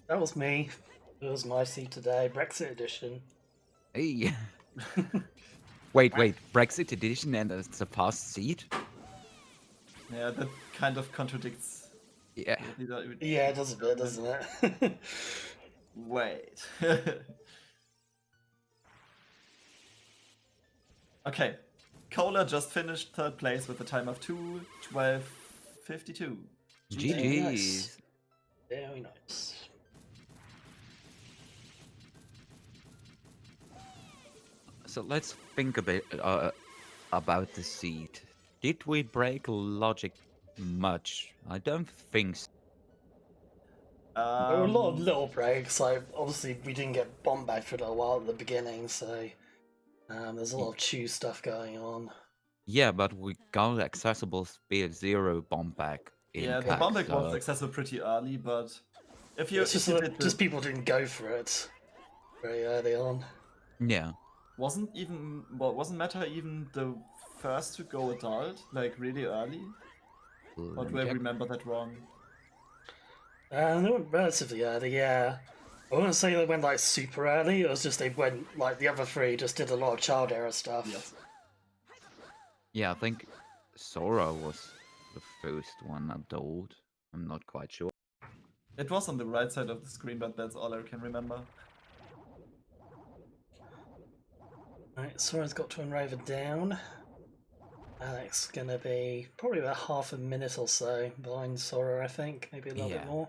That was me. It was my seat today, Brexit edition. Hey. Wait. Brexit edition and it's a past seed? Yeah, that kind of contradicts. Yeah. Yeah, it does a bit, doesn't it? Wait. Okay. Kohler just finished third place with a time of 2:12:52. GG's. Nice. Very nice. So let's think a bit about the seed. Did we break logic much? I don't think so. There were a lot of little breaks. Like obviously, we didn't get bomb back for a little while at the beginning, so there's a lot of chew stuff going on. Yeah, but we got accessible speed 0 bomb back. Yeah, the bomb back was accessible pretty early, but if you It's just that just people didn't go for it very early on. Yeah. wasn't Meta even the first to go adult, like really early? Or do I remember that wrong? They went relatively early, yeah. I wouldn't say they went like super early. It was just they went like the other three just did a lot of child era stuff. Yes. Yeah, I think Sora was the first one adult. I'm not quite sure. It was on the right side of the screen, but that's all I can remember. Right, Sora's got to Enraver down. Alex gonna be probably about half a minute or so behind Sora, I think, maybe a little bit more.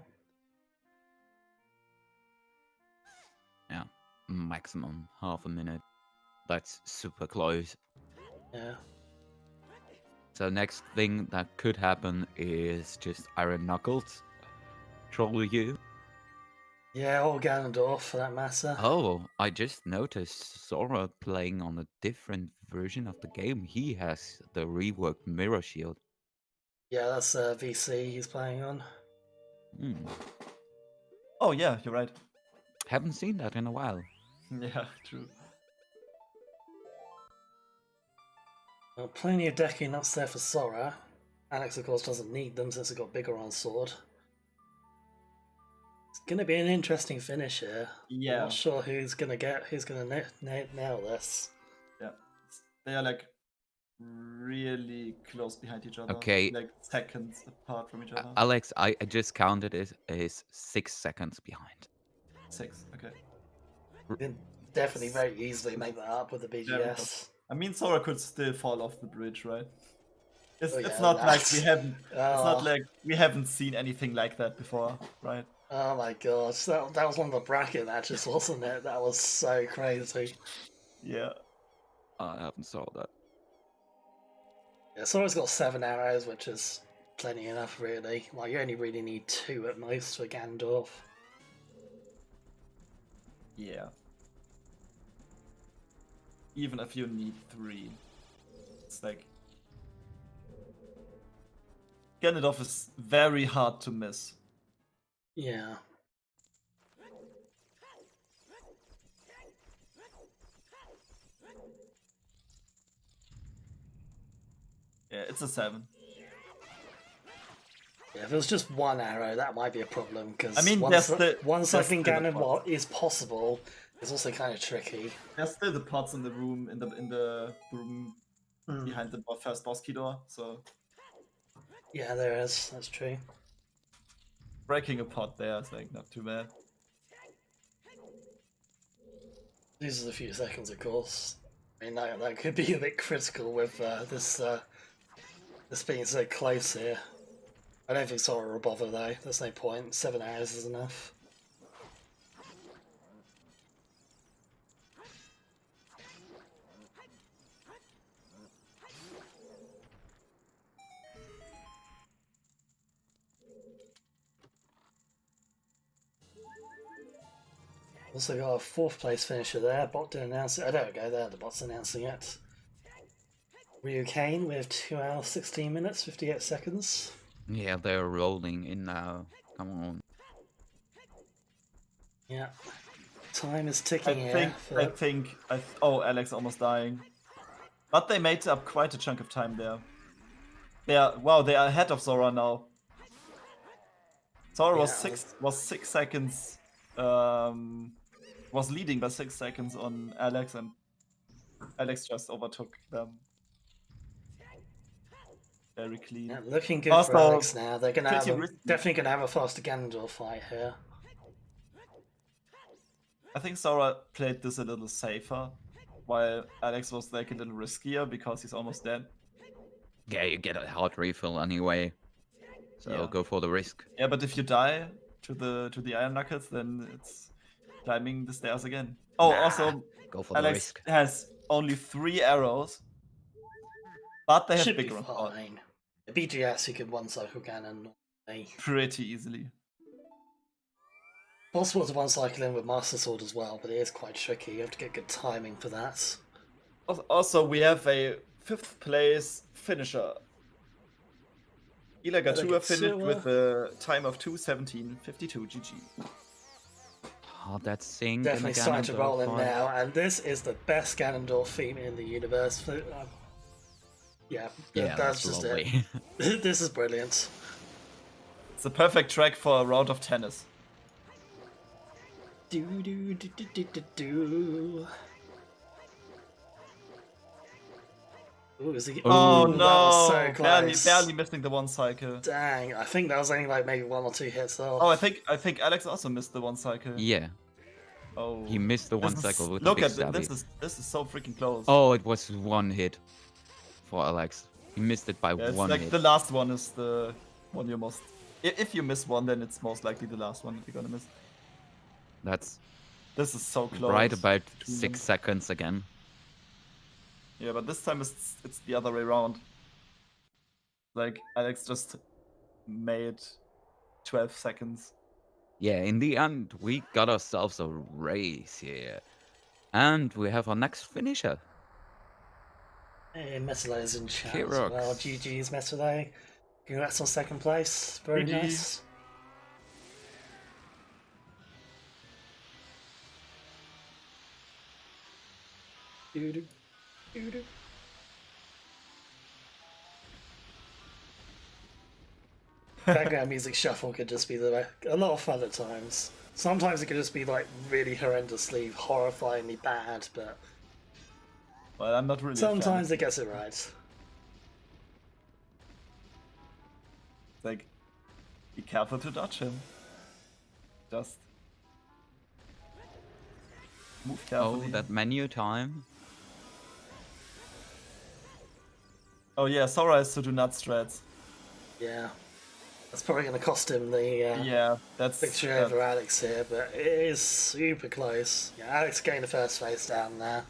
Yeah, maximum half a minute. That's super close. Yeah. So next thing that could happen is just Iron Knuckles troll you. Yeah, or Ganondorf for that matter. Oh, I just noticed Sora playing on a different version of the game. He has the reworked mirror shield. Yeah, that's VC he's playing on. Oh yeah, you're right. Haven't seen that in a while. Yeah, true. Well, plenty of decking ups there for Sora. Alex, of course, doesn't need them since it got bigger on sword. It's gonna be an interesting finish here. Yeah. I'm not sure who's gonna nail this. Yeah, they are like really close behind each other. Okay. Like seconds apart from each other. Alex, I just counted it is 6 seconds behind. 6, okay. You can definitely very easily make that up with the BGS. I mean, Sora could still fall off the bridge, right? It's Oh, yeah, not like we haven't. Oh. It's not like we haven't seen anything like that before, right? Oh my gosh, that was one of the bracket matches, wasn't it? That was so crazy. Yeah. I haven't saw that. Yeah, Sora's got 7 arrows, which is plenty enough, really. Like, you only really need 2 at most for Ganondorf. Yeah. Even if you need 3, it's like Ganondorf is very hard to miss. Yeah. Yeah, it's a 7. Yeah, if it was just 1 arrow, that might be a problem, because I mean, once there's something still the Ganon pots. is possible, it's also kind of tricky. There's still the pots in the room, in the room behind the first boss key door, so Yeah, there is. That's true. breaking a pot there is like not too bad. Loses a few seconds, of course. I mean, that could be a bit critical with this being so close here. I don't think Sora will bother though. There's no point. 7 hours is enough. Also got a 4th place finisher there. Bot didn't announce it. Oh, there we go. There, the bot's announcing it. Ryu Kane with 2 hours, 16 minutes, 58 seconds. Yeah, they're rolling in now. Come on. Yeah. Time is ticking here. Oh, Alex almost dying. But they made up quite a chunk of time there. They are ahead of Sora now. Sora Yeah, was 6 seconds. Was leading by 6 seconds on Alex, and Alex just overtook them. Very clean. yeah, looking good Also, for Alex now. They're gonna have pretty a, risky. definitely gonna have a faster Ganondorf fight here. I think Sora played this a little safer, while Alex was like a little riskier because he's almost dead. Yeah, you get a heart refill anyway. So Yeah. go for the risk. Yeah, but if you die to the Iron Knuckles, then it's climbing the stairs again. Oh, Nah, also, go for the Alex risk. has only 3 arrows, but they have Should be big round fine. The BGS, you could one-cycle Ganon normally. pretty easily. Possible to one-cycle in with Master Sword as well, but it is quite tricky. You have to get good timing for that. Also, we have a 5th place finisher. Ilagatua finished with a time of 2:17:52. GG. Oh, that sink Definitely in the starting to Ganondorf roll in fight. now, and this is the best Ganondorf theme in the universe. Yeah, Yeah, that's that's just lovely. it. This is brilliant. It's a perfect track for a round of tennis. Do do do do do do do. Ooh, is he? Oh Ooh, no! that was so close. Barely missing the 1 cycle. Dang, I think that was only like maybe 1 or 2 hits off. Oh, I think Alex also missed the 1 cycle. Yeah, Oh. he missed the This 1 is- cycle with Look the big at stabby. this is so freaking close. Oh, it was 1 hit for Alex. He missed it by Yeah, it's 1 like hit. the last one is the one you must. If you miss one, then it's most likely the last one that you're gonna miss. That's This is so close. right about to 6 seconds again. Yeah, but this time it's the other way around. Like Alex just made 12 seconds. Yeah, in the end, we got ourselves a race here. And we have our next finisher. Hey, Metale's in chat as Kirox. well. GG's Metale. Congrats on 2nd place. Very GG. nice. Doo-doo, doo-doo. Background music shuffle could just be a lot of fun at times. Sometimes it could just be like really horrendously, horrifyingly bad, but Well, I'm not really. a fan. sometimes it gets it right. It's like, be careful to dodge him. Just move Oh, carefully. that menu time. Oh yeah, Sora has to do nut strats. Yeah. That's probably going to cost him the Yeah, that's victory over Alex here, but it is super close. Yeah, Alex getting the first face down there.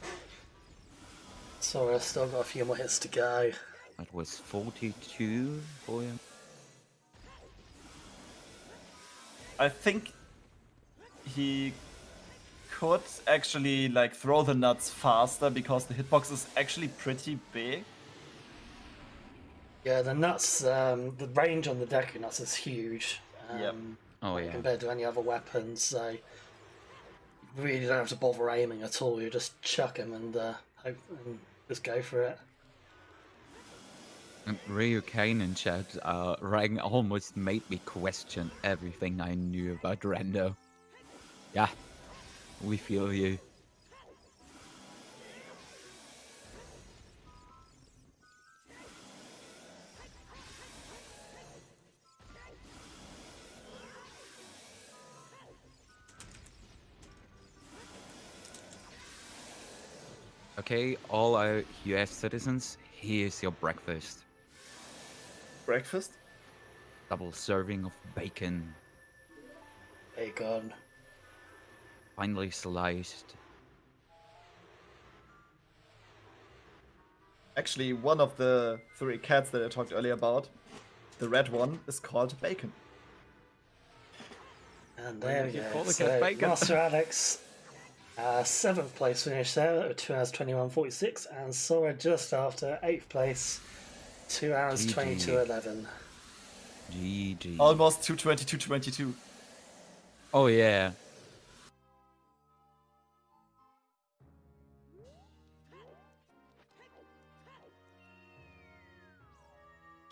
Sora still got a few more hits to go. That was 42 for him. I think he could actually like throw the nuts faster because the hitbox is actually pretty big. Yeah, the nuts, the range on the Deku nuts is huge. Yep. Oh, yeah. Compared to any other weapons, so you really don't have to bother aiming at all. You just chuck them and hope and just go for it. And Ryu Kane in chat, Rang almost made me question everything I knew about Rando. Yeah, we feel you. Okay, all our US citizens, here's your breakfast. Breakfast? Double serving of bacon, Bacon. finely sliced. Actually, one of the 3 cats that I talked earlier about, the red one, is called Bacon. And there we did you go. call the So cat Bacon? Master Alex, 7th place finish there at 2 hours 21:46, and Sora just after 8th place, 2 hours GG. 22:11. GG. Almost 2:22:22. Oh yeah.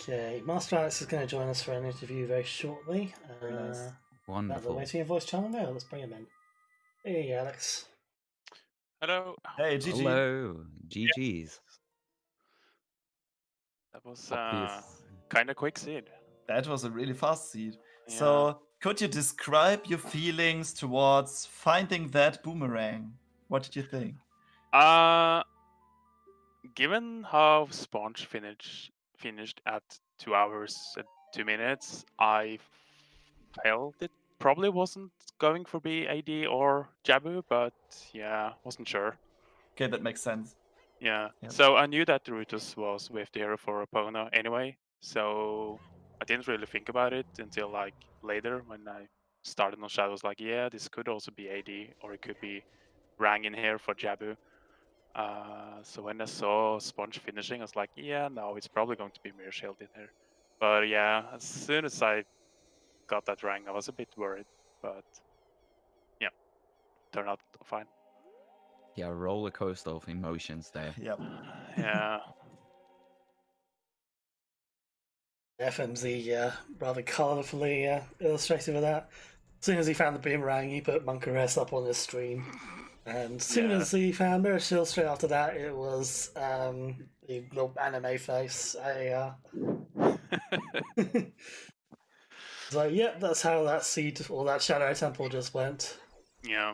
Okay, Master Alex is going to join us for an interview very shortly. Very nice. About the Wonderful. waiting in voice channel now. Let's bring him in. Hey, Alex. Hello. Hey, GG. Hello, GG's. That was Obvious. kind of quick seed. That was a really fast seed. Yeah. So, could you describe your feelings towards finding that boomerang? What did you think? Given how Sponge finished at 2 hours and 2 minutes, I felt it probably wasn't going for be AD or Jabu, but yeah, wasn't sure. Okay, that makes sense. Yeah. Yep. So I knew that Rutus was with the hero for Epona anyway, so I didn't really think about it until like later when I started on Shadows. Like, yeah, this could also be AD or it could be Rang in here for Jabu. So when I saw Sponge finishing, I was like, yeah, no, it's probably going to be Mirror Shield in here. But yeah, as soon as I got that Rang, I was a bit worried, but yeah, turned out fine. Yeah, roller coaster of emotions there. Yep. Yeah. FMZ rather colourfully illustrated with that. As soon as he found the boomerang, he put Monkaress up on his stream. And as soon Yeah. as he found Mirror Shield straight after that, it was the little anime face. So, yeah, that's how that seed or that Shadow Temple just went. Yeah.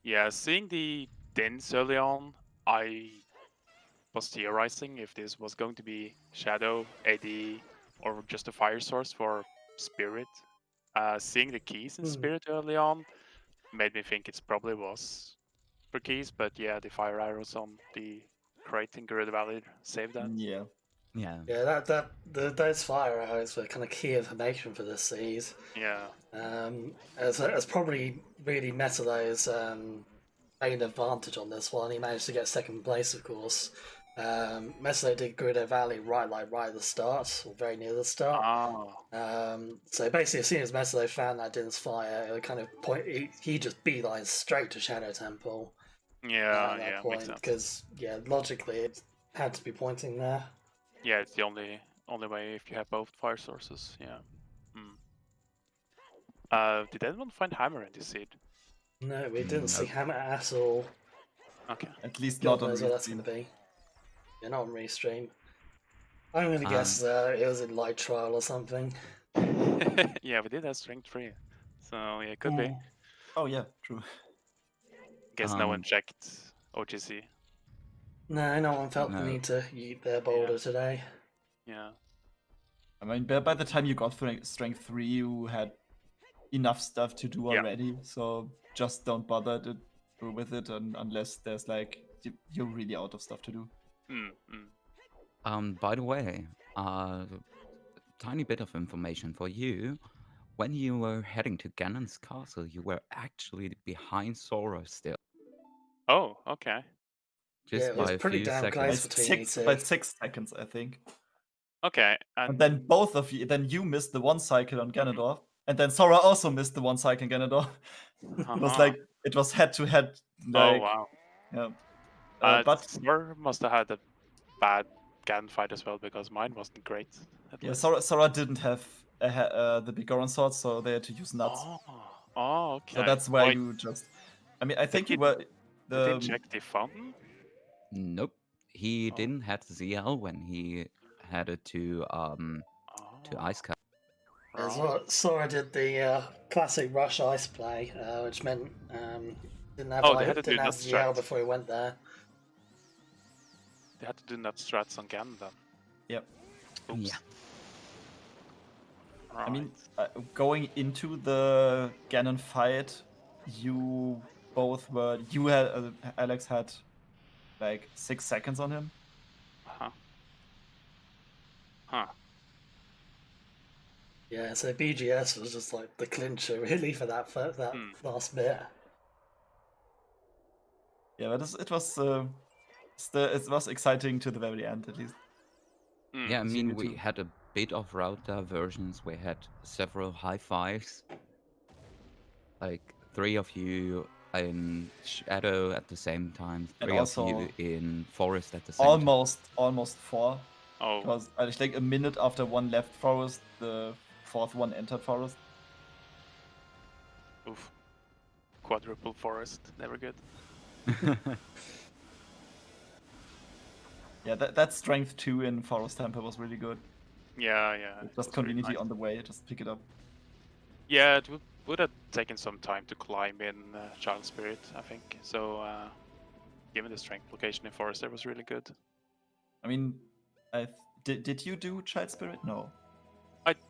Yeah, seeing the dents early on, I was theorizing if this was going to be Shadow, AD, or just a fire source for Spirit. Seeing the keys in Spirit early on made me think it probably was for keys, but yeah, the fire arrows on the crate in Gerudo Valley saved that. Yeah. Yeah, those fire arrows were kind of key information for this seed. Yeah. As probably really Metalo's main advantage on this one. He managed to get second place, of course. Metalo did Gerudo Valley right at the start, or very near the start. So basically, as soon as Metalo found that Din's fire, it would kind of point. He just beeline straight to Shadow Temple. Yeah, at that yeah, point, makes sense. because logically it had to be pointing there. Yeah, it's the only way if you have both fire sources. Yeah. Did anyone find Hammer in this seed? No, we didn't see Nope. Hammer at all. Okay. At least God not on knows what that's going Restream. to be. Yeah, not on Restream. I'm going to guess it was in Light Trial or something. Yeah, we did have strength 3. So yeah, it could be. Oh yeah, true. Guess no one checked OGC. No one felt the No. need to yeet their boulder today. Yeah. I mean, by the time you got strength 3, you had enough stuff to do Yeah. already. So just don't bother with it unless there's like you're really out of stuff to do. By the way, tiny bit of information for you. When you were heading to Ganon's castle, you were actually behind Sora still. Oh, okay. Just it was by a pretty few damn seconds. close between you two. By 6 seconds, I think. Okay, And then both of you, then you missed the one cycle on Ganondorf, and then Sora also missed the one cycle on Ganondorf. It was like it was head to head. Oh wow. Yeah. But Sora must have had a bad Ganon fight as well because mine wasn't great. Yeah, Sora didn't have the big Goron sword, so they had to use nuts. Oh, okay. So that's where you just. I mean, I think you were. Did check the fountain? Nope, he didn't have ZL when he headed to Ice Cap. As well, Sora did the classic Rush Ice play, which meant didn't have ZL before he went there. They had to do nut strats on Ganon then. Yep. Oops. Yeah. Right. I mean, going into the Ganon fight, you both were. You had Alex had like 6 seconds on him. Yeah, so BGS was just like the clincher really for that last bit. Yeah, but it was exciting to the very end at least. Yeah, I mean, we had a bit of route diversions. We had several high fives. Like 3 of you in Shadow at the same time, 3 of you in Forest at the same time. Almost 4. Oh, Because I think a minute after one left forest, the fourth one entered forest. oof. Quadruple forest, never good. Yeah, that strength 2 in Forest Temple was really good. Yeah, yeah. Just it was really conveniently nice. on the way, just pick it up. Yeah, it would have taken some time to climb in Child Spirit, I think. So, given the strength location in Forest, that was really good. I mean, did you do Child Spirit? No.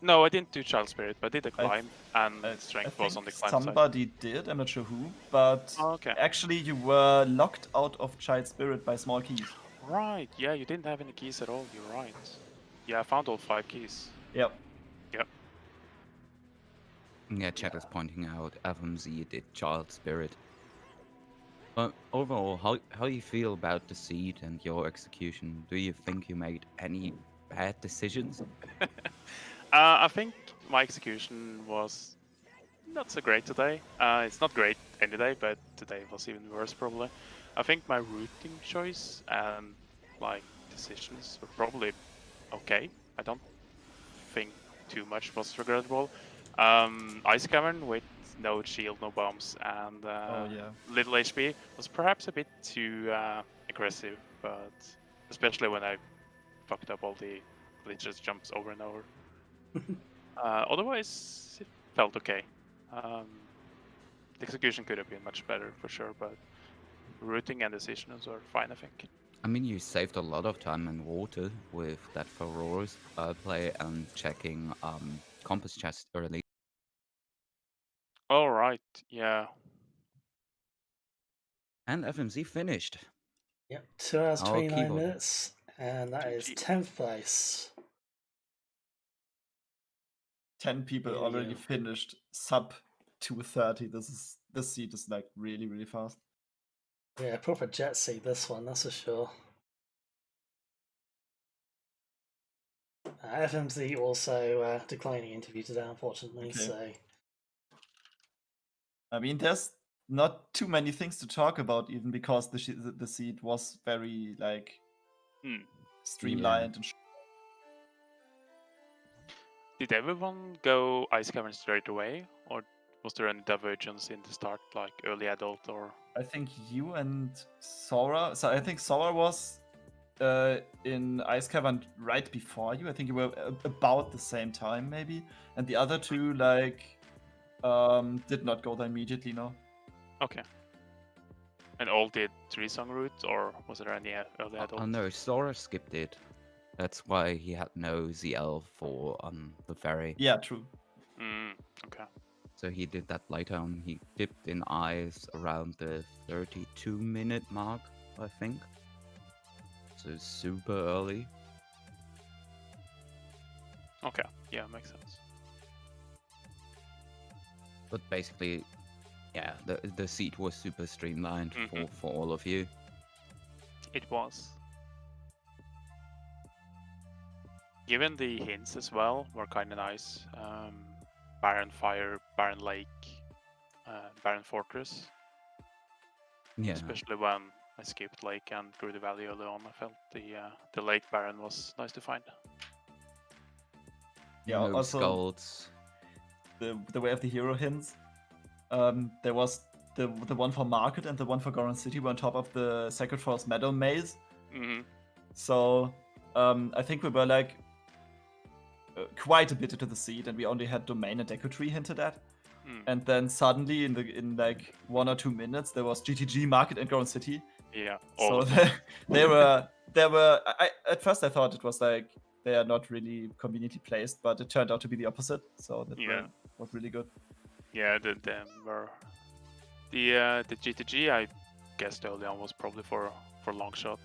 No, I didn't do Child Spirit, but I did a I climb, and I strength think was on the climb side. somebody did, I'm not sure who, but Oh, okay. actually you were locked out of Child Spirit by small keys. Right, yeah, you didn't have any keys at all, you're right. Yeah, I found all 5 keys. Yep. Yep. Yeah, chat is pointing out FMZ did Child Spirit. But overall, how you feel about the seed and your execution? Do you think you made any bad decisions? I think my execution was not so great today. It's not great any day, but today was even worse probably. I think my routing choice and like decisions were probably okay. I don't think too much was regrettable. Ice Cavern with no shield, no bombs, and Oh yeah. little HP was perhaps a bit too aggressive, but especially when I fucked up all the glitches jumps over and over. Otherwise, it felt okay. The execution could have been much better for sure, but routing and decisions are fine, I think. I mean, you saved a lot of time in water with that Furores play and checking compass chest early. All right, yeah. And FMZ finished. Yep, 2 hours, Our 29 keyboard. minutes, and that is GG. 10th place. 10 people Here we already go. finished sub 230. This seed is like really fast. Yeah, proper jet seat this one, that's for sure. FMZ also declining interview today, unfortunately, Okay. so... I mean, there's not too many things to talk about, even because the seed was very like streamlined and. Did everyone go Ice Cavern straight away, or was there any divergence in the start, like early adult or? I think you and Sora. So I think Sora was in Ice Cavern right before you. I think you were about the same time, maybe, and the other two like did not go there immediately. No. Okay. And all did 3-song route, or was there any early adult? Oh no, Sora skipped it. That's why he had no ZL for the ferry. Yeah, true. Okay. So he did that later on. He dipped in ice around the 32-minute mark, I think. So super early. Okay. Yeah, makes sense. But basically, yeah, the seat was super streamlined for all of you. It was. Given the hints as well were kind of nice. Barren Fire, Barren Lake, Barren Fortress. Yeah. Especially when I skipped Lake and through the valley early on, I felt the Lake Barren was nice to find. Yeah, no also skulls. The way of the hero hints. There was the one for Market and the one for Goron City were on top of the Sacred Forest Meadow maze. So I think we were like quite a bit into the seed, and we only had Domain and Deku Tree hinted at. And then suddenly, in like 1 or 2 minutes, there was GTG, Market, and Goron City. Yeah. So they were. At first I thought it was like they are not really conveniently placed, but it turned out to be the opposite. So that was really good. Yeah, the GTG I guessed early on was probably for long shot.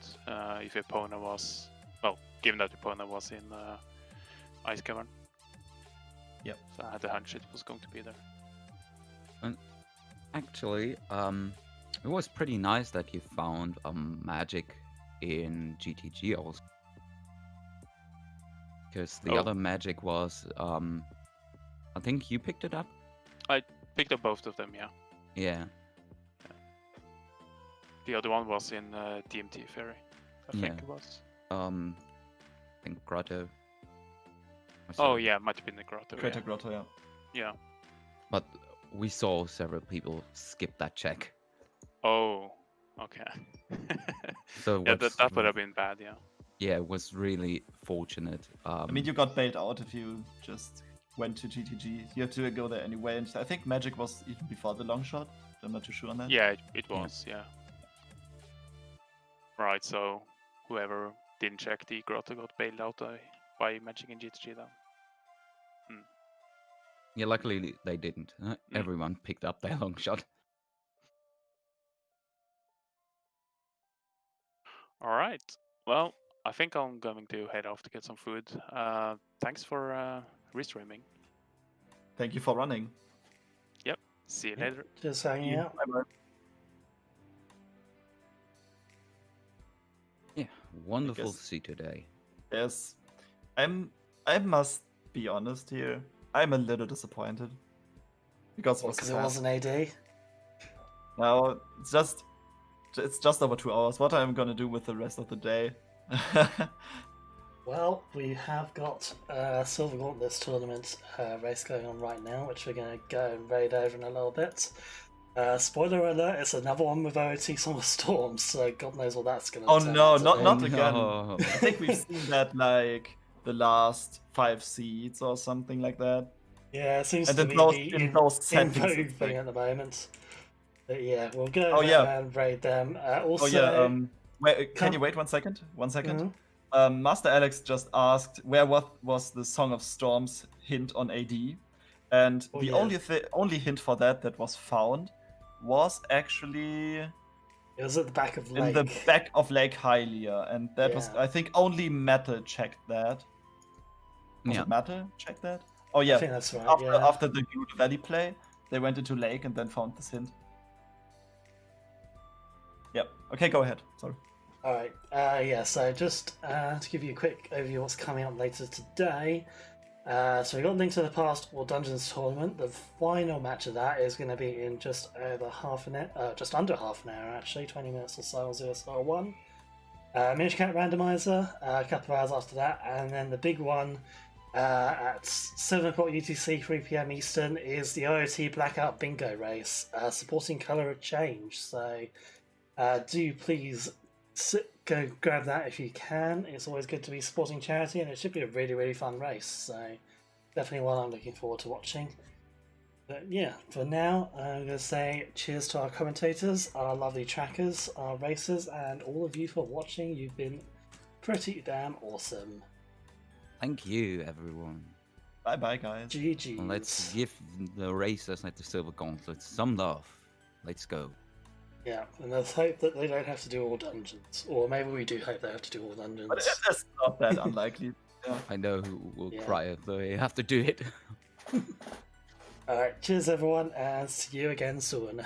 If Epona was given that Epona was in Ice Cavern. Yep. So I had the hunch it was going to be there. And actually, it was pretty nice that you found magic in GTG also. Because the other magic was, I think you picked it up? I picked up both of them, yeah. Yeah. The other one was in DMT Ferry, I think it was. think Grotto. or Oh so. yeah, might have been the grotto. Crater Yeah. Grotto, yeah. Yeah. But we saw several people skip that check. Oh. Okay. So Yeah, what's that would have been bad. Yeah. yeah, it was really fortunate. I mean, you got bailed out if you just went to GTG. You have to go there anyway. And I think Magic was even before the long shot. I'm not too sure on that. Yeah, it Yeah. was. Yeah. Right. So whoever didn't check the grotto got bailed out by Magic and GTG then. Yeah, luckily they didn't. Everyone picked up their long shot. All right. Well, I think I'm going to head off to get some food. Thanks for restreaming. Thank you for running. See you Yeah, later. just hanging Yeah. out. Bye-bye. Yeah, wonderful guess- to see today. Yes. I must be honest here. I'm a little disappointed. Because it was Because so it fast. wasn't AD. Now it's just over 2 hours. What am I gonna do with the rest of the day? Well, we have got Silver Gauntlets tournament race going on right now, which we're going to go and raid over in a little bit. Spoiler alert, it's another one with OoT Summer Storms, so God knows what that's going to Oh turn no, out to not be. not again. No. I think we've seen that like the last 5 seeds or something like that. Yeah, it seems And to in be those- the in those in settings, vogue it's thing like- at the moment. But yeah, we'll go Oh, yeah. and raid them. Also, Oh yeah. Wait, can come- you wait 1 second? 1 second. Mhm. Master Alex just asked where was the Song of Storms hint on AD, and Oh, the yeah. only hint for that was found was actually It was at the back of in Lake. the back of Lake Hylia, and that was Yeah. I think only Metal checked that. Was Yeah. it Metal checked that? Oh I yeah. think that's right, After yeah. after the New Valley play, they went into Lake and then found this hint. Yep. Okay, go ahead. Sorry. Alright, yeah, so just to give you a quick overview of what's coming up later today. So we got Link to the Past World Dungeons tournament. The final match of that is going to be in just over just under half an hour actually, 20 minutes or so, 001. Minish Cat Randomizer, a couple of hours after that, and then the big one at 7 o'clock UTC, 3 PM Eastern is the OoT Blackout Bingo Race, supporting Colour of Change. So do please go grab that if you can. It's always good to be supporting charity, and it should be a really, really fun race. So definitely one I'm looking forward to watching. But yeah, for now, I'm going to say cheers to our commentators, our lovely trackers, our racers, and all of you for watching. You've been pretty damn awesome. Thank you, everyone. Bye bye, guys. GG's. And let's give the racers at the Silver Gauntlets some love. Let's go. Yeah, and let's hope that they don't have to do all dungeons. Or maybe we do hope they have to do all dungeons. But it's not that unlikely. Yeah. I know who will Yeah. cry if they have to do it. Alright, cheers everyone, and see you again soon.